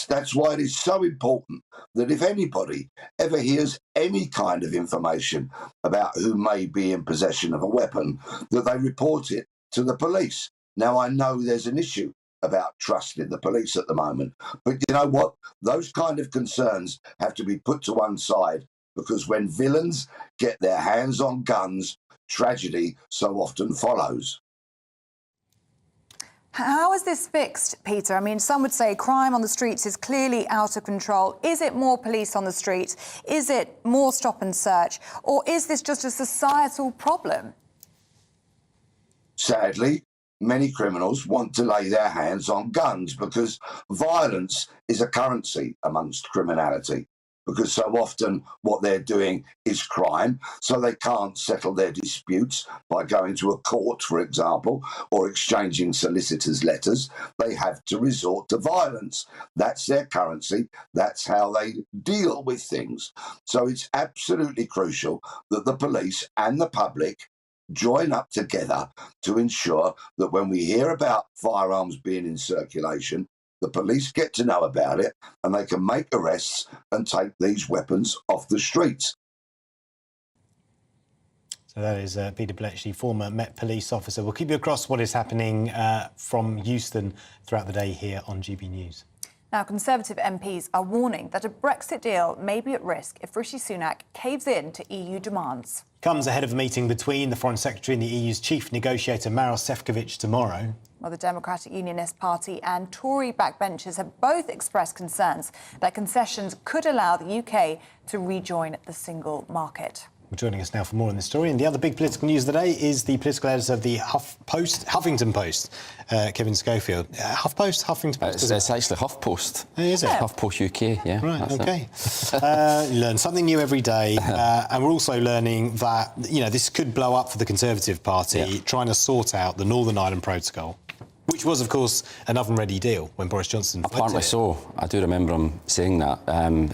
That's why it is so important that if anybody ever hears any kind of information about who may be in possession of a weapon, that they report it to the police. Now, I know there's an issue about trust in the police at the moment, but you know what? Those kind of concerns have to be put to one side because when villains get their hands on guns, tragedy so often follows. How is this fixed, Peter? I mean, some would say crime on the streets is clearly out of control. Is it more police on the streets? Is it more stop and search? Or is this just a societal problem? Sadly, many criminals want to lay their hands on guns because violence is a currency amongst criminality. Because so often what they're doing is crime, so they can't settle their disputes by going to a court, for example, or exchanging solicitors' letters. They have to resort to violence. That's their currency. That's how they deal with things. So it's absolutely crucial that the police and the public join up together to ensure that when we hear about firearms being in circulation, the police get to know about it and they can make arrests and take these weapons off the streets. So that is Peter Bletchley, former Met Police officer. We'll keep you across what is happening from Euston throughout the day here on GB News. Now, Conservative MPs are warning that a Brexit deal may be at risk if Rishi Sunak caves in to EU demands. Comes ahead of a meeting between the Foreign Secretary and the EU's chief negotiator, Maros Sefcovic, tomorrow. Well, the Democratic Unionist Party and Tory backbenchers have both expressed concerns that concessions could allow the UK to rejoin the single market. Well, joining us now for more on this story. And the other big political news of the day is the political editor of the Huffington Post, Kevin Schofield. HuffPost, Huffington Post? It's actually HuffPost. Is it? HuffPost UK, yeah. Right, OK. Learn something new every day. And we're also learning that, you know, this could blow up for the Conservative Party, trying to sort out the Northern Ireland Protocol, which was, of course, an oven-ready deal when Boris Johnson... Apparently so. I do remember him saying that.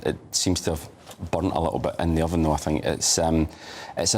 It seems to have burnt a little bit in the oven, though. I think it's an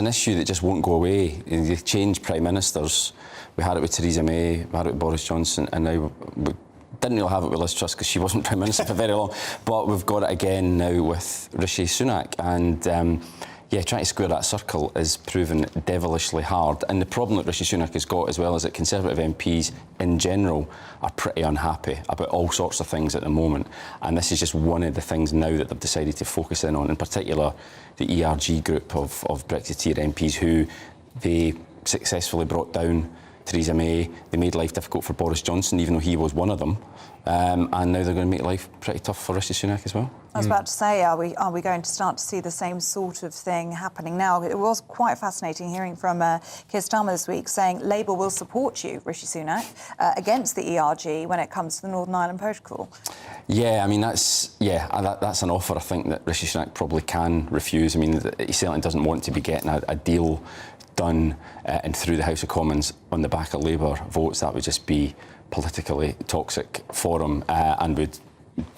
issue that just won't go away. They change prime ministers. We had it with Theresa May, we had it with Boris Johnson, and now we didn't really have it with Liz Truss because she wasn't prime minister for very long. But we've got it again now with Rishi Sunak, and yeah, trying to square that circle is proven devilishly hard. And the problem that Rishi Sunak has got as well is that Conservative MPs in general are pretty unhappy about all sorts of things at the moment. And this is just one of the things now that they've decided to focus in on, in particular the ERG group of Brexiteer MPs who they successfully brought down Theresa May. They made life difficult for Boris Johnson, even though he was one of them. And now they're going to make life pretty tough for Rishi Sunak as well. I was about to say, are we going to start to see the same sort of thing happening now? It was quite fascinating hearing from Keir Starmer this week saying Labour will support you, Rishi Sunak, against the ERG when it comes to the Northern Ireland Protocol. Yeah, I mean, that's an offer I think that Rishi Sunak probably can refuse. I mean, he certainly doesn't want to be getting a deal done and through the House of Commons on the back of Labour votes. That would just be politically toxic for him and would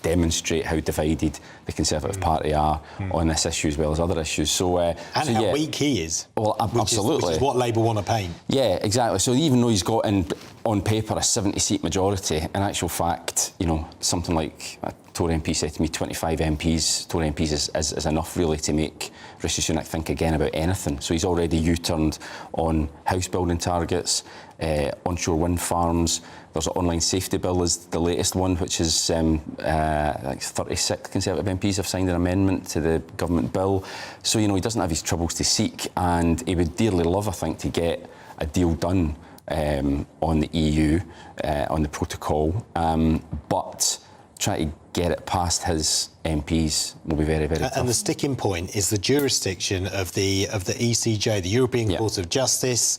demonstrate how divided the Conservative Party are on this issue as well as other issues. So, how weak he is. Well, absolutely. Which is what Labour want to paint. Yeah, exactly. So even though he's got on paper a 70-seat majority, in actual fact, you know, something like a Tory MP said to me, 25 MPs, Tory MPs is enough really to make Rishi Sunak think again about anything. So he's already U-turned on house building targets, onshore wind farms. There's an online safety bill is the latest one, which is like 36 Conservative MPs have signed an amendment to the government bill. So, you know, he doesn't have his troubles to seek, and he would dearly love, I think, to get a deal done on the EU, on the protocol, but try to get it past his MPs will be very, very tough. And the sticking point is the jurisdiction of the ECJ, the European Court of Justice.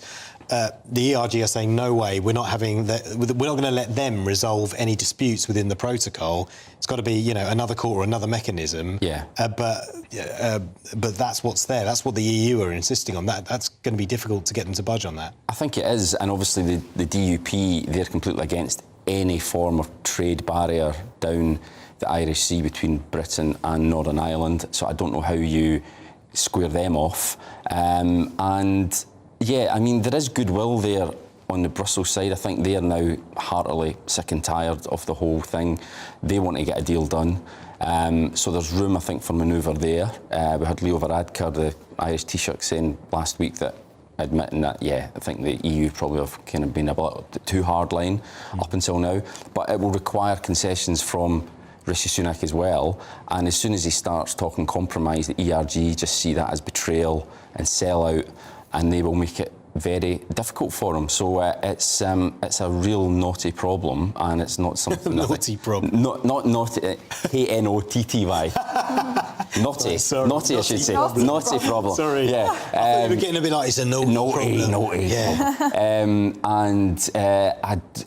The ERG are saying, no way, we're not going to let them resolve any disputes within the protocol. It's got to be, you know, another court or another mechanism. Yeah. But that's what's there. That's what the EU are insisting on. That's going to be difficult to get them to budge on that. I think it is, and obviously the DUP, they're completely against any form of trade barrier down the Irish Sea between Britain and Northern Ireland. So I don't know how you square them off. And yeah, I mean, there is goodwill there on the Brussels side. I think they are now heartily sick and tired of the whole thing. They want to get a deal done. So there's room, I think, for manoeuvre there. We had Leo Varadkar, the Irish Taoiseach, saying last week that, admitting that, yeah, I think the EU probably have kind of been a bit too hardline up until now. But it will require concessions from Rishi Sunak as well. And as soon as he starts talking compromise, the ERG just see that as betrayal and sellout, and they will make it very difficult for him. So it's a real naughty problem, and it's not something naughty problem. Not naughty. K-N-O-T-T-Y. Naughty. Sorry, naughty, I should say. Naughty problem. Sorry. Yeah. We're getting a bit like it's a naughty problem. Naughty. Yeah.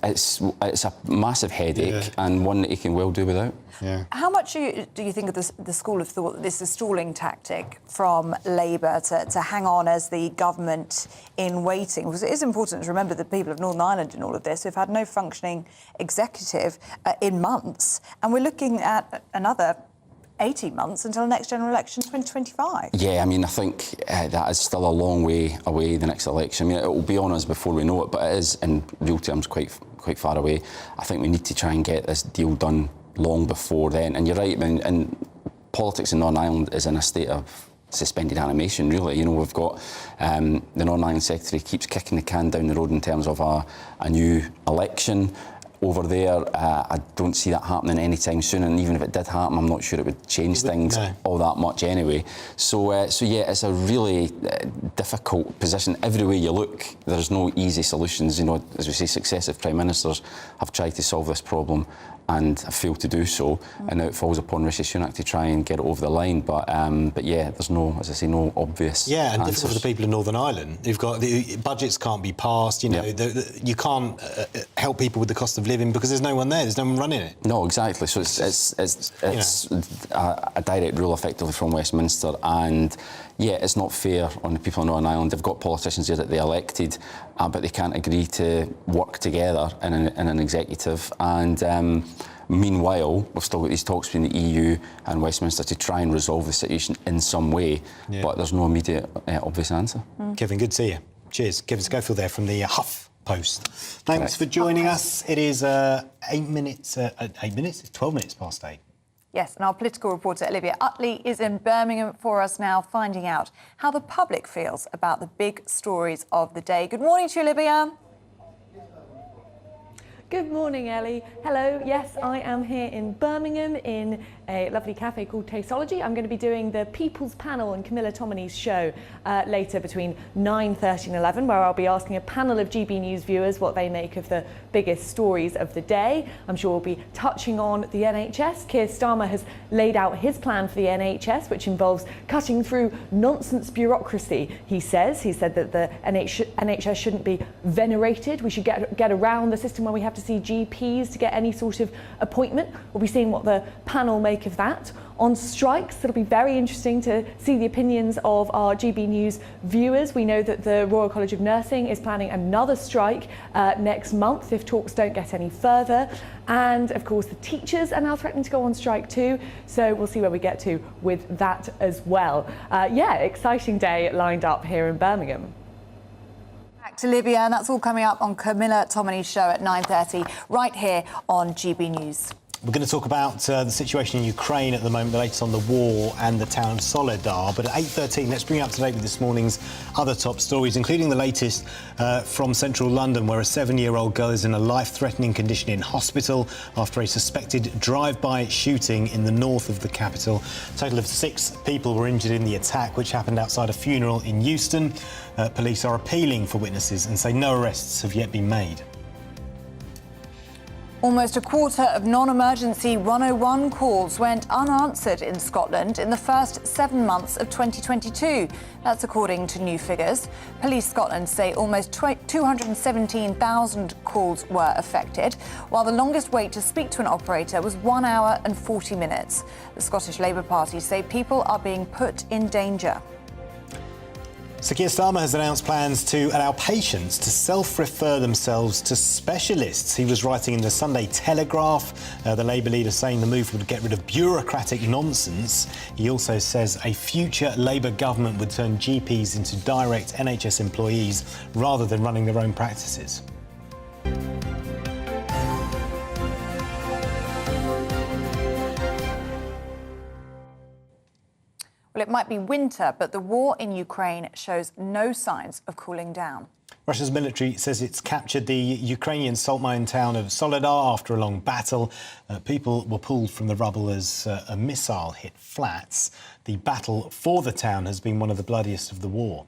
It's a massive headache, and one that he can well do without. Yeah. How much do you think of the school of thought that this is a stalling tactic from Labour to hang on as the government in waiting? Because it is important to remember the people of Northern Ireland in all of this. We've had no functioning executive in months, and we're looking at another 18 months until the next general election, 2025. Yeah, I mean, I think that is still a long way away, the next election. I mean, it will be on us before we know it, but it is, in real terms, quite far away. I think we need to try and get this deal done long before then. And you're right, I mean, and politics in Northern Ireland is in a state of suspended animation, really. You know, we've got the Northern Ireland Secretary keeps kicking the can down the road in terms of a new election over there. I don't see that happening anytime soon, and even if it did happen, I'm not sure it would change things all that much anyway. So yeah, it's a really difficult position. Every way you look, there's no easy solutions. You know, as we say, successive prime ministers have tried to solve this problem and have failed to do so, and now it falls upon Rishi Sunak to try and get it over the line. But yeah, there's no, as I say, no obvious and answers. difficult for the people in Northern Ireland. You've got the budgets can't be passed. You know, you can't help people with the cost of living because there's no one there. There's no one running it. No, exactly. So it's a direct rule, effectively, from Westminster, and yeah, it's not fair on the people in Northern Ireland. They've got politicians here that they elected, but they can't agree to work together in an executive. And meanwhile, we've still got these talks between the EU and Westminster to try and resolve the situation in some way, but there's no immediate obvious answer. Kevin, good to see you. Cheers. Kevin Schofield there from the Huff Post. Thanks for joining us. It is 12 minutes past 8. Yes, and our political reporter Olivia Utley is in Birmingham for us now, finding out how the public feels about the big stories of the day. Good morning to you, Olivia. Good morning, Ellie. Hello. Yes, I am here in Birmingham in a lovely cafe called Tasteology. I'm going to be doing the People's Panel and Camilla Tominey's show later between 9:30 and 11, where I'll be asking a panel of GB News viewers what they make of the biggest stories of the day. I'm sure we'll be touching on the NHS. Keir Starmer has laid out his plan for the NHS, which involves cutting through nonsense bureaucracy, he said that the NHS shouldn't be venerated. We should get around the system where we have to see GPs to get any sort of appointment. We'll be seeing what the panel make of that. On strikes, it'll be very interesting to see the opinions of our GB News viewers. We know that the Royal College of Nursing is planning another strike next month if talks don't get any further. And of course, the teachers are now threatening to go on strike too. So we'll see where we get to with that as well. Yeah, exciting day lined up here in Birmingham. Back to Libya, and that's all coming up on Camilla Tominey's show at 9:30, right here on GB News. We're going to talk about the situation in Ukraine at the moment, the latest on the war and the town of Soledar. But at 8:13, let's bring you up to date with this morning's other top stories, including the latest from central London, where a 7-year-old girl is in a life-threatening condition in hospital after a suspected drive-by shooting in the north of the capital. A total of 6 people were injured in the attack, which happened outside a funeral in Euston. Police are appealing for witnesses and say no arrests have yet been made. Almost a quarter of non-emergency 101 calls went unanswered in Scotland in the first 7 months of 2022. That's according to new figures. Police Scotland say almost 217,000 calls were affected, while the longest wait to speak to an operator was 1 hour and 40 minutes. The Scottish Labour Party say people are being put in danger. So Keir Starmer has announced plans to allow patients to self-refer themselves to specialists. He was writing in the Sunday Telegraph, the Labour leader saying the move would get rid of bureaucratic nonsense. He also says a future Labour government would turn GPs into direct NHS employees rather than running their own practices. Well, it might be winter, but the war in Ukraine shows no signs of cooling down. Russia's military says it's captured the Ukrainian salt mine town of Soledar after a long battle. People were pulled from the rubble as a missile hit flats. The battle for the town has been one of the bloodiest of the war.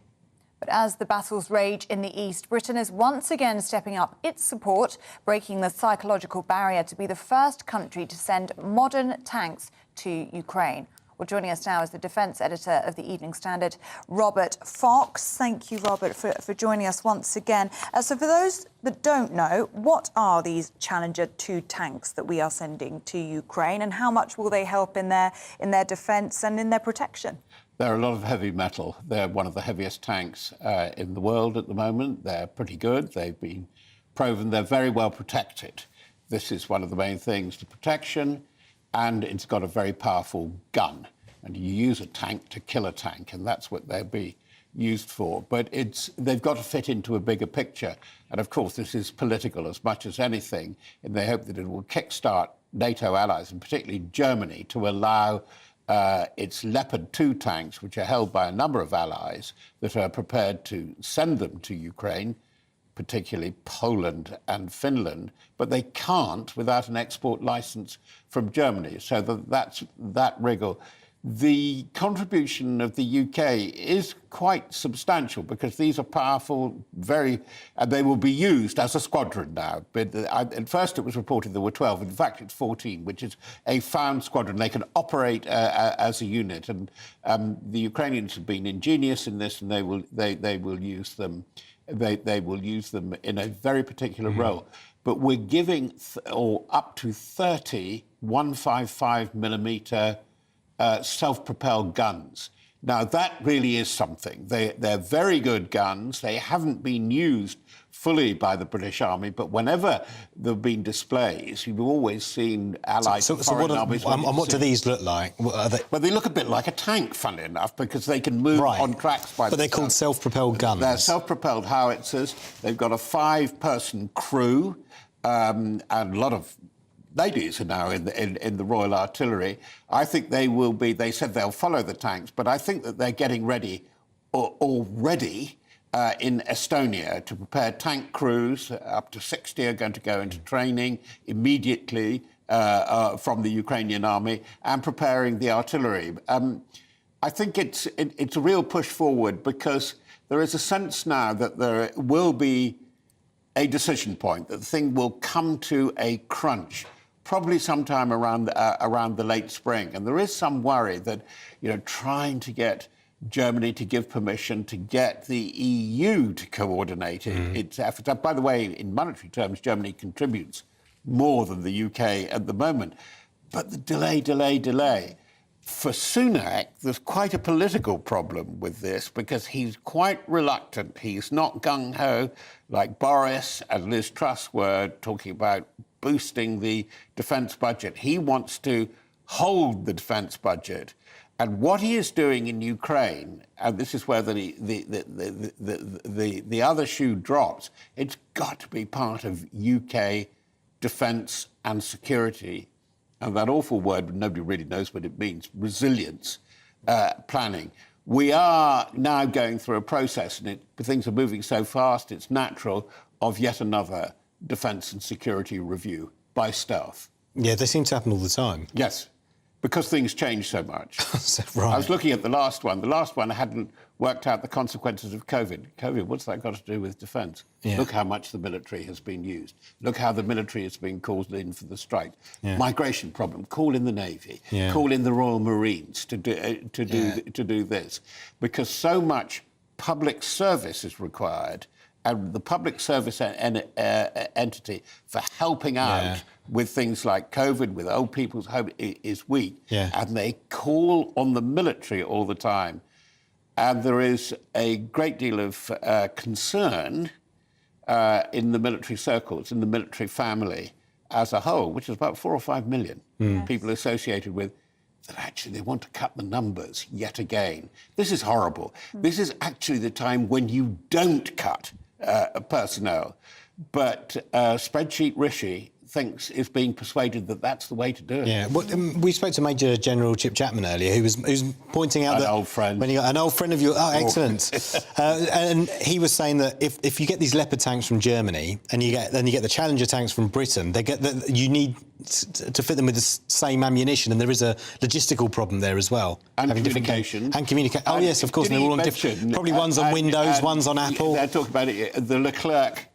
But as the battles rage in the east, Britain is once again stepping up its support, breaking the psychological barrier to be the first country to send modern tanks to Ukraine. Well, joining us now is the defence editor of the Evening Standard, Robert Fox. Thank you, Robert, for joining us once again. So for those that don't know, what are these Challenger 2 tanks that we are sending to Ukraine, and how much will they help in their defence and in their protection? They're a lot of heavy metal. They're one of the heaviest tanks in the world at the moment. They're pretty good. They've been proven. They're very well protected. This is one of the main things, the protection, and it's got a very powerful gun. And you use a tank to kill a tank, and that's what they'll be used for. But they've got to fit into a bigger picture. And, of course, this is political as much as anything, and they hope that it will kickstart NATO allies, and particularly Germany, to allow its Leopard 2 tanks, which are held by a number of allies that are prepared to send them to Ukraine, particularly Poland and Finland, but they can't without an export licence from Germany. So that's that wriggle. The contribution of the UK is quite substantial because these are powerful, and they will be used as a squadron now. But at first it was reported there were 12. In fact, it's 14, which is a found squadron. They can operate as a unit, and the Ukrainians have been ingenious in this, and they will use them. They will use them in a very particular role. But we're giving up to 30 155mm self-propelled guns. Now, that really is something. They're very good guns. They haven't been used fully by the British Army, but whenever there have been displays, you've always seen allied foreign armies. And what do these look like? Well, they look a bit like a tank, funnily enough, because they can move on tracks by themselves. But they're called self-propelled guns. They're self-propelled howitzers. They've got a 5-person crew, and a lot of ladies are now in the Royal Artillery. I think they will be. They said they'll follow the tanks, but I think that they're getting ready already in Estonia to prepare tank crews. Up to 60 are going to go into training immediately from the Ukrainian army, and preparing the artillery. I think it's a real push forward because there is a sense now that there will be a decision point, that the thing will come to a crunch, probably sometime around the late spring. And there is some worry that, trying to get Germany to give permission, to get the EU to coordinate its efforts. By the way, in monetary terms, Germany contributes more than the UK at the moment. But the delay. For Sunak, there's quite a political problem with this because he's quite reluctant. He's not gung-ho like Boris and Liz Truss were talking about boosting the defence budget. He wants to hold the defence budget. And what he is doing in Ukraine, and this is where the other shoe drops, it's got to be part of UK defence and security. And that awful word, nobody really knows what it means, resilience planning. We are now going through a process, and things are moving so fast, it's natural, of yet another defence and security review by stealth. Yeah, they seem to happen all the time. Yes, because things change so much. Right. I was looking at the last one. The last one hadn't worked out the consequences of COVID. COVID, what's that got to do with defence? Yeah. Look how much the military has been used. Look how the military has been called in for the strike. Yeah. Migration problem. Call in the Navy. Yeah. Call in the Royal Marines to do this, because so much public service is required, and the public service entity for helping out with things like COVID, with old people's home, is weak. Yeah. And they call on the military all the time. And there is a great deal of concern in the military circles, in the military family as a whole, which is about 4 or 5 million people associated with, that actually they want to cut the numbers yet again. This is horrible. This is actually the time when you don't cut personnel. But Spreadsheet Rishi thinks is being persuaded that that's the way to do it. Yeah, well, we spoke to Major General Chip Chapman earlier, who's pointing out An that old friend. when you got an old friend of yours. Oh, excellent! And he was saying that if you get these Leopard tanks from Germany and you get the Challenger tanks from Britain, you need to fit them with the same ammunition, and there is a logistical problem there as well. And communication. Oh yes, of course. They're all on different. Probably one's on Windows, one's on Apple. They're talking about it, the Leclerc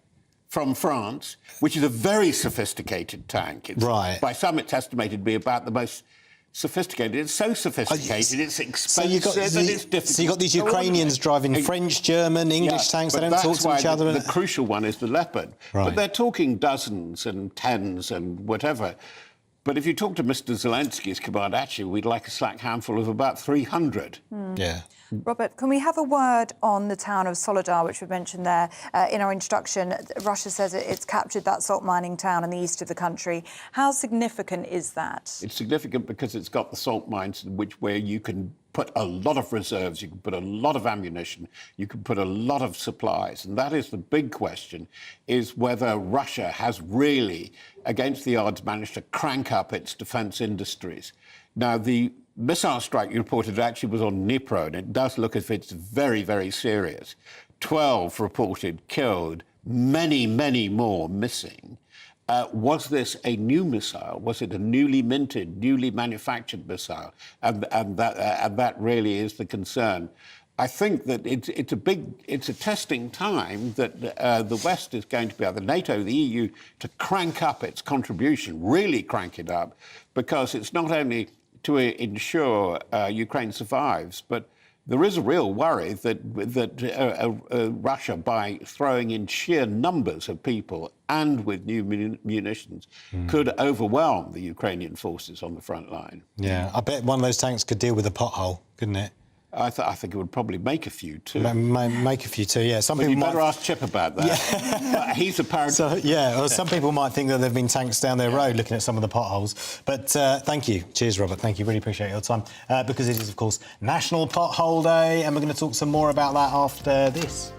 from France, which is a very sophisticated tank. Right. By some, it's estimated to be about the most sophisticated. It's so sophisticated, it's expensive, and it's difficult. So you've got these Ukrainians driving French, German, English tanks. They don't talk to each other. The crucial one is the Leopard. Right. But they're talking dozens and tens and whatever. But if you talk to Mr. Zelensky's command, actually, we'd like a slack handful of about 300. Yeah. Robert, can we have a word on the town of Soledar, which we mentioned there in our introduction? Russia says it's captured that salt mining town in the east of the country. How significant is that? It's significant because it's got the salt mines where you can put a lot of reserves, you can put a lot of ammunition, you can put a lot of supplies. And that is the big question, is whether Russia has really, against the odds, managed to crank up its defence industries. Now, the missile strike you reported actually was on Dnipro, and it does look as if it's very, very serious. 12 reported killed, many, many more missing. Was this a new missile? Was it a newly minted, newly manufactured missile? And that really is the concern. I think that it's a testing time that the West is going to be, the NATO, the EU, to crank up its contribution, really crank it up, because it's not only to ensure Ukraine survives, but there is a real worry that Russia, by throwing in sheer numbers of people and with new munitions, could overwhelm the Ukrainian forces on the front line. Yeah, I bet one of those tanks could deal with a pothole, couldn't it? I think it would probably make a few too. Make a few too, yeah. Some people you better ask Chip about that. Yeah. He's apparently... Well, some people might think that there have been tanks down their road looking at some of the potholes. But thank you. Cheers, Robert. Thank you. Really appreciate your time. Because it is, of course, National Pothole Day, and we're going to talk some more about that after this.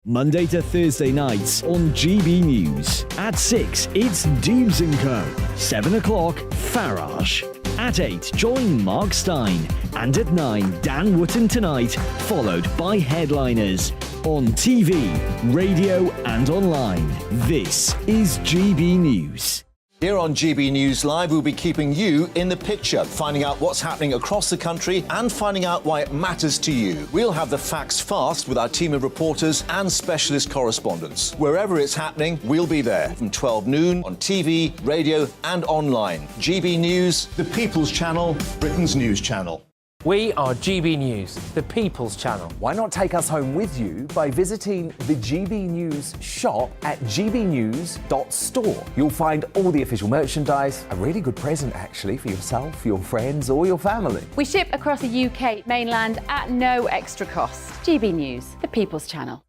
Monday to Thursday nights on GB News. At 6, it's Dubes & Co. 7 o'clock, Farage. At 8, join Mark Stein. And at 9, Dan Wootton Tonight, followed by Headliners. On TV, radio and online. This is GB News. Here on GB News Live, we'll be keeping you in the picture, finding out what's happening across the country and finding out why it matters to you. We'll have the facts fast with our team of reporters and specialist correspondents. Wherever it's happening, we'll be there from 12 noon on TV, radio and online. GB News, the People's Channel, Britain's news channel. We are GB News, the People's Channel. Why not take us home with you by visiting the GB News shop at gbnews.store. You'll find all the official merchandise, a really good present actually for yourself, your friends or your family. We ship across the UK mainland at no extra cost. GB News, the People's Channel.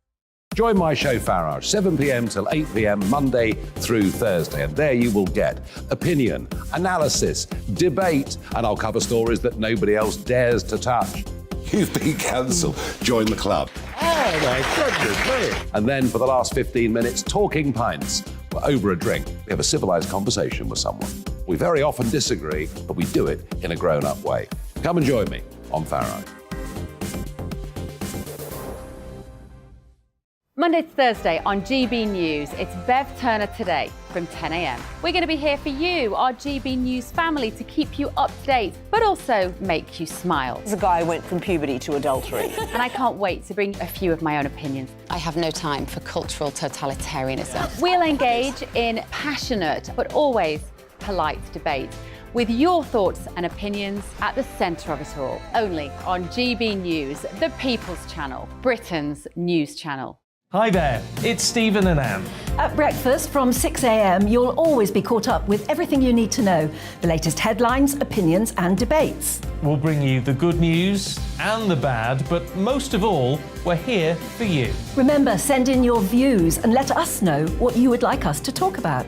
Join my show Farage, 7 p.m. till 8 p.m. Monday through Thursday. And there you will get opinion, analysis, debate, and I'll cover stories that nobody else dares to touch. You've been cancelled. Join the club. Oh, my goodness, brilliant. And then for the last 15 minutes, talking pints. We're over a drink. We have a civilised conversation with someone. We very often disagree, but we do it in a grown-up way. Come and join me on Farage. Monday to Thursday on GB News, it's Bev Turner Today from 10 a.m. We're going to be here for you, our GB News family, to keep you up to date, but also make you smile. The guy went from puberty to adultery. And I can't wait to bring a few of my own opinions. I have no time for cultural totalitarianism. We'll engage in passionate, but always polite debate, with your thoughts and opinions at the centre of it all. Only on GB News, the People's Channel, Britain's news channel. Hi there, it's Stephen and Anne. At breakfast from 6 a.m, you'll always be caught up with everything you need to know, the latest headlines, opinions and debates. We'll bring you the good news and the bad, but most of all, we're here for you. Remember, send in your views and let us know what you would like us to talk about.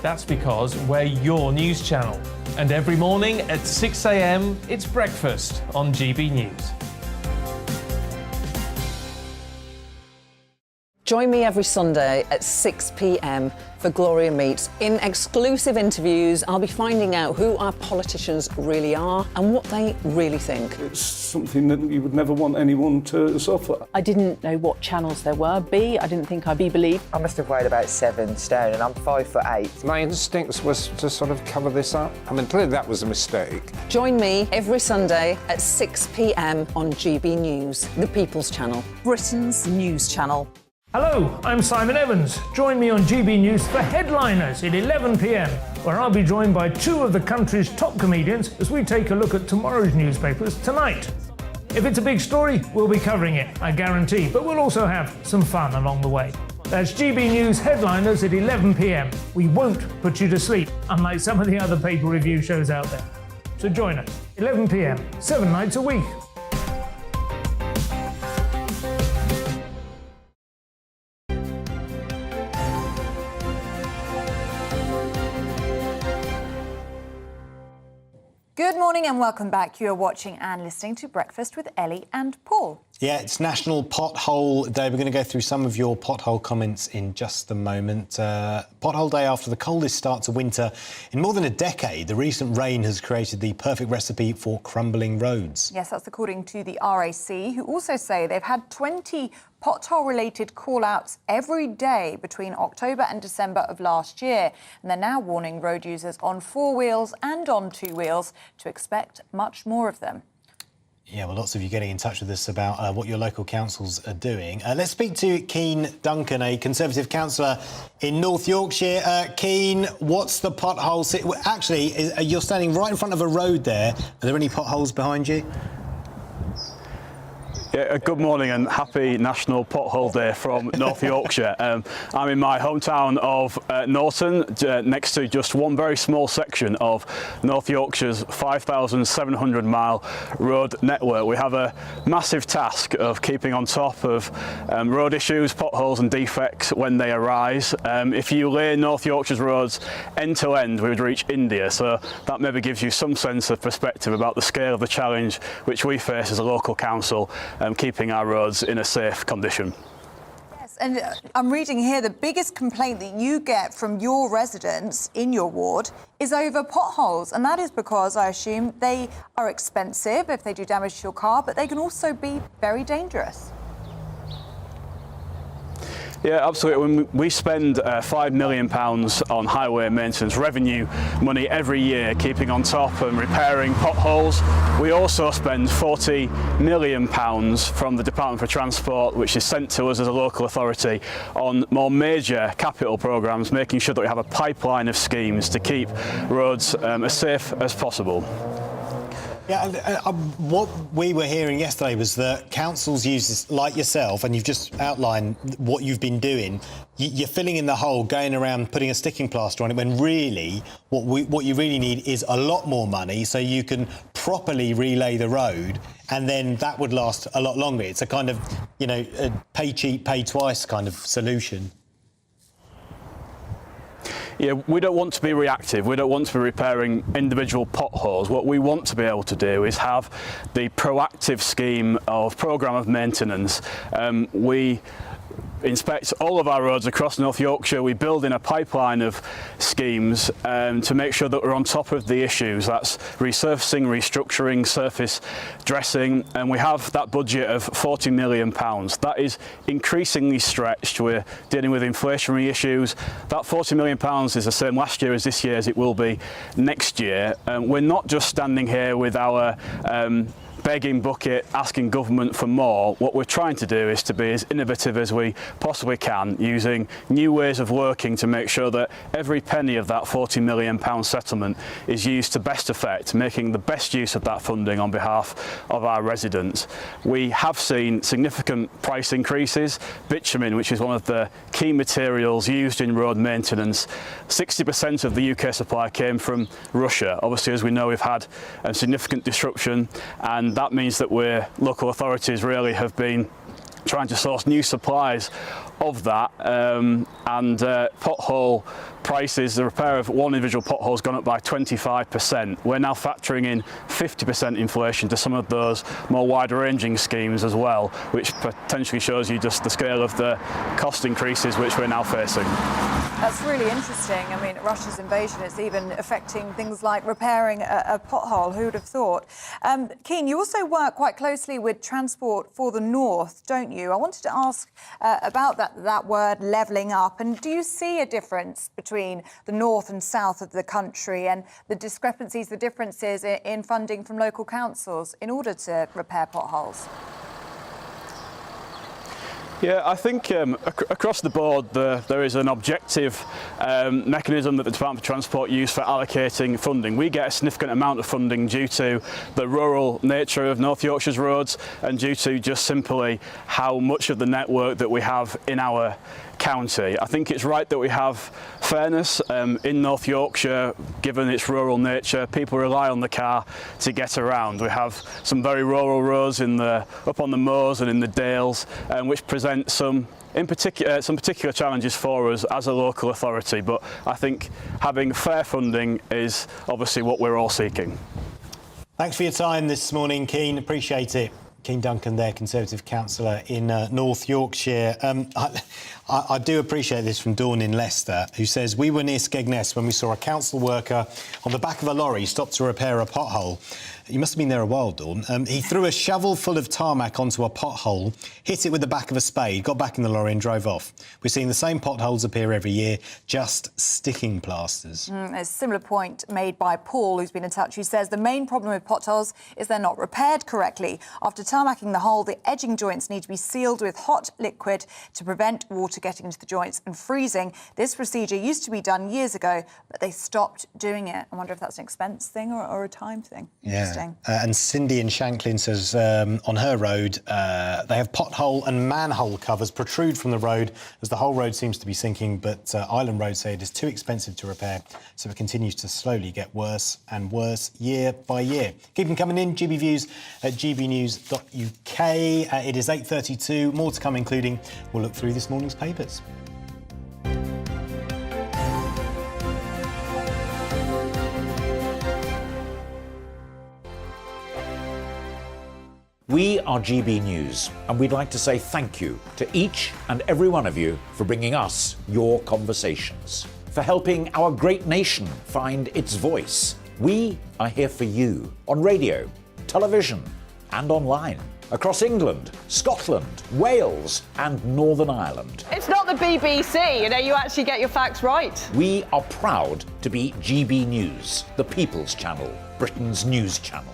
That's because we're your news channel. And every morning at 6 a.m, it's breakfast on GB News. Join me every Sunday at 6 p.m. for Gloria Meets. In exclusive interviews, I'll be finding out who our politicians really are and what they really think. It's something that you would never want anyone to suffer. I didn't know what channels there were. I didn't think I'd be believed. I must have weighed about 7 stone and I'm 5'8". My instincts was to sort of cover this up. I mean, clearly that was a mistake. Join me every Sunday at 6 p.m. on GB News, the People's Channel, Britain's news channel. Hello, I'm Simon Evans. Join me on GB News for Headliners at 11 p.m, where I'll be joined by 2 of the country's top comedians as we take a look at tomorrow's newspapers tonight. If it's a big story, we'll be covering it, I guarantee, but we'll also have some fun along the way. That's GB News Headliners at 11 p.m. We won't put you to sleep, unlike some of the other paper review shows out there. So join us, 11 p.m, 7 nights a week. Good morning and welcome back. You are watching and listening to Breakfast with Ellie and Paul. Yeah, it's National Pothole Day. We're going to go through some of your pothole comments in just a moment. Pothole Day after the coldest start to winter in more than a decade. The recent rain has created the perfect recipe for crumbling roads. Yes, that's according to the RAC, who also say they've had 20 pothole-related call-outs every day between October and December of last year. And they're now warning road users on 4 wheels and on 2 wheels to expect much more of them. Yeah, well, lots of you getting in touch with us about what your local councils are doing. Let's speak to Keane Duncan, a Conservative councillor in North Yorkshire. Keane, what's the pothole? Actually, you're standing right in front of a road there. Are there any potholes behind you? Yeah, good morning and happy National Pothole Day from North Yorkshire. I'm in my hometown of Norton, next to just one very small section of North Yorkshire's 5,700 mile road network. We have a massive task of keeping on top of road issues, potholes and defects when they arise. If you lay North Yorkshire's roads end to end, we would reach India, so that maybe gives you some sense of perspective about the scale of the challenge which we face as a local council, keeping our roads in a safe condition. Yes, and I'm reading here the biggest complaint that you get from your residents in your ward is over potholes, and that is because I assume they are expensive if they do damage to your car, but they can also be very dangerous. Yeah, absolutely. We spend £5 million on highway maintenance revenue money every year, keeping on top and repairing potholes. We also spend £40 million from the Department for Transport, which is sent to us as a local authority, on more major capital programmes, making sure that we have a pipeline of schemes to keep roads as safe as possible. Yeah, what we were hearing yesterday was that councils use this, like yourself, and you've just outlined what you've been doing. You're filling in the hole, going around putting a sticking plaster on it, when really what you really need is a lot more money so you can properly relay the road, and then that would last a lot longer. It's a kind of, a pay cheap, pay twice kind of solution. Yeah, we don't want to be reactive. We don't want to be repairing individual potholes. What we want to be able to do is have the proactive scheme of programme of maintenance. We inspect all of our roads across North Yorkshire. We build in a pipeline of schemes to make sure that we're on top of the issues. That's resurfacing, restructuring, surface dressing, and we have that budget of £40 million. That is increasingly stretched. We're dealing with inflationary issues. That £40 million is the same last year as this year, as it will be next year. We're not just standing here with our begging bucket, asking government for more. What we're trying to do is to be as innovative as we possibly can, using new ways of working to make sure that every penny of that £40 million settlement is used to best effect, making the best use of that funding on behalf of our residents. We have seen significant price increases. Bitumen, which is one of the key materials used in road maintenance, 60% of the UK supply came from Russia. Obviously, as we know, we've had significant disruption, and that means that local authorities really have been trying to source new supplies of that, and pothole prices, the repair of one individual pothole has gone up by 25%. We're now factoring in 50% inflation to some of those more wide-ranging schemes as well, which potentially shows you just the scale of the cost increases which we're now facing. That's really interesting. I mean, Russia's invasion is even affecting things like repairing a pothole. Who would have thought? Keane, you also work quite closely with Transport for the North, don't you? I wanted to ask about that word levelling up. And do you see a difference between the north and south of the country and the discrepancies, the differences in funding from local councils in order to repair potholes? Yeah, I think across the board there is an objective mechanism that the Department for Transport use for allocating funding. We get a significant amount of funding due to the rural nature of North Yorkshire's roads and due to just simply how much of the network that we have in our county. I think it's right that we have fairness in North Yorkshire, given its rural nature. People rely on the car to get around. We have some very rural roads up on the moors and in the dales, which present some particular challenges for us as a local authority. But I think having fair funding is obviously what we're all seeking. Thanks for your time this morning, Keane. Appreciate it. Keane Duncan there, Conservative councillor in North Yorkshire. I do appreciate this from Dawn in Leicester, who says, we were near Skegness when we saw a council worker on the back of a lorry stop to repair a pothole. You must have been there a while, Dawn. He threw a shovel full of tarmac onto a pothole, hit it with the back of a spade, got back in the lorry and drove off. We're seeing the same potholes appear every year, just sticking plasters. A similar point made by Paul, who's been in touch, who says the main problem with potholes is they're not repaired correctly. After tarmacking the hole, the edging joints need to be sealed with hot liquid to prevent water getting into the joints and freezing. This procedure used to be done years ago, but they stopped doing it. I wonder if that's an expense thing or a time thing. Yeah. And Cindy in Shanklin says on her road they have pothole and manhole covers protrude from the road as the whole road seems to be sinking, but Island Road say it is too expensive to repair, so it continues to slowly get worse and worse year by year. Keep them coming in, GB Views at gbnews.uk. It is 8:32, more to come, including we'll look through this morning's papers. We are GB News, and we'd like to say thank you to each and every one of you for bringing us your conversations, for helping our great nation find its voice. We are here for you on radio, television, and online, across England, Scotland, Wales, and Northern Ireland. It's not the BBC, you actually get your facts right. We are proud to be GB News, the People's Channel, Britain's news channel.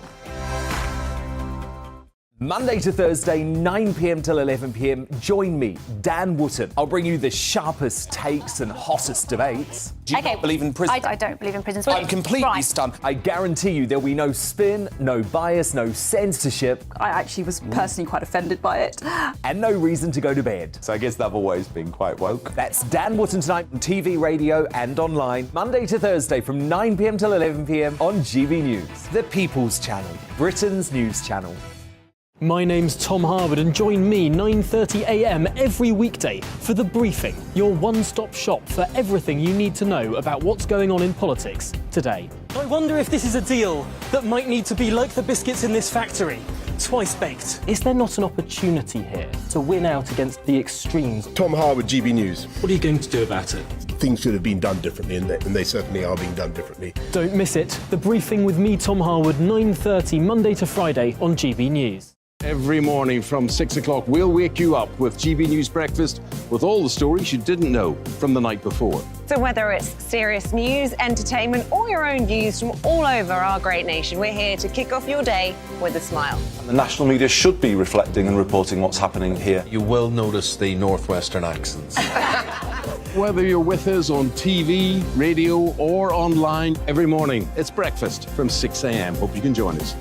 Monday to Thursday, 9 p.m. till 11 p.m. Join me, Dan Wootton. I'll bring you the sharpest takes and hottest debates. Do you not believe in prison? I don't believe in prison. I'm completely stunned. I guarantee you there'll be no spin, no bias, no censorship. I actually was personally quite offended by it. And no reason to go to bed. So I guess they've always been quite woke. That's Dan Wootton tonight on TV, radio and online. Monday to Thursday from 9 p.m. till 11 p.m. on GB News. The People's Channel, Britain's news channel. My name's Tom Harwood, and join me 9:30 a.m. every weekday for The Briefing, your one-stop shop for everything you need to know about what's going on in politics today. I wonder if this is a deal that might need to be like the biscuits in this factory, twice baked. Is there not an opportunity here to win out against the extremes? Tom Harwood, GB News. What are you going to do about it? Things should have been done differently, and they certainly are being done differently. Don't miss it. The Briefing with me, Tom Harwood, 9:30 Monday to Friday on GB News. Every morning from 6 o'clock, we'll wake you up with GB News Breakfast with all the stories you didn't know from the night before. So whether it's serious news, entertainment, or your own views from all over our great nation, we're here to kick off your day with a smile. And the national media should be reflecting and reporting what's happening here. You will notice the northwestern accents. Whether you're with us on TV, radio, or online, every morning, it's breakfast from 6 a.m. Hope you can join us.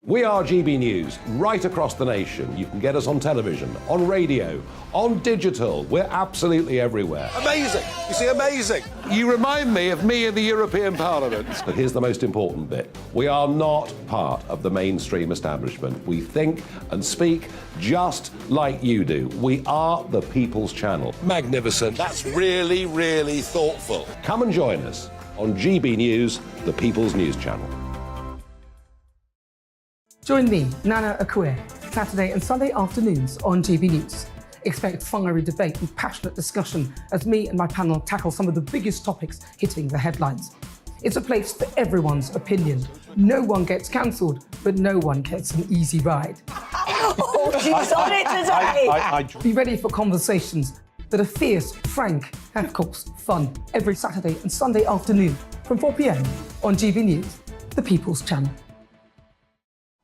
We are GB News, right across the nation. You can get us on television, on radio, on digital. We're absolutely everywhere. Amazing! You see, amazing! You remind me of me in the European Parliament. But here's the most important bit. We are not part of the mainstream establishment. We think and speak just like you do. We are the People's Channel. Magnificent. That's really, really thoughtful. Come and join us on GB News, the People's News Channel. Join me, Nana Akue, Saturday and Sunday afternoons on GB News. Expect fiery debate and passionate discussion as me and my panel tackle some of the biggest topics hitting the headlines. It's a place for everyone's opinion. No one gets cancelled, but no one gets an easy ride. Oh, she's on it today! Be ready for conversations that are fierce, frank, and of course, fun. Every Saturday and Sunday afternoon from 4 p.m. on GB News, the People's Channel.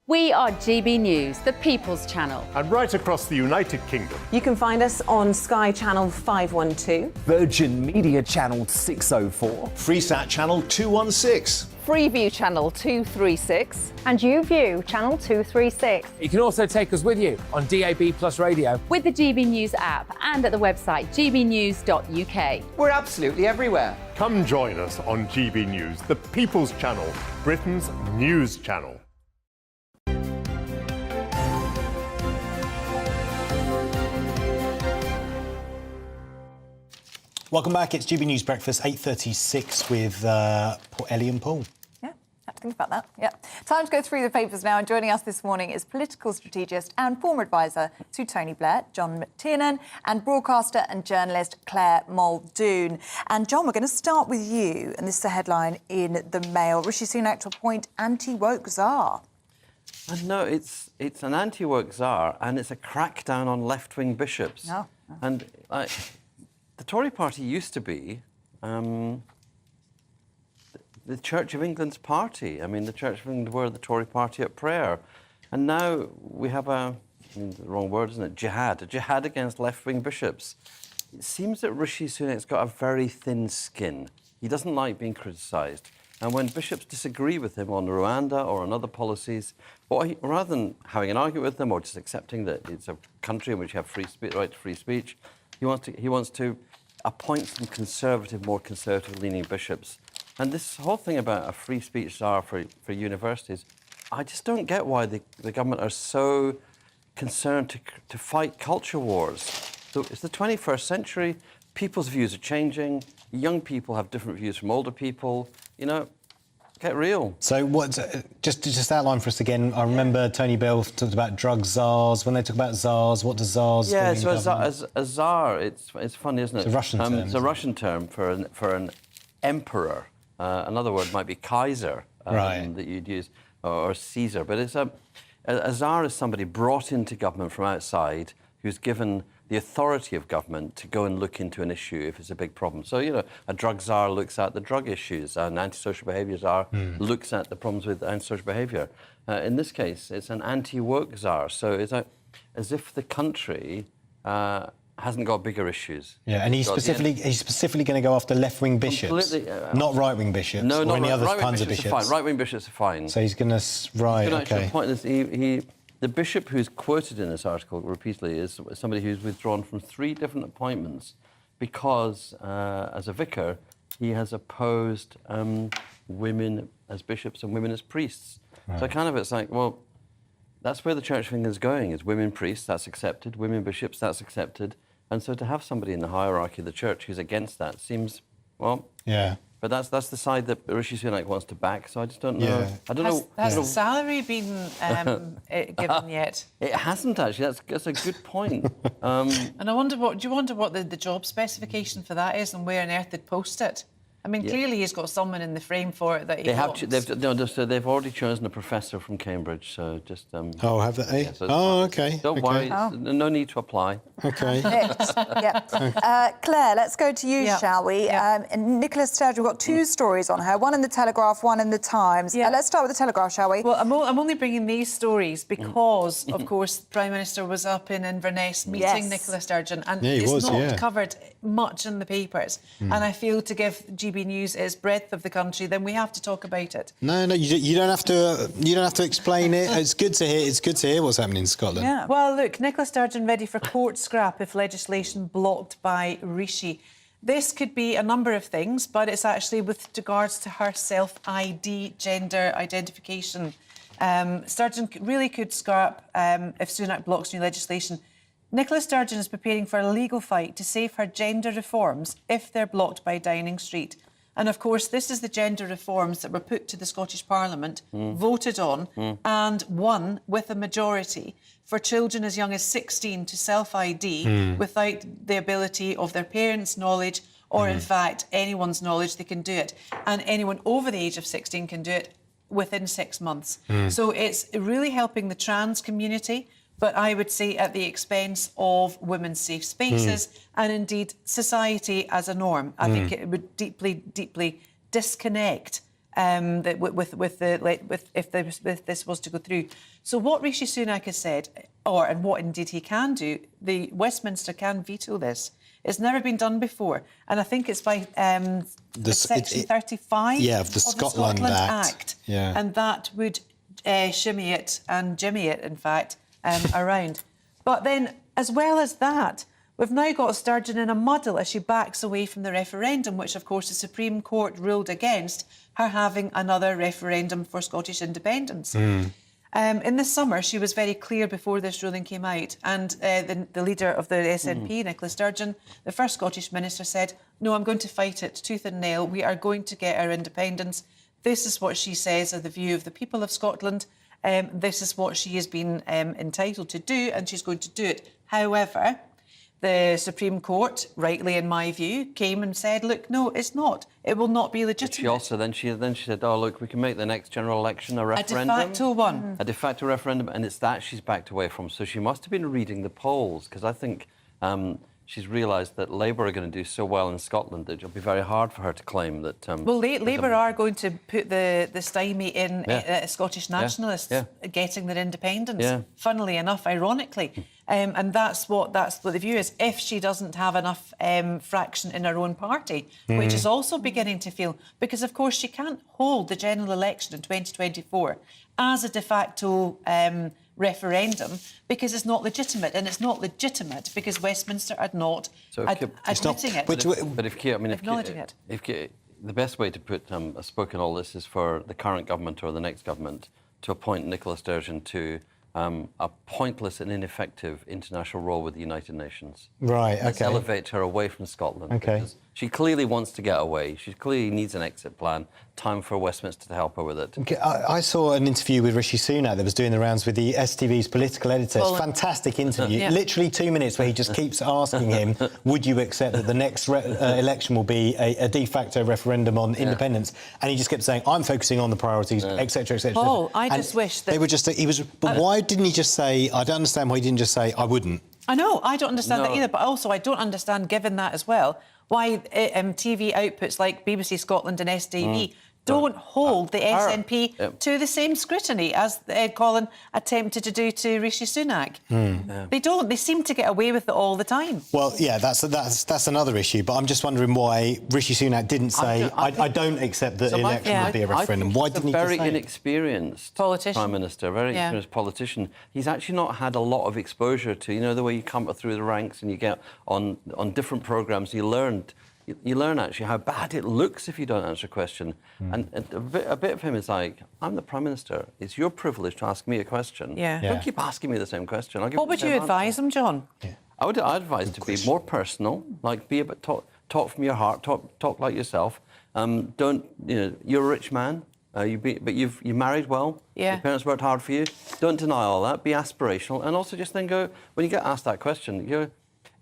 We are GB News, the People's Channel. And right across the United Kingdom. You can find us on Sky Channel 512, Virgin Media Channel 604, Freesat Channel 216, Freeview Channel 236, And YouView Channel 236. You can also take us with you on DAB Plus Radio. With the GB News app and at the website gbnews.uk. We're absolutely everywhere. Come join us on GB News, the People's Channel, Britain's news channel. Welcome back. It's GB News Breakfast, 8:36 with Ellie and Paul. Yeah, have to think about that. Yeah. Time to go through the papers now. And joining us this morning is political strategist and former advisor to Tony Blair, John McTiernan, and broadcaster and journalist Claire Muldoon. And John, we're going to start with you. And this is a headline in the Mail. Rishi Sunak to appoint anti-woke czar. No, it's an anti-woke czar, and it's a crackdown on left-wing bishops. Oh. And the Tory party used to be the Church of England's party. I mean, the Church of England were the Tory party at prayer. And now we have the wrong word, isn't it? A jihad against left-wing bishops. It seems that Rishi Sunak's got a very thin skin. He doesn't like being criticised. And when bishops disagree with him on Rwanda or on other policies, rather than having an argument with them or just accepting that it's a country in which you have right to free speech, he wants to appoint some more conservative-leaning bishops. And this whole thing about a free speech czar for universities, I just don't get why the government are so concerned to fight culture wars. So it's the 21st century, people's views are changing, young people have different views from older people, get real. So just outline for us again, I remember Tony Bell talked about drug czars. When they talk about czars, what does czars Yeah, mean? so a czar, it's funny, isn't it? It's a Russian term. It's a Russian term for an emperor. Another word might be Kaiser that you'd use, or Caesar. But it's a czar is somebody brought into government from outside who's given the authority of government to go and look into an issue if it's a big problem. So, a drug czar looks at the drug issues, an antisocial behaviour czar looks at the problems with antisocial behaviour. In this case, it's an anti-woke czar. So it's as if the country hasn't got bigger issues. Yeah, and he's specifically going to go after left-wing bishops, not right-wing bishops, no, or any other kinds of bishops. bishops. Right-wing bishops are fine. So he's going to The bishop who's quoted in this article repeatedly is somebody who's withdrawn from 3 different appointments because, as a vicar, he has opposed women as bishops and women as priests. Right. So it's like, well, that's where the Church of England is going, is women priests, that's accepted, women bishops, that's accepted. And so to have somebody in the hierarchy of the Church who's against that seems, well... Yeah. But that's the side that Rishi Sunak wants to back, so I just don't know. I don't know. Has the salary been given yet? It hasn't, actually. That's a good point. And I wonder do you wonder what the job specification for that is and where on earth they'd post it? I mean, clearly he's got someone in the frame for it that he wants. They've already chosen a professor from Cambridge, so just... have they? Yeah, OK. Don't worry, no need to apply. OK. Claire, let's go to you, shall we? Yeah. Nicola Sturgeon, we've got 2 stories on her, one in the Telegraph, one in the Times. Yeah. Let's start with the Telegraph, shall we? Well, I'm only bringing these stories because, of course, the Prime Minister was up in Inverness meeting Nicola Sturgeon, and it's not covered much in the papers. And I feel to give GB News is breadth of the country, then we have to talk about it. No, you don't have to. You don't have to explain it. It's good to hear. It's good to hear what's happening in Scotland. Yeah. Well, look, Nicola Sturgeon ready for court scrap if legislation blocked by Rishi. This could be a number of things, but it's actually with regards to her self-ID, gender identification. Sturgeon really could scrap if Sunak blocks new legislation. Nicola Sturgeon is preparing for a legal fight to save her gender reforms if they're blocked by Downing Street. And, of course, this is the gender reforms that were put to the Scottish Parliament, voted on and won with a majority for children as young as 16 to self-ID without the ability of their parents' knowledge or, in fact, anyone's knowledge. They can do it. And anyone over the age of 16 can do it within 6 months. So it's really helping the trans community, but I would say at the expense of women's safe spaces and indeed society as a norm. I think it would deeply disconnect if this was to go through. So what Rishi Sunak has said, and what indeed he can do, the Westminster can veto this. It's never been done before, and I think it's by Section 35 of the Scotland Act. Yeah. And that would shimmy it and jimmy it, in fact, around. But then, as well as that, we've now got Sturgeon in a muddle as she backs away from the referendum, which, of course, the Supreme Court ruled against her having another referendum for Scottish independence. In the summer, she was very clear before this ruling came out, and the leader of the SNP, Nicola Sturgeon, the first Scottish minister, said, no, I'm going to fight it tooth and nail. We are going to get our independence. This is what she says are the view of the people of Scotland. This is what she has been entitled to do, and she's going to do it. However, the Supreme Court, rightly in my view, came and said, look, no, it's not. It will not be legitimate. She also then she said, oh, look, we can make the next general election a referendum. A de facto one. A de facto referendum, and it's that she's backed away from. So she must have been reading the polls, because I think she's realised that Labour are going to do so well in Scotland that it'll be very hard for her to claim that... well, Labour are going to put the stymie in Scottish nationalists getting their independence, funnily enough, ironically. And that's what the view is. If she doesn't have enough fraction in her own party, which is also beginning to feel... Because, of course, she can't hold the general election in 2024 as a de facto referendum because it's not legitimate. And it's not legitimate because Westminster are not admitting it. But if Keir, I mean, acknowledging it. The best way to put a spoke in all this is for the current government or the next government to appoint Nicola Sturgeon to a pointless and ineffective international role with the United Nations. Right, OK. Let's elevate her away from Scotland. OK. She clearly wants to get away. She clearly needs an exit plan. Time for Westminster to help her with it. Okay, I saw an interview with Rishi Sunak that was doing the rounds with the STV's political editor. It's a fantastic interview. Literally 2 minutes where he just keeps asking him, would you accept that the next election will be a de facto referendum on independence? And he just kept saying, I'm focusing on the priorities, etc., etc. Paul, I just wish that... They were just... But why didn't he just say... I don't understand why he didn't just say, I wouldn't. I know, I don't understand that either, but also I don't understand, given that as well, why TV outputs like BBC Scotland and STV don't hold the SNP to the same scrutiny as Ed Collin attempted to do to Rishi Sunak. They don't. They seem to get away with it all the time. Well, yeah, that's another issue. But I'm just wondering why Rishi Sunak didn't say, I don't accept that the election would be a referendum. Why didn't he just say very inexperienced Prime Minister, very experienced politician. He's actually not had a lot of exposure to, you know, the way you come up through the ranks and you get on different programmes. You learn actually how bad it looks if you don't answer a question. And a bit of him is like, I'm the Prime Minister. It's your privilege to ask me a question. Don't keep asking me the same question. What would you advise him, John? I'd advise to be more personal, like be a bit talk from your heart, talk like yourself. Don't, you know, you're a rich man. You're married well. Your parents worked hard for you. Don't deny all that. Be aspirational, and also just then go when you get asked that question. You go,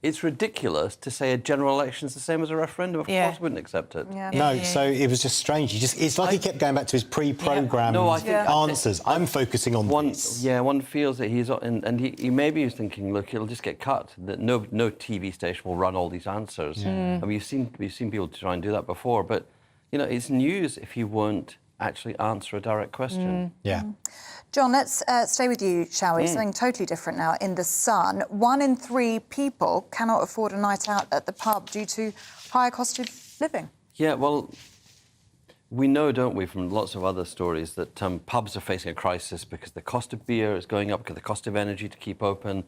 it's ridiculous to say a general election is the same as a referendum. Of course, I wouldn't accept it. No, so it was just strange. It's like he kept going back to his pre-programmed answers. I'm focusing on this. Yeah, one feels that he's... And he maybe was thinking, look, it'll just get cut. That no TV station will run all these answers. I mean, we've seen people try and do that before. But, you know, it's news if you won't actually answer a direct question. John, let's stay with you, shall we? Something totally different now. In The Sun, 1 in 3 people cannot afford a night out at the pub due to higher cost of living. Yeah, well, we know, don't we, from lots of other stories that pubs are facing a crisis because the cost of beer is going up, because the cost of energy to keep open,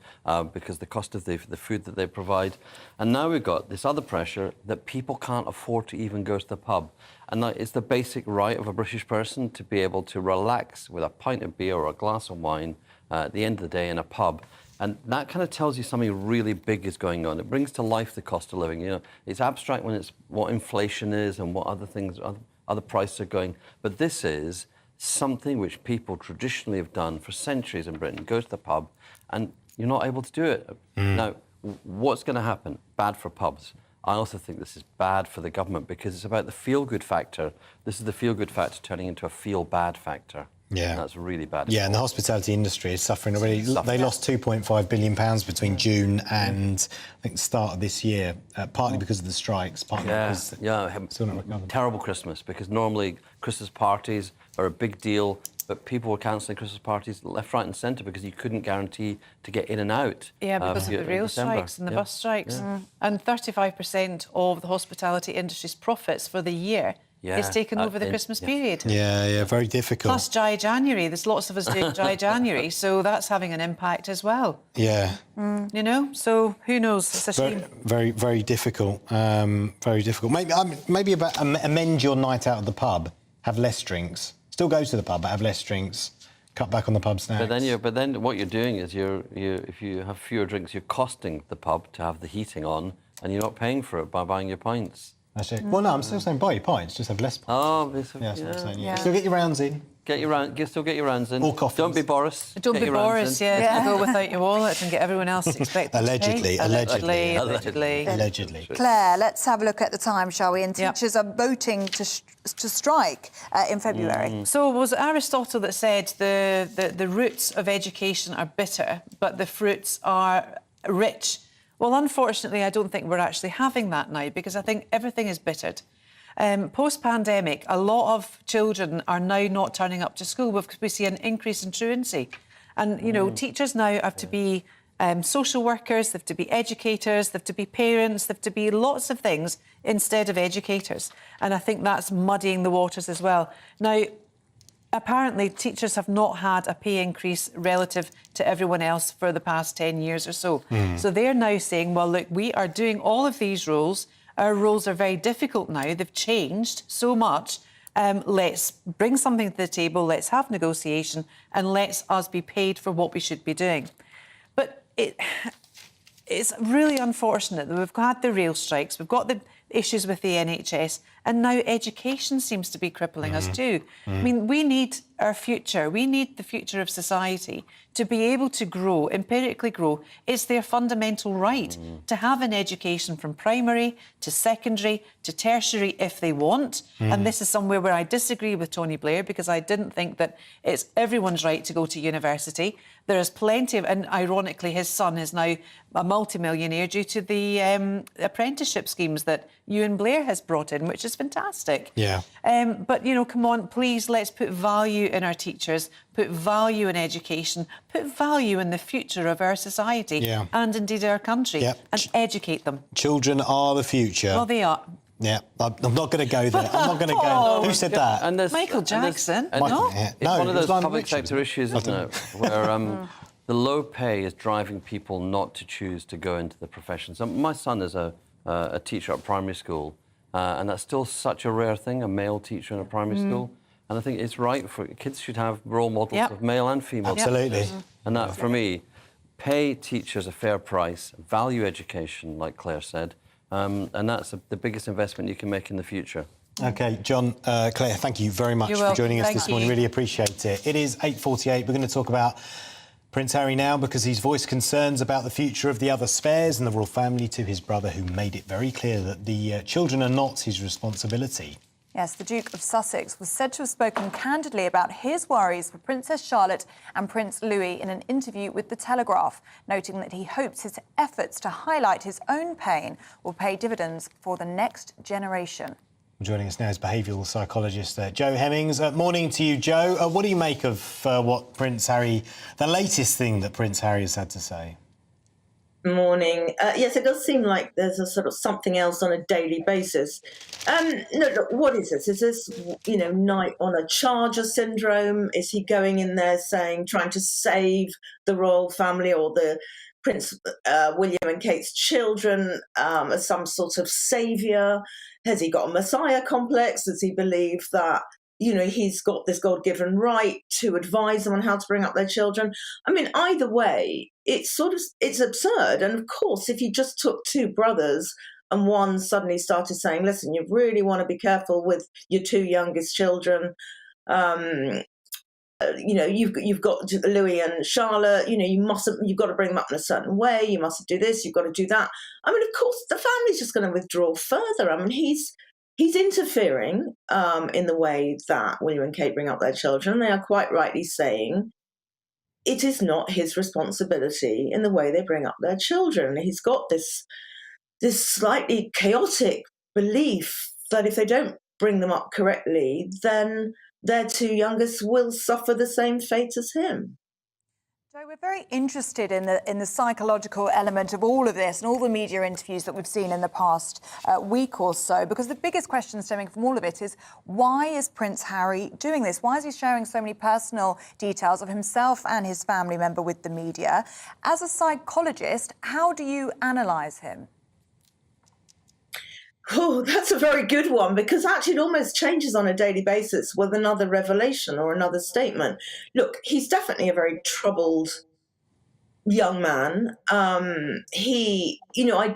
because the cost of the food that they provide. And now we've got this other pressure that people can't afford to even go to the pub. And it's the basic right of a British person to be able to relax with a pint of beer or a glass of wine at the end of the day in a pub. And that kind of tells you something really big is going on. It brings to life the cost of living. You know, it's abstract when it's what inflation is and what other things, other prices are going. But this is something which people traditionally have done for centuries in Britain. Go to the pub and you're not able to do it. Now, what's going to happen? Bad for pubs. I also think this is bad for the government because it's about the feel-good factor. This is the feel-good factor turning into a feel-bad factor. Yeah. And that's really bad. Yeah, and the hospitality industry is suffering already. They lost £2.5 billion between June and, I think, the start of this year, partly because of the strikes, partly because... Terrible Christmas, because normally Christmas parties are a big deal, but people were cancelling Christmas parties left, right and centre because you couldn't guarantee to get in and out. Yeah, because of the rail strikes and the bus strikes. And 35% of the hospitality industry's profits for the year is taken over the Christmas period. Yeah, very difficult. Plus dry January. There's lots of us doing dry January, so that's having an impact as well. Yeah. You know, so who knows? It's a shame. Very, very difficult. Very difficult. Maybe about amend your night out of the pub. Have less drinks. Still go to the pub, but have less drinks. Cut back on the pub snacks. But then what you're doing is if you have fewer drinks, you're costing the pub to have the heating on, and you're not paying for it by buying your pints. That's it. Well, no, I'm still saying buy your pints, just have less pints. Oh, that's what I'm saying. Still get your rounds in. Still get your rounds in. Or coffees. Don't be Boris. Don't be Boris, Go without your wallet and get everyone else expected Allegedly. Claire, let's have a look at the time, shall we? And teachers are voting to strike in February. So was it Aristotle that said the roots of education are bitter, but the fruits are rich? Well, unfortunately, I don't think we're actually having that now because I think everything is bittered. Post-pandemic, a lot of children are now not turning up to school because we see an increase in truancy. And, you know, teachers now have to be social workers, they have to be educators, they have to be parents, they have to be lots of things instead of educators. And I think that's muddying the waters as well. Now, apparently, teachers have not had a pay increase relative to everyone else for the past 10 years or so. So they're now saying, well, look, we are doing all of these roles. Our roles are very difficult now. They've changed so much. Let's bring something to the table. Let's have negotiation and let's us be paid for what we should be doing. But it's really unfortunate that we've had the rail strikes, we've got the issues with the NHS, and now education seems to be crippling us too. I mean, we need our future. We need the future of society to be able to grow, empirically grow. It's their fundamental right to have an education from primary to secondary to tertiary if they want. And this is somewhere where I disagree with Tony Blair because I didn't think that it's everyone's right to go to university. There is plenty of, and ironically, his son is now a multimillionaire due to the apprenticeship schemes that Ewan Blair has brought in, which is fantastic. Yeah. But, you know, come on, please, let's put value in our teachers, put value in education, put value in the future of our society and indeed our country and educate them. Children are the future. Well, they are. Yeah, I'm not going to go there. I'm not going to go. Who said that? And Michael Jackson. It's one of those public sector issues, isn't it, where the low pay is driving people not to choose to go into the profession. So my son is a teacher at primary school, and that's still such a rare thing, a male teacher in a primary school. And I think it's right for kids should have role models of male and female. Absolutely. And that, for me, pay teachers a fair price, value education, like Claire said, and that's the biggest investment you can make in the future. OK, John, Claire, thank you very much for joining us this morning. Really appreciate it. It is 8:48. We're going to talk about Prince Harry now because he's voiced concerns about the future of the other spares and the royal family to his brother, who made it very clear that the children are not his responsibility. Yes, the Duke of Sussex was said to have spoken candidly about his worries for Princess Charlotte and Prince Louis in an interview with The Telegraph, noting that he hopes his efforts to highlight his own pain will pay dividends for the next generation. Joining us now is behavioural psychologist Jo Hemmings. Morning to you, Jo. What do you make of what Prince Harry, the latest thing that Prince Harry has had to say? Morning. Yes, it does seem like there's a sort of something else on a daily basis. No, look, what is this? Is this, night on a charger syndrome? Is he going in there trying to save the royal family or the Prince William and Kate's children as some sort of saviour? Has he got a messiah complex? Does he believe that he's got this God-given right to advise them on how to bring up their children? I mean, either way, it's absurd. And of course, if you just took two brothers and one suddenly started saying, listen, you really want to be careful with your two youngest children. You've got Louis and Charlotte, you've got to bring them up in a certain way. You mustn't do this. You've got to do that. I mean, of course, the family's just going to withdraw further. I mean, he's interfering in the way that William and Kate bring up their children. They are quite rightly saying it is not his responsibility in the way they bring up their children. He's got this slightly chaotic belief that if they don't bring them up correctly, then their two youngest will suffer the same fate as him. So we're very interested in the psychological element of all of this and all the media interviews that we've seen in the past week or so, because the biggest question stemming from all of it is, why is Prince Harry doing this? Why is he sharing so many personal details of himself and his family member with the media? As a psychologist, how do you analyse him? Oh, that's a very good one, because actually it almost changes on a daily basis with another revelation or another statement. Look, he's definitely a very troubled young man. I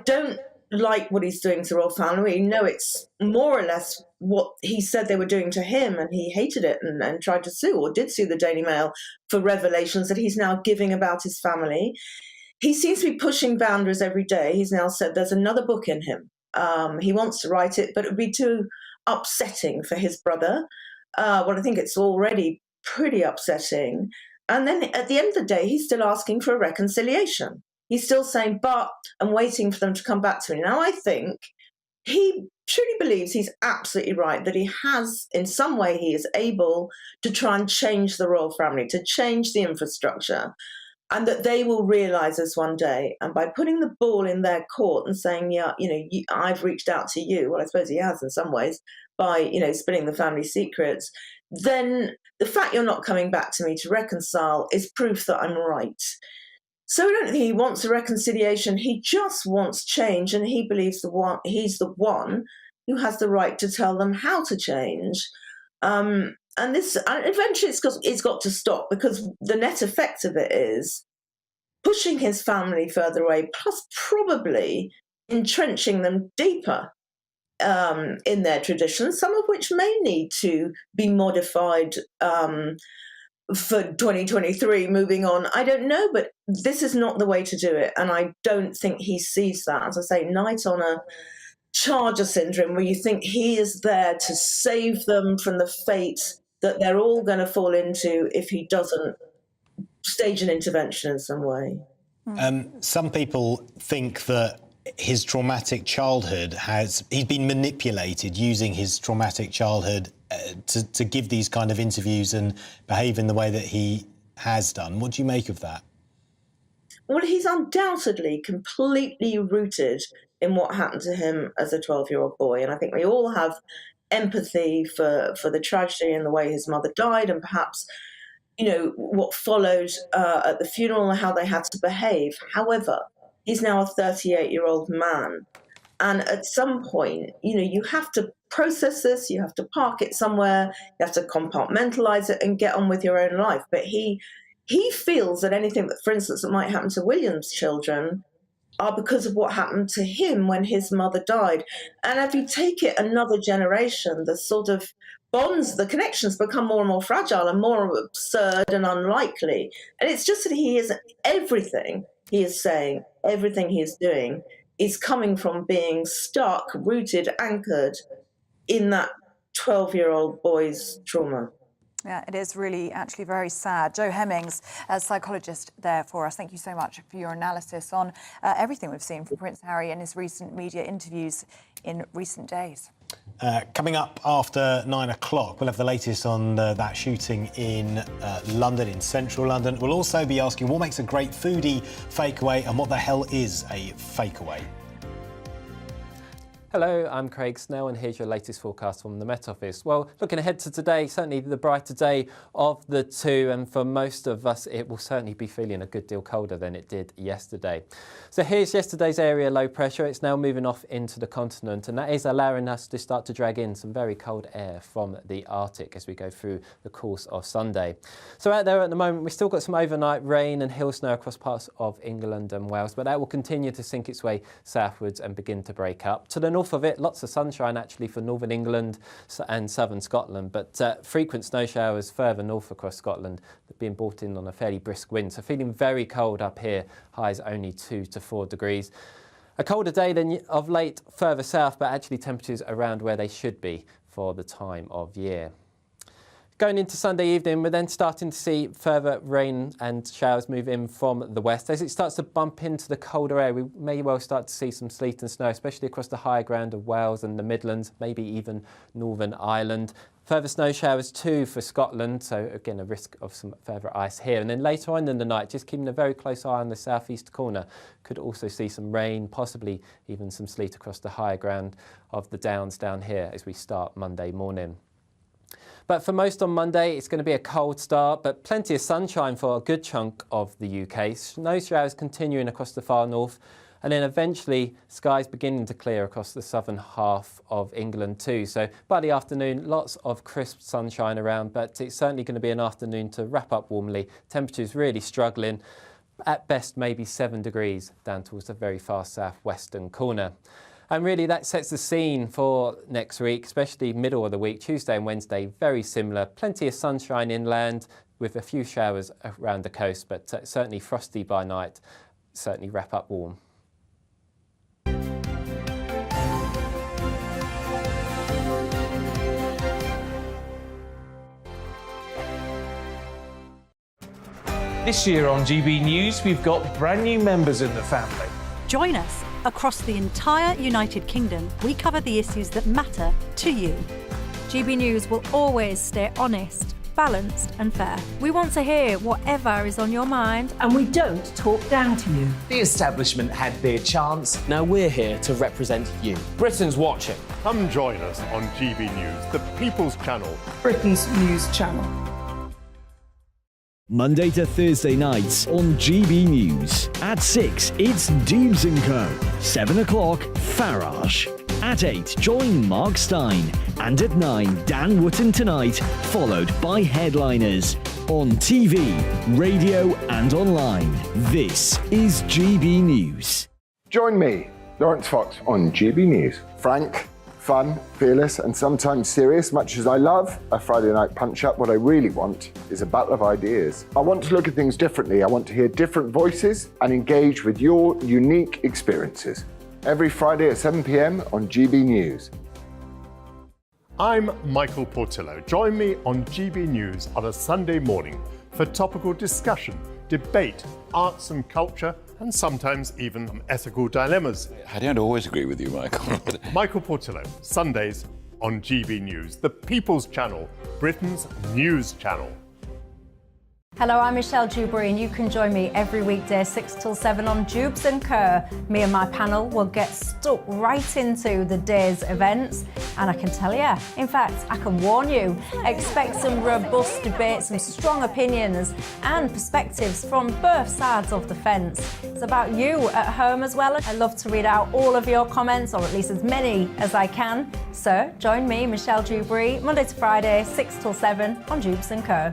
don't like what he's doing to the royal family. It's more or less what he said they were doing to him, and he hated it and tried to sue, or did sue, the Daily Mail for revelations that he's now giving about his family. He seems to be pushing boundaries every day. He's now said there's another book in him. He wants to write it, but it would be too upsetting for his brother. Well, I think it's already pretty upsetting. And then at the end of the day, he's still asking for a reconciliation. He's still saying, but I'm waiting for them to come back to me. Now, I think he truly believes he's absolutely right, that he has, in some way, he is able to try and change the royal family, to change the infrastructure, and that they will realise this one day. And by putting the ball in their court and saying, I've reached out to you, well, I suppose he has in some ways, by, spilling the family secrets, then the fact you're not coming back to me to reconcile is proof that I'm right. So I don't think he wants a reconciliation. He just wants change, and he believes he's the one who has the right to tell them how to change. And this, eventually it's got to stop, because the net effect of it is pushing his family further away, plus probably entrenching them deeper in their traditions, some of which may need to be modified for 2023 moving on. I don't know, but this is not the way to do it. And I don't think he sees that. As I say, night on a charger syndrome, where you think he is there to save them from the fate that they're all going to fall into if he doesn't stage an intervention in some way. Some people think that his traumatic childhood he's been manipulated, using his traumatic childhood to give these kind of interviews and behave in the way that he has done. What do you make of that? Well, he's undoubtedly completely rooted in what happened to him as a 12-year-old boy. And I think we all have empathy for the tragedy and the way his mother died, and perhaps, what followed at the funeral and how they had to behave. However, he's now a 38-year-old man. And at some point, you have to process this, you have to park it somewhere, you have to compartmentalize it and get on with your own life. But he feels that anything that, for instance, that might happen to William's children are because of what happened to him when his mother died. And if you take it another generation, the sort of bonds, the connections become more and more fragile and more absurd and unlikely. And it's just that he is everything he is saying, everything he is doing is coming from being stuck, rooted, anchored in that 12-year-old boy's trauma. Yeah, it is really actually very sad. Jo Hemmings, as psychologist there for us, thank you so much for your analysis on everything we've seen from Prince Harry and his recent media interviews in recent days. Coming up after 9 o'clock, we'll have the latest on that shooting in London, in central London. We'll also be asking what makes a great foodie fakeaway and what the hell is a fakeaway. Hello, I'm Craig Snell and here's your latest forecast from the Met Office. Well, looking ahead to today, certainly the brighter day of the two, and for most of us it will certainly be feeling a good deal colder than it did yesterday. So here's yesterday's area low pressure. It's now moving off into the continent, and that is allowing us to start to drag in some very cold air from the Arctic as we go through the course of Sunday. So out there at the moment, we've still got some overnight rain and hill snow across parts of England and Wales, but that will continue to sink its way southwards and begin to break up. To the north of it, lots of sunshine actually for northern England and southern Scotland, but frequent snow showers further north across Scotland being brought in on a fairly brisk wind. So feeling very cold up here, highs only 2 to 4 degrees. A colder day than of late further south, but actually temperatures around where they should be for the time of year. Going into Sunday evening, we're then starting to see further rain and showers move in from the west. As it starts to bump into the colder air, we may well start to see some sleet and snow, especially across the higher ground of Wales and the Midlands, maybe even Northern Ireland. Further snow showers too for Scotland, so again a risk of some further ice here. And then later on in the night, just keeping a very close eye on the southeast corner, could also see some rain, possibly even some sleet across the higher ground of the Downs down here as we start Monday morning. But for most on Monday, it's going to be a cold start, but plenty of sunshine for a good chunk of the UK. Snow showers continuing across the far north, and then eventually skies beginning to clear across the southern half of England too. So by the afternoon, lots of crisp sunshine around, but it's certainly going to be an afternoon to wrap up warmly. Temperatures really struggling. At best, maybe 7 degrees down towards the very far southwestern corner. And really that sets the scene for next week, especially middle of the week, Tuesday and Wednesday, very similar. Plenty of sunshine inland with a few showers around the coast, but certainly frosty by night, certainly wrap up warm. This year on GB News, we've got brand new members in the family. Join us. Across the entire United Kingdom, we cover the issues that matter to you. GB News will always stay honest, balanced and fair. We want to hear whatever is on your mind. And we don't talk down to you. The establishment had their chance. Now we're here to represent you. Britain's watching. Come join us on GB News, the People's Channel. Britain's news channel. Monday to Thursday nights on GB News. At 6, it's Dubes & Co. 7 o'clock, Farage. At 8, join Mark Stein. And at 9, Dan Wootton Tonight, followed by Headliners. On TV, radio and online. This is GB News. Join me, Lawrence Fox, on GB News. Frank, fun, fearless and sometimes serious. Much as I love a Friday night punch-up, what I really want is a battle of ideas. I want to look at things differently. I want to hear different voices and engage with your unique experiences. Every Friday at 7 p.m. on GB News. I'm Michael Portillo. Join me on GB News on a Sunday morning for topical discussion, debate, arts and culture, and sometimes even some ethical dilemmas. I don't always agree with you, Michael. Michael Portillo, Sundays on GB News, the People's Channel, Britain's news channel. Hello, I'm Michelle Dewberry and you can join me every weekday 6 till 7 on Dubes & Co. Me and my panel will get stuck right into the day's events, and I can tell you, in fact, I can warn you, expect some robust debates, some strong opinions and perspectives from both sides of the fence. It's about you at home as well. I love to read out all of your comments, or at least as many as I can. So join me, Michelle Dewberry, Monday to Friday, 6 till 7 on Dubes & Co.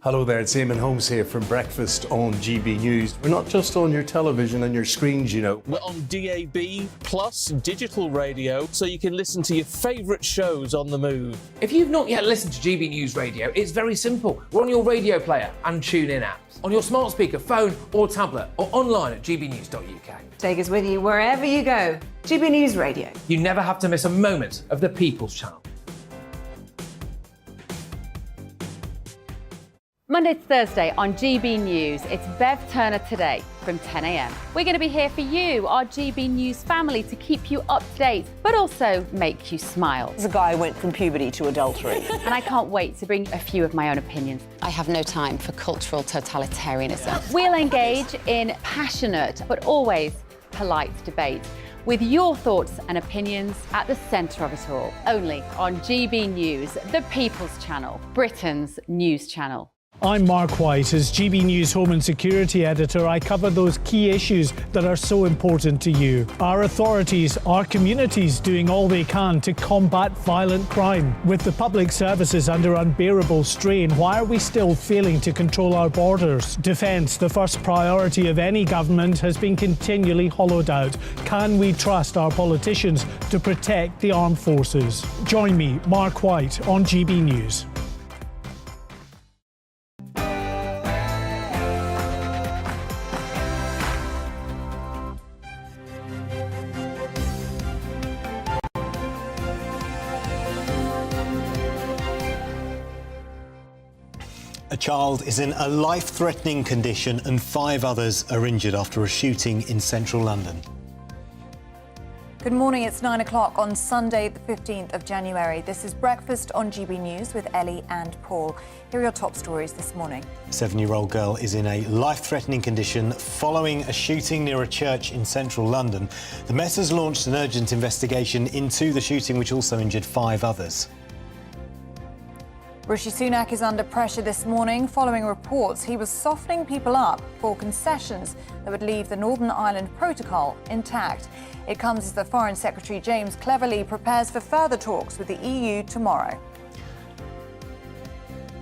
Hello there, it's Eamon Holmes here from Breakfast on GB News. We're not just on your television and your screens, you know. We're on DAB plus digital radio, so you can listen to your favourite shows on the move. If you've not yet listened to GB News Radio, it's very simple. We're on your radio player and tune-in apps, on your smart speaker, phone or tablet, or online at gbnews.uk. Take us with you wherever you go. GB News Radio. You never have to miss a moment of the People's Channel. Monday to Thursday on GB News, it's Bev Turner Today from 10 a.m. We're going to be here for you, our GB News family, to keep you up to date, but also make you smile. The guy went from puberty to adultery. And I can't wait to bring a few of my own opinions. I have no time for cultural totalitarianism. We'll engage in passionate, but always polite debate, with your thoughts and opinions at the centre of it all. Only on GB News, the People's Channel, Britain's news channel. I'm Mark White. As GB News Home and Security Editor, I cover those key issues that are so important to you. Our authorities, our communities doing all they can to combat violent crime. With the public services under unbearable strain, why are we still failing to control our borders? Defence, the first priority of any government, has been continually hollowed out. Can we trust our politicians to protect the armed forces? Join me, Mark White, on GB News. A child is in a life-threatening condition and 5 others are injured after a shooting in central London. Good morning, it's 9 o'clock on Sunday, the 15th of January. This is Breakfast on GB News with Ellie and Paul. Here are your top stories this morning. A 7-year-old girl is in a life-threatening condition following a shooting near a church in central London. The Met has launched an urgent investigation into the shooting, which also injured 5 others. Rishi Sunak is under pressure this morning following reports he was softening people up for concessions that would leave the Northern Ireland Protocol intact. It comes as the Foreign Secretary James Cleverly prepares for further talks with the EU tomorrow.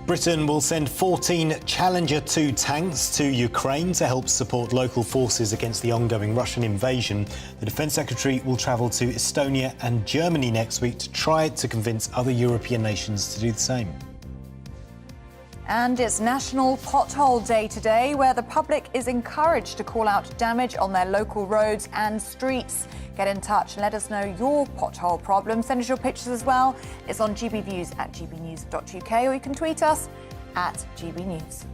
Britain will send 14 Challenger 2 tanks to Ukraine to help support local forces against the ongoing Russian invasion. The Defence Secretary will travel to Estonia and Germany next week to try to convince other European nations to do the same. And it's National Pothole Day today, where the public is encouraged to call out damage on their local roads and streets. Get in touch and let us know your pothole problem. Send us your pictures as well. It's on GBViews at gbnews.uk, or you can tweet us at GBNews.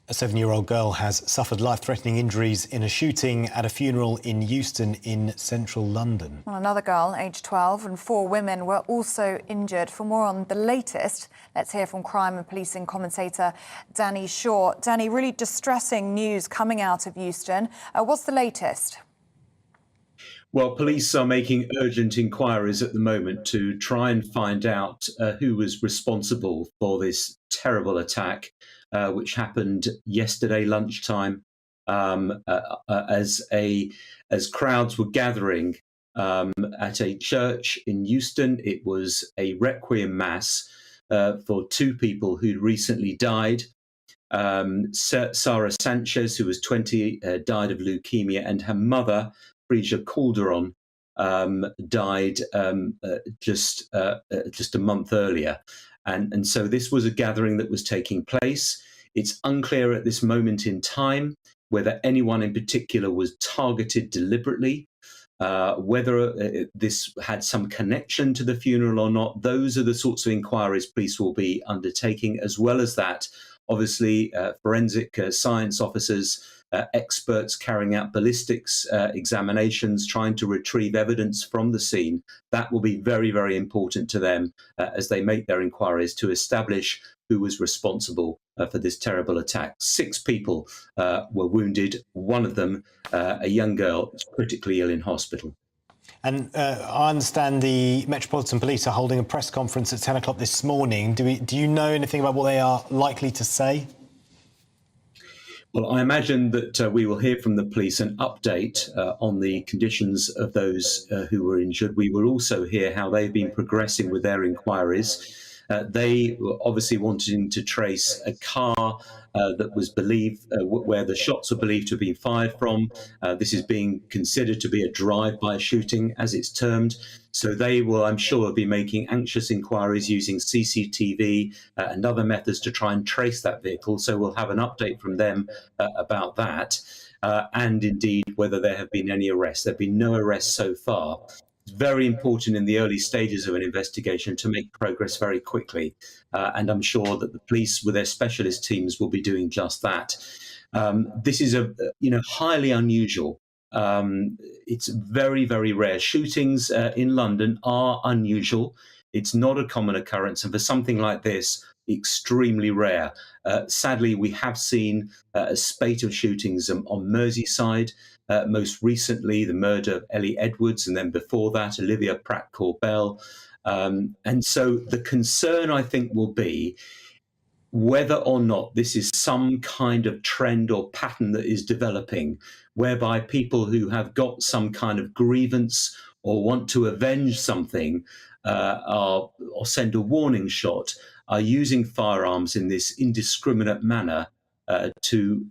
A 7-year-old girl has suffered life-threatening injuries in a shooting at a funeral in Euston in central London. Well, another girl, aged 12, and 4 women were also injured. For more on the latest, let's hear from crime and policing commentator Danny Shaw. Danny, really distressing news coming out of Euston. What's the latest? Well, police are making urgent inquiries at the moment to try and find out who was responsible for this terrible attack, which happened yesterday lunchtime as crowds were gathering at a church in Euston. It was a requiem mass for 2 people who'd recently died. Sarah Sanchez, who was 20, died of leukemia, and her mother, Frisia Calderon, died just a month earlier. And so this was a gathering that was taking place. It's unclear at this moment in time whether anyone in particular was targeted deliberately, whether this had some connection to the funeral or not. Those are the sorts of inquiries police will be undertaking. As well as that, obviously, forensic science officers, experts carrying out ballistics examinations, trying to retrieve evidence from the scene. That will be very, very important to them as they make their inquiries to establish who was responsible for this terrible attack. 6 people were wounded. One of them, a young girl, is critically ill in hospital. And I understand the Metropolitan Police are holding a press conference at 10 o'clock this morning. Do you know anything about what they are likely to say? Well, I imagine that we will hear from the police an update on the conditions of those who were injured. We will also hear how they've been progressing with their inquiries. They were obviously wanting to trace a car that was believed, where the shots were believed to have been fired from. This is being considered to be a drive-by shooting, as it's termed. So they will, I'm sure, be making anxious inquiries using CCTV and other methods to try and trace that vehicle. So we'll have an update from them about that. and indeed whether there have been any arrests. There have been no arrests so far. It's very important in the early stages of an investigation to make progress very quickly, and I'm sure that the police with their specialist teams will be doing just that. This is highly unusual. It's very, very rare. Shootings in London are unusual. It's not a common occurrence, and for something like this, extremely rare. Sadly, we have seen a spate of shootings on Merseyside. Most recently, the murder of Ellie Edwards, and then before that, Olivia Pratt-Corbell. And so the concern, I think, will be whether or not this is some kind of trend or pattern that is developing, whereby people who have got some kind of grievance or want to avenge something or send a warning shot are using firearms in this indiscriminate manner to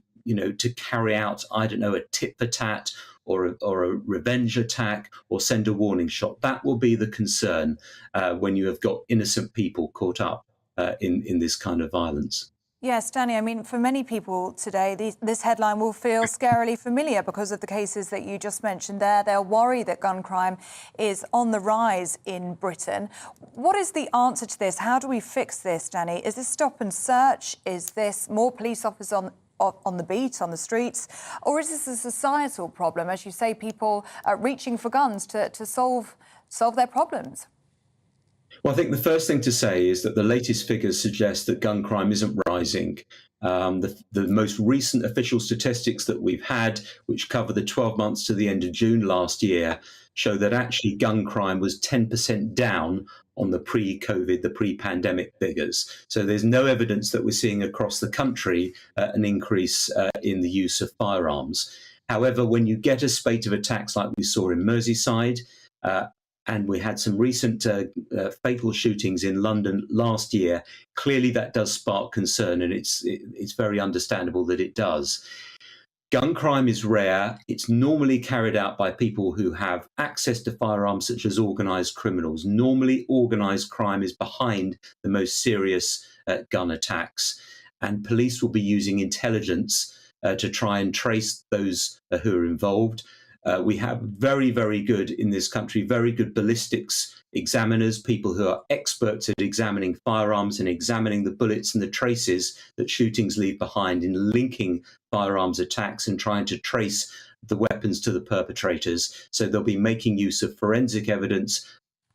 carry out, I don't know, a tit for tat or a revenge attack or send a warning shot. That will be the concern when you have got innocent people caught up in this kind of violence. Yes, Danny, I mean, for many people today, this headline will feel scarily familiar because of the cases that you just mentioned there. They'll worry that gun crime is on the rise in Britain. What is the answer to this? How do we fix this, Danny? Is this stop and search? Is this more police officers on the beat, on the streets? Or is this a societal problem, as you say, people reaching for guns to solve their problems? Well, I think the first thing to say is that the latest figures suggest that gun crime isn't rising. The most recent official statistics that we've had, which cover the 12 months to the end of June last year, show that actually gun crime was 10% down on the pre-COVID, the pre-pandemic figures. So there's no evidence that we're seeing across the country an increase in the use of firearms. However, when you get a spate of attacks like we saw in Merseyside, and we had some recent fatal shootings in London last year, clearly that does spark concern, and it's very understandable that it does. Gun crime is rare. It's normally carried out by people who have access to firearms, such as organised criminals. Normally, organised crime is behind the most serious gun attacks, and police will be using intelligence to try and trace those who are involved. We have very, very good in this country, very good ballistics examiners, people who are experts at examining firearms and examining the bullets and the traces that shootings leave behind in linking firearms attacks and trying to trace the weapons to the perpetrators. So they'll be making use of forensic evidence,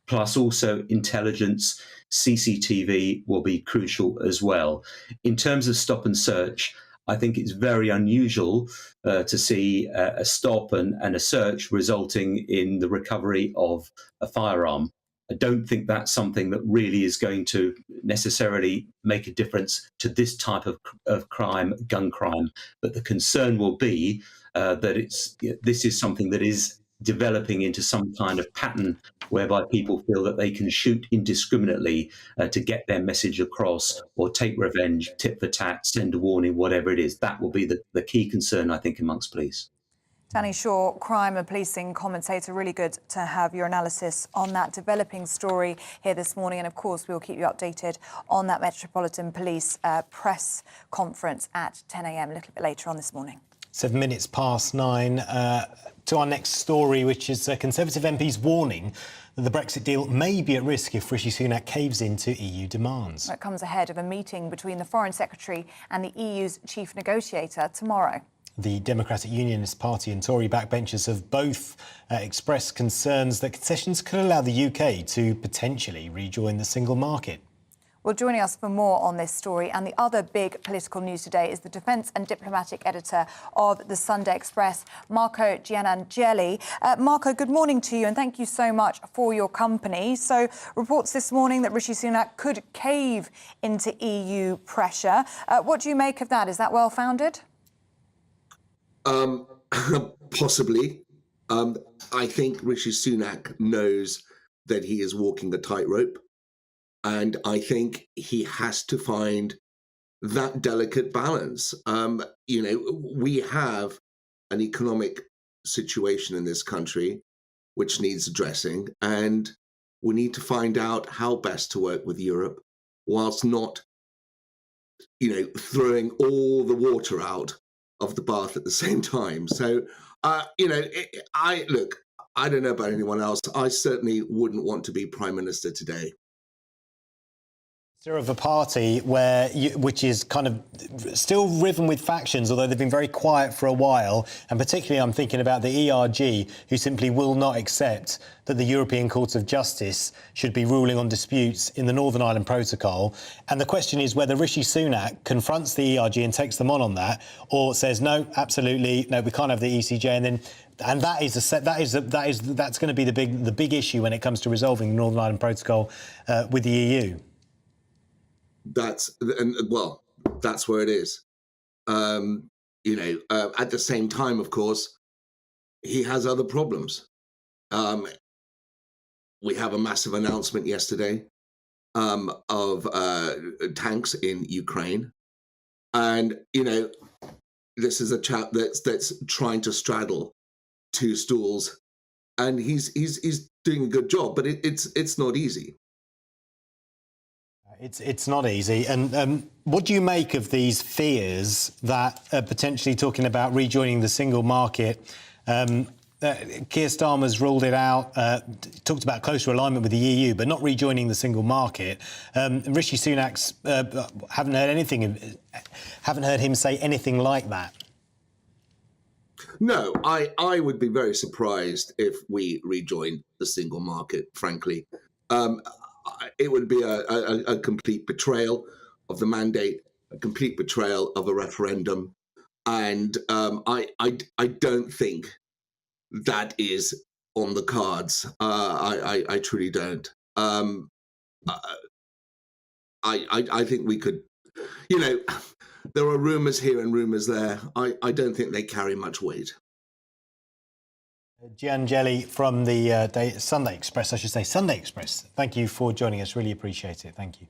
plus also intelligence. CCTV will be crucial as well. In terms of stop and search, I think it's very unusual to see a stop and a search resulting in the recovery of a firearm. I don't think that's something that really is going to necessarily make a difference to this type of crime, gun crime. But the concern will be that this is something that is developing into some kind of pattern whereby people feel that they can shoot indiscriminately to get their message across or take revenge, tit for tat, send a warning, whatever it is. That will be the key concern, I think, amongst police. Danny Shaw, crime and policing commentator. Really good to have your analysis on that developing story here this morning. And of course, we'll keep you updated on that Metropolitan Police press conference at 10 a.m. a little bit later on this morning. 7 minutes past 9. To our next story, which is Conservative MPs warning that the Brexit deal may be at risk if Rishi Sunak caves into EU demands. It comes ahead of a meeting between the Foreign Secretary and the EU's chief negotiator tomorrow. The Democratic Unionist Party and Tory backbenchers have both expressed concerns that concessions could allow the UK to potentially rejoin the single market. Well, joining us for more on this story and the other big political news today is the Defence and Diplomatic Editor of the Sunday Express, Marco Giannangeli. Marco, good morning to you and thank you so much for your company. So, reports this morning that Rishi Sunak could cave into EU pressure. What do you make of that? Is that well-founded? Possibly. I think Rishi Sunak knows that he is walking a tightrope. And I think he has to find that delicate balance. We have an economic situation in this country which needs addressing, and we need to find out how best to work with Europe whilst not, throwing all the water out of the bath at the same time. So, you know, I don't know about anyone else. I certainly wouldn't want to be Prime Minister today. Of a party which is kind of still riven with factions, although they've been very quiet for a while, and particularly I'm thinking about the ERG, who simply will not accept that the European Court of Justice should be ruling on disputes in the Northern Ireland Protocol. And the question is whether Rishi Sunak confronts the ERG and takes them on that, or says no, absolutely no, we can't have the ECJ, and that's going to be the big issue when it comes to resolving the Northern Ireland Protocol with the EU. That's where it is. You know, at the same time, of course, he has other problems. We have a massive announcement yesterday of tanks in Ukraine, and you know, this is a chap that's trying to straddle two stools, and he's doing a good job, but it's not easy. It's not easy. And what do you make of these fears that potentially talking about rejoining the single market? Keir Starmer's ruled it out, talked about closer alignment with the EU, but not rejoining the single market. Rishi Sunak's haven't heard him say anything like that. No, I would be very surprised if we rejoined the single market, frankly. It would be a complete betrayal of the mandate, a complete betrayal of a referendum. And I don't think that is on the cards. I truly don't. I think we could, you know, there are rumours here and rumours there. I don't think they carry much weight. Gian Jelly from the Sunday Express, I should say, Sunday Express. Thank you for joining us. Really appreciate it. Thank you.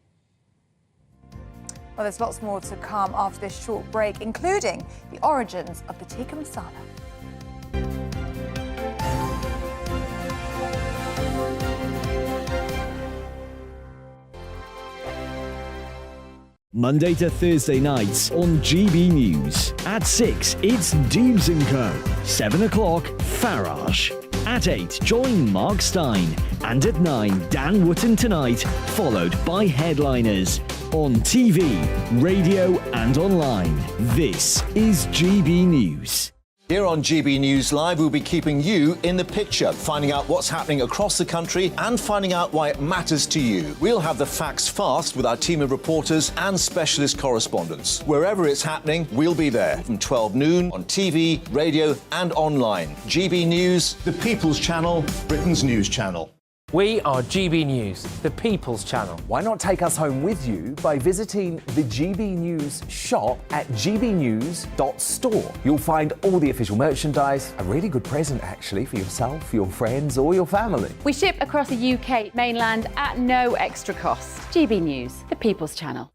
Well, there's lots more to come after this short break, including the origins of the tikka masala. Monday to Thursday nights on GB News. At 6, it's Deebs & Co. 7 o'clock, Farage. At 8, join Mark Stein. And at 9, Dan Wootton Tonight, followed by Headliners. On TV, radio and online. This is GB News. Here on GB News Live, we'll be keeping you in the picture, finding out what's happening across the country and finding out why it matters to you. We'll have the facts fast with our team of reporters and specialist correspondents. Wherever it's happening, we'll be there from 12 noon on TV, radio and online. GB News, the People's Channel, Britain's news channel. We are GB News, the People's Channel. Why not take us home with you by visiting the GB News shop at GBNews.store. You'll find all the official merchandise, a really good present actually for yourself, your friends or your family. We ship across the UK mainland at no extra cost. GB News, the People's Channel.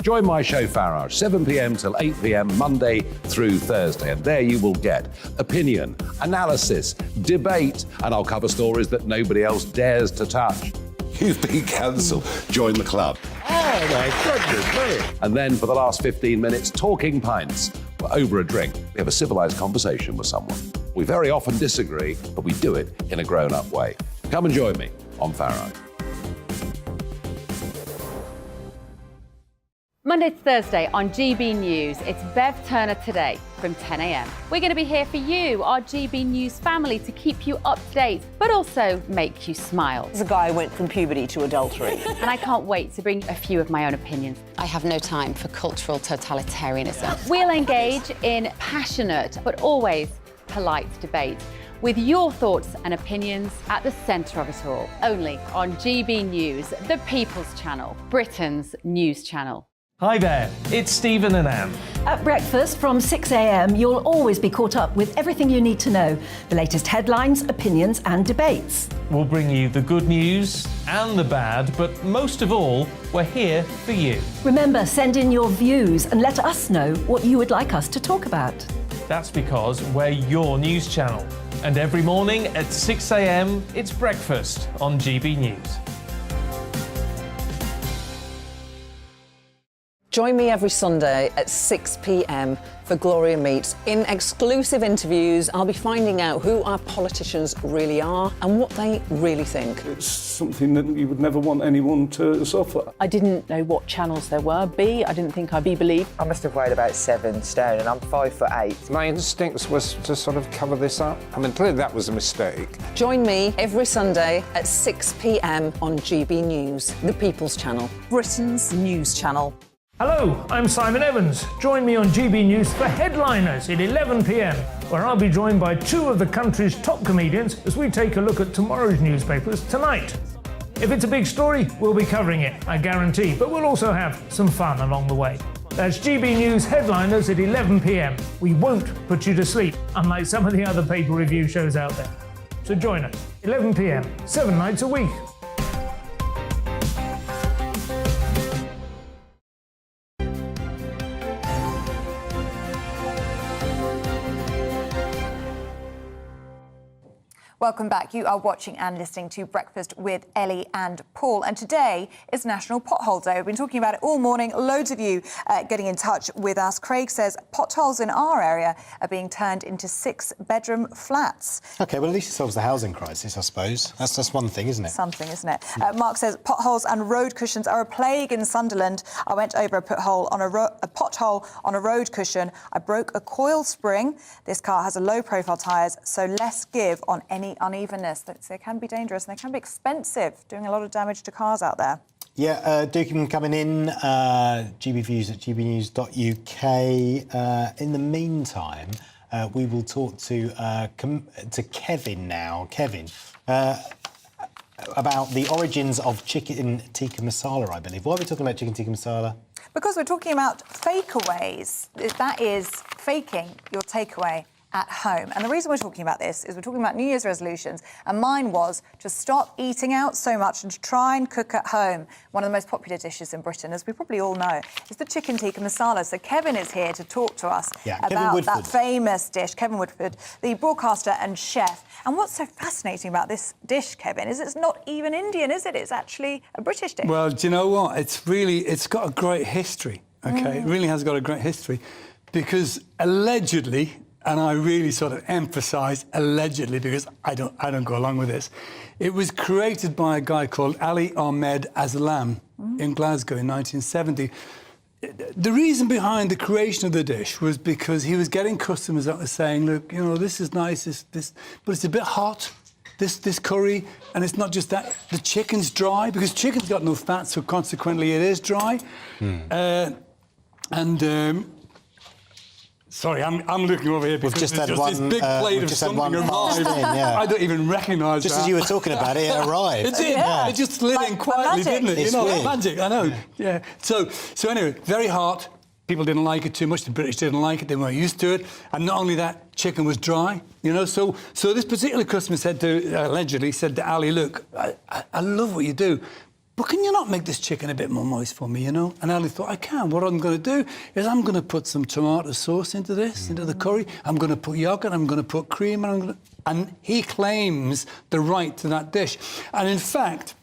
Join my show Farage, 7 p.m. till 8 p.m. Monday through Thursday. And there you will get opinion, analysis, debate, and I'll cover stories that nobody else dares to touch. You've been cancelled. Join the club. Oh my goodness me. And then for the last 15 minutes, talking pints. We're over a drink. We have a civilised conversation with someone. We very often disagree, but we do it in a grown-up way. Come and join me on Farage. Monday to Thursday on GB News, it's Bev Turner Today from 10 a.m. We're going to be here for you, our GB News family, to keep you up to date, but also make you smile. There's a guy who went from puberty to adultery. And I can't wait to bring a few of my own opinions. I have no time for cultural totalitarianism. We'll engage in passionate, but always polite debate, with your thoughts and opinions at the centre of it all. Only on GB News, the People's Channel, Britain's news channel. Hi there, it's Stephen and Anne. At breakfast from 6 a.m, you'll always be caught up with everything you need to know, the latest headlines, opinions and debates. We'll bring you the good news and the bad, but most of all, we're here for you. Remember, send in your views and let us know what you would like us to talk about. That's because we're your news channel. And every morning at 6 a.m, it's breakfast on GB News. Join me every Sunday at 6 p.m. for Gloria Meets. In exclusive interviews, I'll be finding out who our politicians really are and what they really think. It's something that you would never want anyone to suffer. I didn't know what channels there were. B, I didn't think I'd be believed. I must have weighed about 7 stone and I'm 5'8". My instincts was to sort of cover this up. I mean, clearly that was a mistake. Join me every Sunday at 6 p.m. on GB News, the People's Channel, Britain's news channel. Hello, I'm Simon Evans. Join me on GB News for Headliners at 11 p.m, where I'll be joined by 2 of the country's top comedians as we take a look at tomorrow's newspapers tonight. If it's a big story, we'll be covering it, I guarantee, but we'll also have some fun along the way. That's GB News Headliners at 11 p.m. We won't put you to sleep, unlike some of the other pay-per-review shows out there. So join us, 11 p.m, 7 nights a week. Welcome back. You are watching and listening to Breakfast with Ellie and Paul. And today is National Pothole Day. We've been talking about it all morning. Loads of you getting in touch with us. Craig says potholes in our area are being turned into 6-bedroom flats. OK, well, at least it solves the housing crisis, I suppose. That's one thing, isn't it? Something, isn't it? Mark says potholes and road cushions are a plague in Sunderland. I went over a pothole on a road cushion. I broke a coil spring. This car has a low-profile tyres, so less give on any unevenness. They can be dangerous and they can be expensive, doing a lot of damage to cars out there. Yeah, do keep them coming in. GBviews at gbnews.uk. In the meantime, we will talk to Kevin now. Kevin, about the origins of chicken tikka masala, I believe. Why are we talking about chicken tikka masala? Because we're talking about fakeaways. That is faking your takeaway at home. And the reason we're talking about this is we're talking about New Year's resolutions, and mine was to stop eating out so much and to try and cook at home. One of the most popular dishes in Britain, as we probably all know, is the chicken tikka masala. So Kevin is here to talk to us about that famous dish. Kevin Woodford, the broadcaster and chef. And what's so fascinating about this dish, Kevin, is it's not even Indian, is it? It's actually a British dish. Well, do you know what? It's got a great history, OK? It really has got a great history because allegedly, and I really sort of emphasise allegedly because I don't go along with this. It was created by a guy called Ali Ahmed Aslam in Glasgow in 1970. The reason behind the creation of the dish was because he was getting customers that were saying, look, you know, this is nice, this, but it's a bit hot, this curry, and it's not just that, the chicken's dry, because chicken's got no fat, so consequently it is dry. Sorry, I'm looking over here because there's just this big plate of something arrived. I don't even recognise that. Just as you were talking about it, it arrived. It did. It just slid in quietly, didn't it? It's weird. Magic, I know. Yeah. So anyway, very hot. People didn't like it too much. The British didn't like it. They weren't used to it. And not only that, chicken was dry. You know. So this particular customer allegedly said to Ali, look, I love what you do, but can you not make this chicken a bit more moist for me, you know? And Ali thought, I can. What I'm going to do is I'm going to put some tomato sauce into this, into the curry. I'm going to put yogurt, I'm going to put cream, and he claims the right to that dish. And in fact,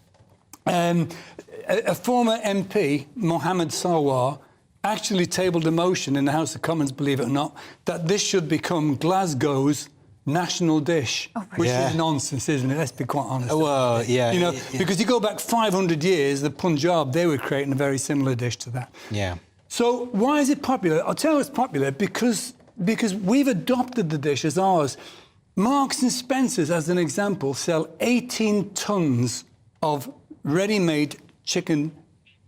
a former MP, Mohammed Sawar, actually tabled a motion in the House of Commons, believe it or not, that this should become Glasgow's national dish, which is nonsense, isn't it? Let's be quite honest. Well, yeah. You know, because you go back 500 years, the Punjab, they were creating a very similar dish to that. Yeah. So why is it popular? I'll tell you it's popular because we've adopted the dish as ours. Marks and Spencer's, as an example, sell 18 tons of ready-made chicken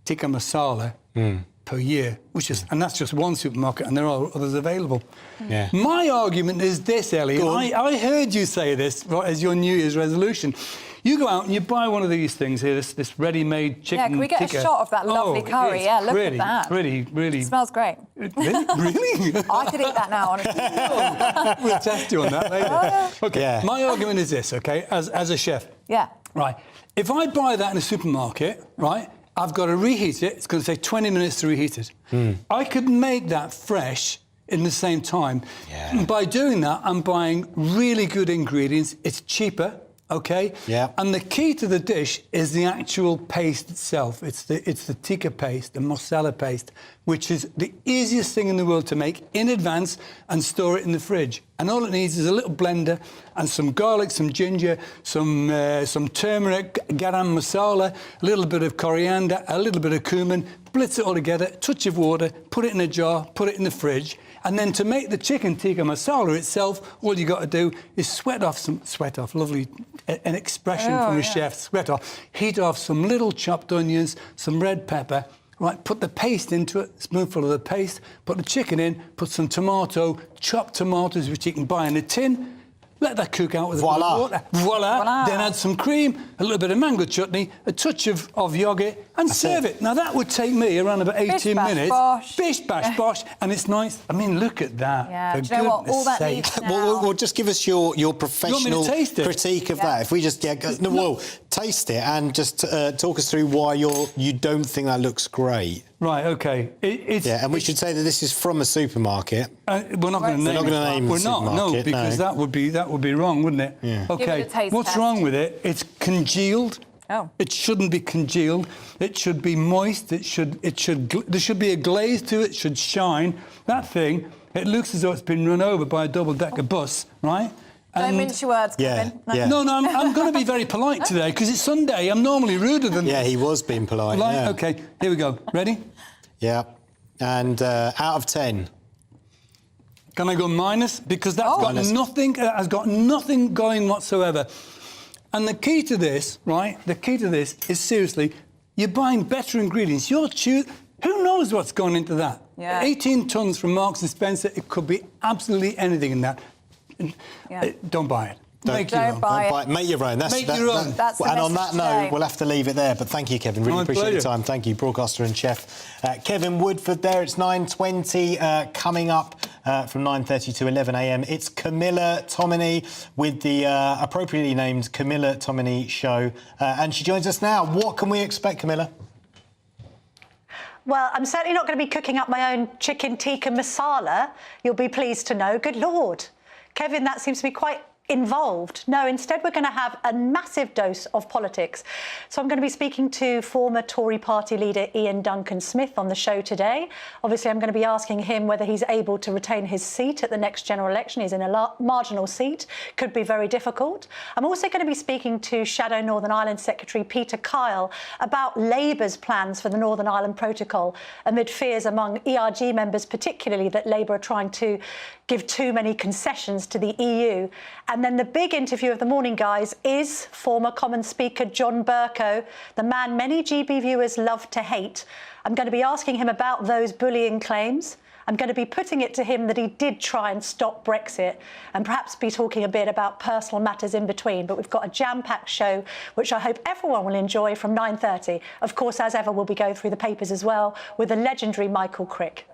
tikka masala per year, and that's just one supermarket, and there are others available. Yeah. My argument is this, Ellie. I heard you say this as your New Year's resolution. You go out and you buy one of these things here, this ready-made chicken. Yeah, can we get a shot of that lovely curry? Yeah, look at that. Really. It smells great. Really? I could eat that now, honestly. We'll test you on that later. OK, my argument is this, OK, as a chef. Yeah. Right. If I buy that in a supermarket, right, I've got to reheat it. It's going to take 20 minutes to reheat it. I could make that fresh in the same time. Yeah. By doing that, I'm buying really good ingredients. It's cheaper. Okay? Yeah. And the key to the dish is the actual paste itself. It's the tikka paste, the mozzarella paste, which is the easiest thing in the world to make in advance and store it in the fridge. And all it needs is a little blender and some garlic, some ginger, some turmeric, garam masala, a little bit of coriander, a little bit of cumin, blitz it all together, a touch of water, put it in a jar, put it in the fridge. And then to make the chicken tikka masala itself, all you got to do is sweat off, lovely, an expression from a chef, sweat off, heat off some little chopped onions, some red pepper, right, put the paste into it, spoonful of the paste, put the chicken in, put some tomato, chopped tomatoes, which you can buy in a tin, let that cook out with a bit of water. Voila. Then add some cream, a little bit of mango chutney, a touch of yogurt, and serve it. Now, that would take me around about 18 minutes. Bosh. Bish, bash, bosh. And it's nice. I mean, look at that. Yeah, For do you know what? All that goodness needs sake. now. Well, just give us your professional critique of that. If we just taste it and just talk us through why you don't think that looks great. Right, OK. And we should say that this is from a supermarket. We're not going to name it. We're not, no, because that would be wrong, wouldn't it? Yeah. OK, Give it a taste what's test. wrong with it? It's congealed. Oh. It shouldn't be congealed. It should be moist. There should be a glaze to it. It should shine. That thing, it looks as though it's been run over by a double-decker bus, right? Don't mince your words, Kevin. No, I'm going to be very polite today because it's Sunday. I'm normally ruder than... Yeah, he was being polite. Yeah. OK, here we go. Ready? Yeah. And out of 10? Can I go minus? Because that's has got nothing going whatsoever. And the key to this, right, is seriously, you're buying better ingredients. Who knows what's gone into that? Yeah. 18 tons from Marks & Spencer, it could be absolutely anything in that. Don't buy it. Make your own. Make your own. Make your own. That's the and on message that note, today. we'll have to leave it there. But thank you, Kevin. Really appreciate your time. Thank you, broadcaster and chef Kevin Woodford there. It's 9:20 coming up from 9:30 to 11 a.m. It's Camilla Tominey with the appropriately named Camilla Tominey Show. And she joins us now. What can we expect, Camilla? Well, I'm certainly not going to be cooking up my own chicken tikka masala, you'll be pleased to know. Good Lord. Kevin, that seems to be quite involved. No, instead we're going to have a massive dose of politics. So I'm going to be speaking to former Tory party leader Ian Duncan Smith on the show today. Obviously, I'm going to be asking him whether he's able to retain his seat at the next general election. He's in a marginal seat. Could be very difficult. I'm also going to be speaking to Shadow Northern Ireland Secretary Peter Kyle about Labour's plans for the Northern Ireland Protocol amid fears among ERG members, particularly that Labour are trying to give too many concessions to the EU. And then the big interview of the morning, guys, is former Commons Speaker John Bercow, the man many GB viewers love to hate. I'm going to be asking him about those bullying claims. I'm going to be putting it to him that he did try and stop Brexit and perhaps be talking a bit about personal matters in between. But we've got a jam-packed show, which I hope everyone will enjoy from 9:30. Of course, as ever, we'll be going through the papers as well with the legendary Michael Crick.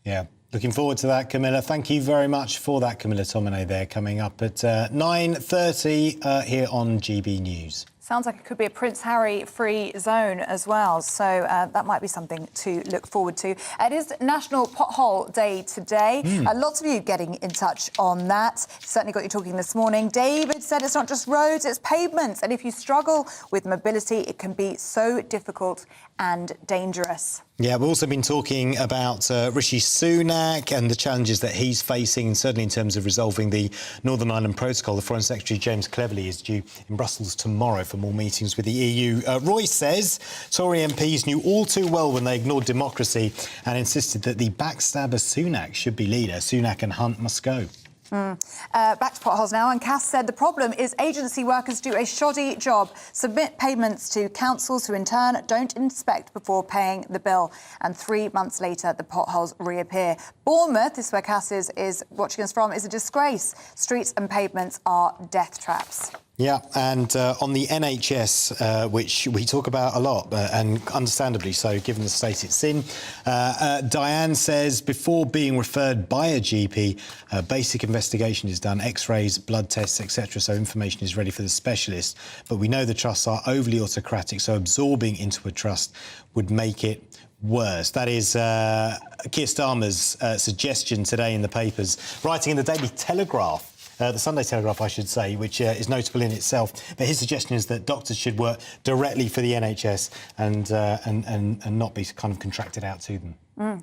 Yeah. Looking forward to that, Camilla. Thank you very much for that, Camilla Tominey there, coming up at 9:30 here on GB News. Sounds like it could be a Prince Harry free zone as well, so that might be something to look forward to. It is National Pothole Day today. Lots of you getting in touch on that. Certainly got you talking this morning. David said it's not just roads, it's pavements, and if you struggle with mobility, it can be so difficult and dangerous. Yeah, we've also been talking about Rishi Sunak and the challenges that he's facing, certainly in terms of resolving the Northern Ireland Protocol. The Foreign Secretary, James Cleverly, is due in Brussels tomorrow for more meetings with the EU. Roy says Tory MPs knew all too well when they ignored democracy and insisted that the backstabber Sunak should be leader. Sunak and Hunt must go. Back to potholes now, and Cass said the problem is agency workers do a shoddy job, submit payments to councils who in turn don't inspect before paying the bill, and 3 months later the potholes reappear. Bournemouth, this is where Cass is watching us from, is a disgrace. Streets and pavements are death traps. Yeah, and on the NHS, which we talk about a lot, and understandably so, given the state it's in, Diane says before being referred by a GP, basic investigation is done, X-rays, blood tests, etc., so information is ready for the specialist. But we know the trusts are overly autocratic, so absorbing into a trust would make it worse. That is Keir Starmer's suggestion today in the papers, writing in the Daily Telegraph. the Sunday Telegraph, I should say, which is notable in itself. But his suggestion is that doctors should work directly for the NHS and not be kind of contracted out to them.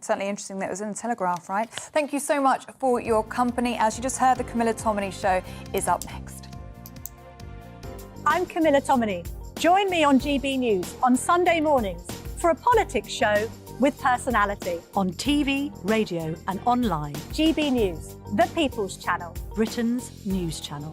Certainly interesting that it was in the Telegraph, right? Thank you so much for your company. As you just heard, the Camilla Tominey Show is up next. I'm Camilla Tominey. Join me on GB News on Sunday mornings for a politics show with personality on TV, radio and online. GB News, the People's Channel, Britain's news channel.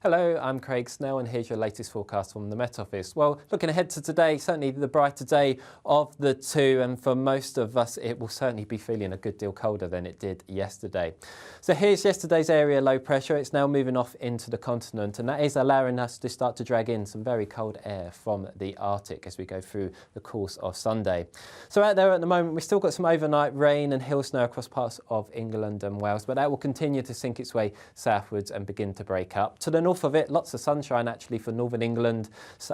Hello, I'm Craig Snell and here's your latest forecast from the Met Office. Well, looking ahead to today, certainly the brighter day of the two, and for most of us it will certainly be feeling a good deal colder than it did yesterday. So here's yesterday's area low pressure. It's now moving off into the continent, and that is allowing us to start to drag in some very cold air from the Arctic as we go through the course of Sunday. So out there at the moment, we've still got some overnight rain and hill snow across parts of England and Wales, but that will continue to sink its way southwards and begin to break up. To the north of it, lots of sunshine actually for northern England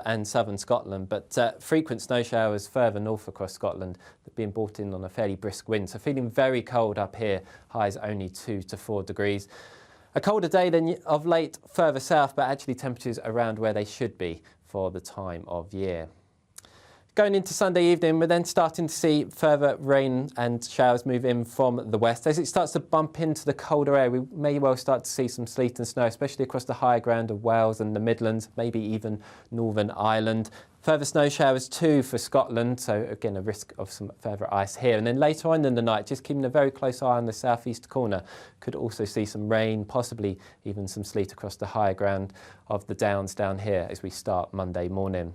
and southern Scotland, but frequent snow showers further north across Scotland being brought in on a fairly brisk wind. So feeling very cold up here, highs only 2 to 4 degrees. A colder day than of late further south, but actually temperatures around where they should be for the time of year. Going into Sunday evening, we're then starting to see further rain and showers move in from the west. As it starts to bump into the colder air, we may well start to see some sleet and snow, especially across the higher ground of Wales and the Midlands, maybe even Northern Ireland. Further snow showers too for Scotland, so again a risk of some further ice here. And then later on in the night, just keeping a very close eye on the southeast corner, could also see some rain, possibly even some sleet across the higher ground of the Downs down here as we start Monday morning.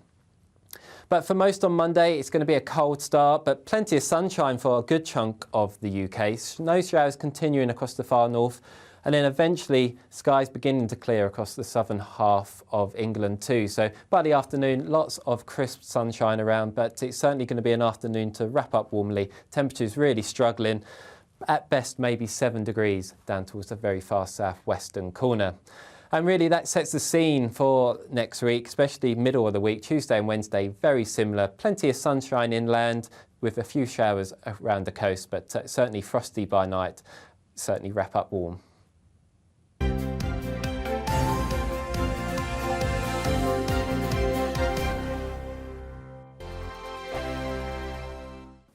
But for most on Monday, it's going to be a cold start, but plenty of sunshine for a good chunk of the UK. Snow showers continuing across the far north, and then eventually skies beginning to clear across the southern half of England too. So by the afternoon, lots of crisp sunshine around, but it's certainly going to be an afternoon to wrap up warmly. Temperatures really struggling. At best, maybe 7 degrees down towards the very far southwestern corner. And really that sets the scene for next week, especially middle of the week, Tuesday and Wednesday, very similar. Plenty of sunshine inland with a few showers around the coast, but certainly frosty by night, certainly wrap up warm.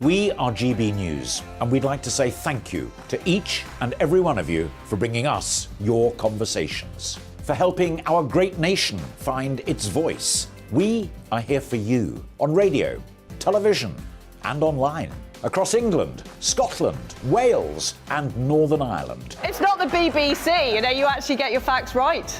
We are GB News, and we'd like to say thank you to each and every one of you for bringing us your conversations, for helping our great nation find its voice. We are here for you on radio, television, and online, across England, Scotland, Wales, and Northern Ireland. It's not the BBC, you actually get your facts right.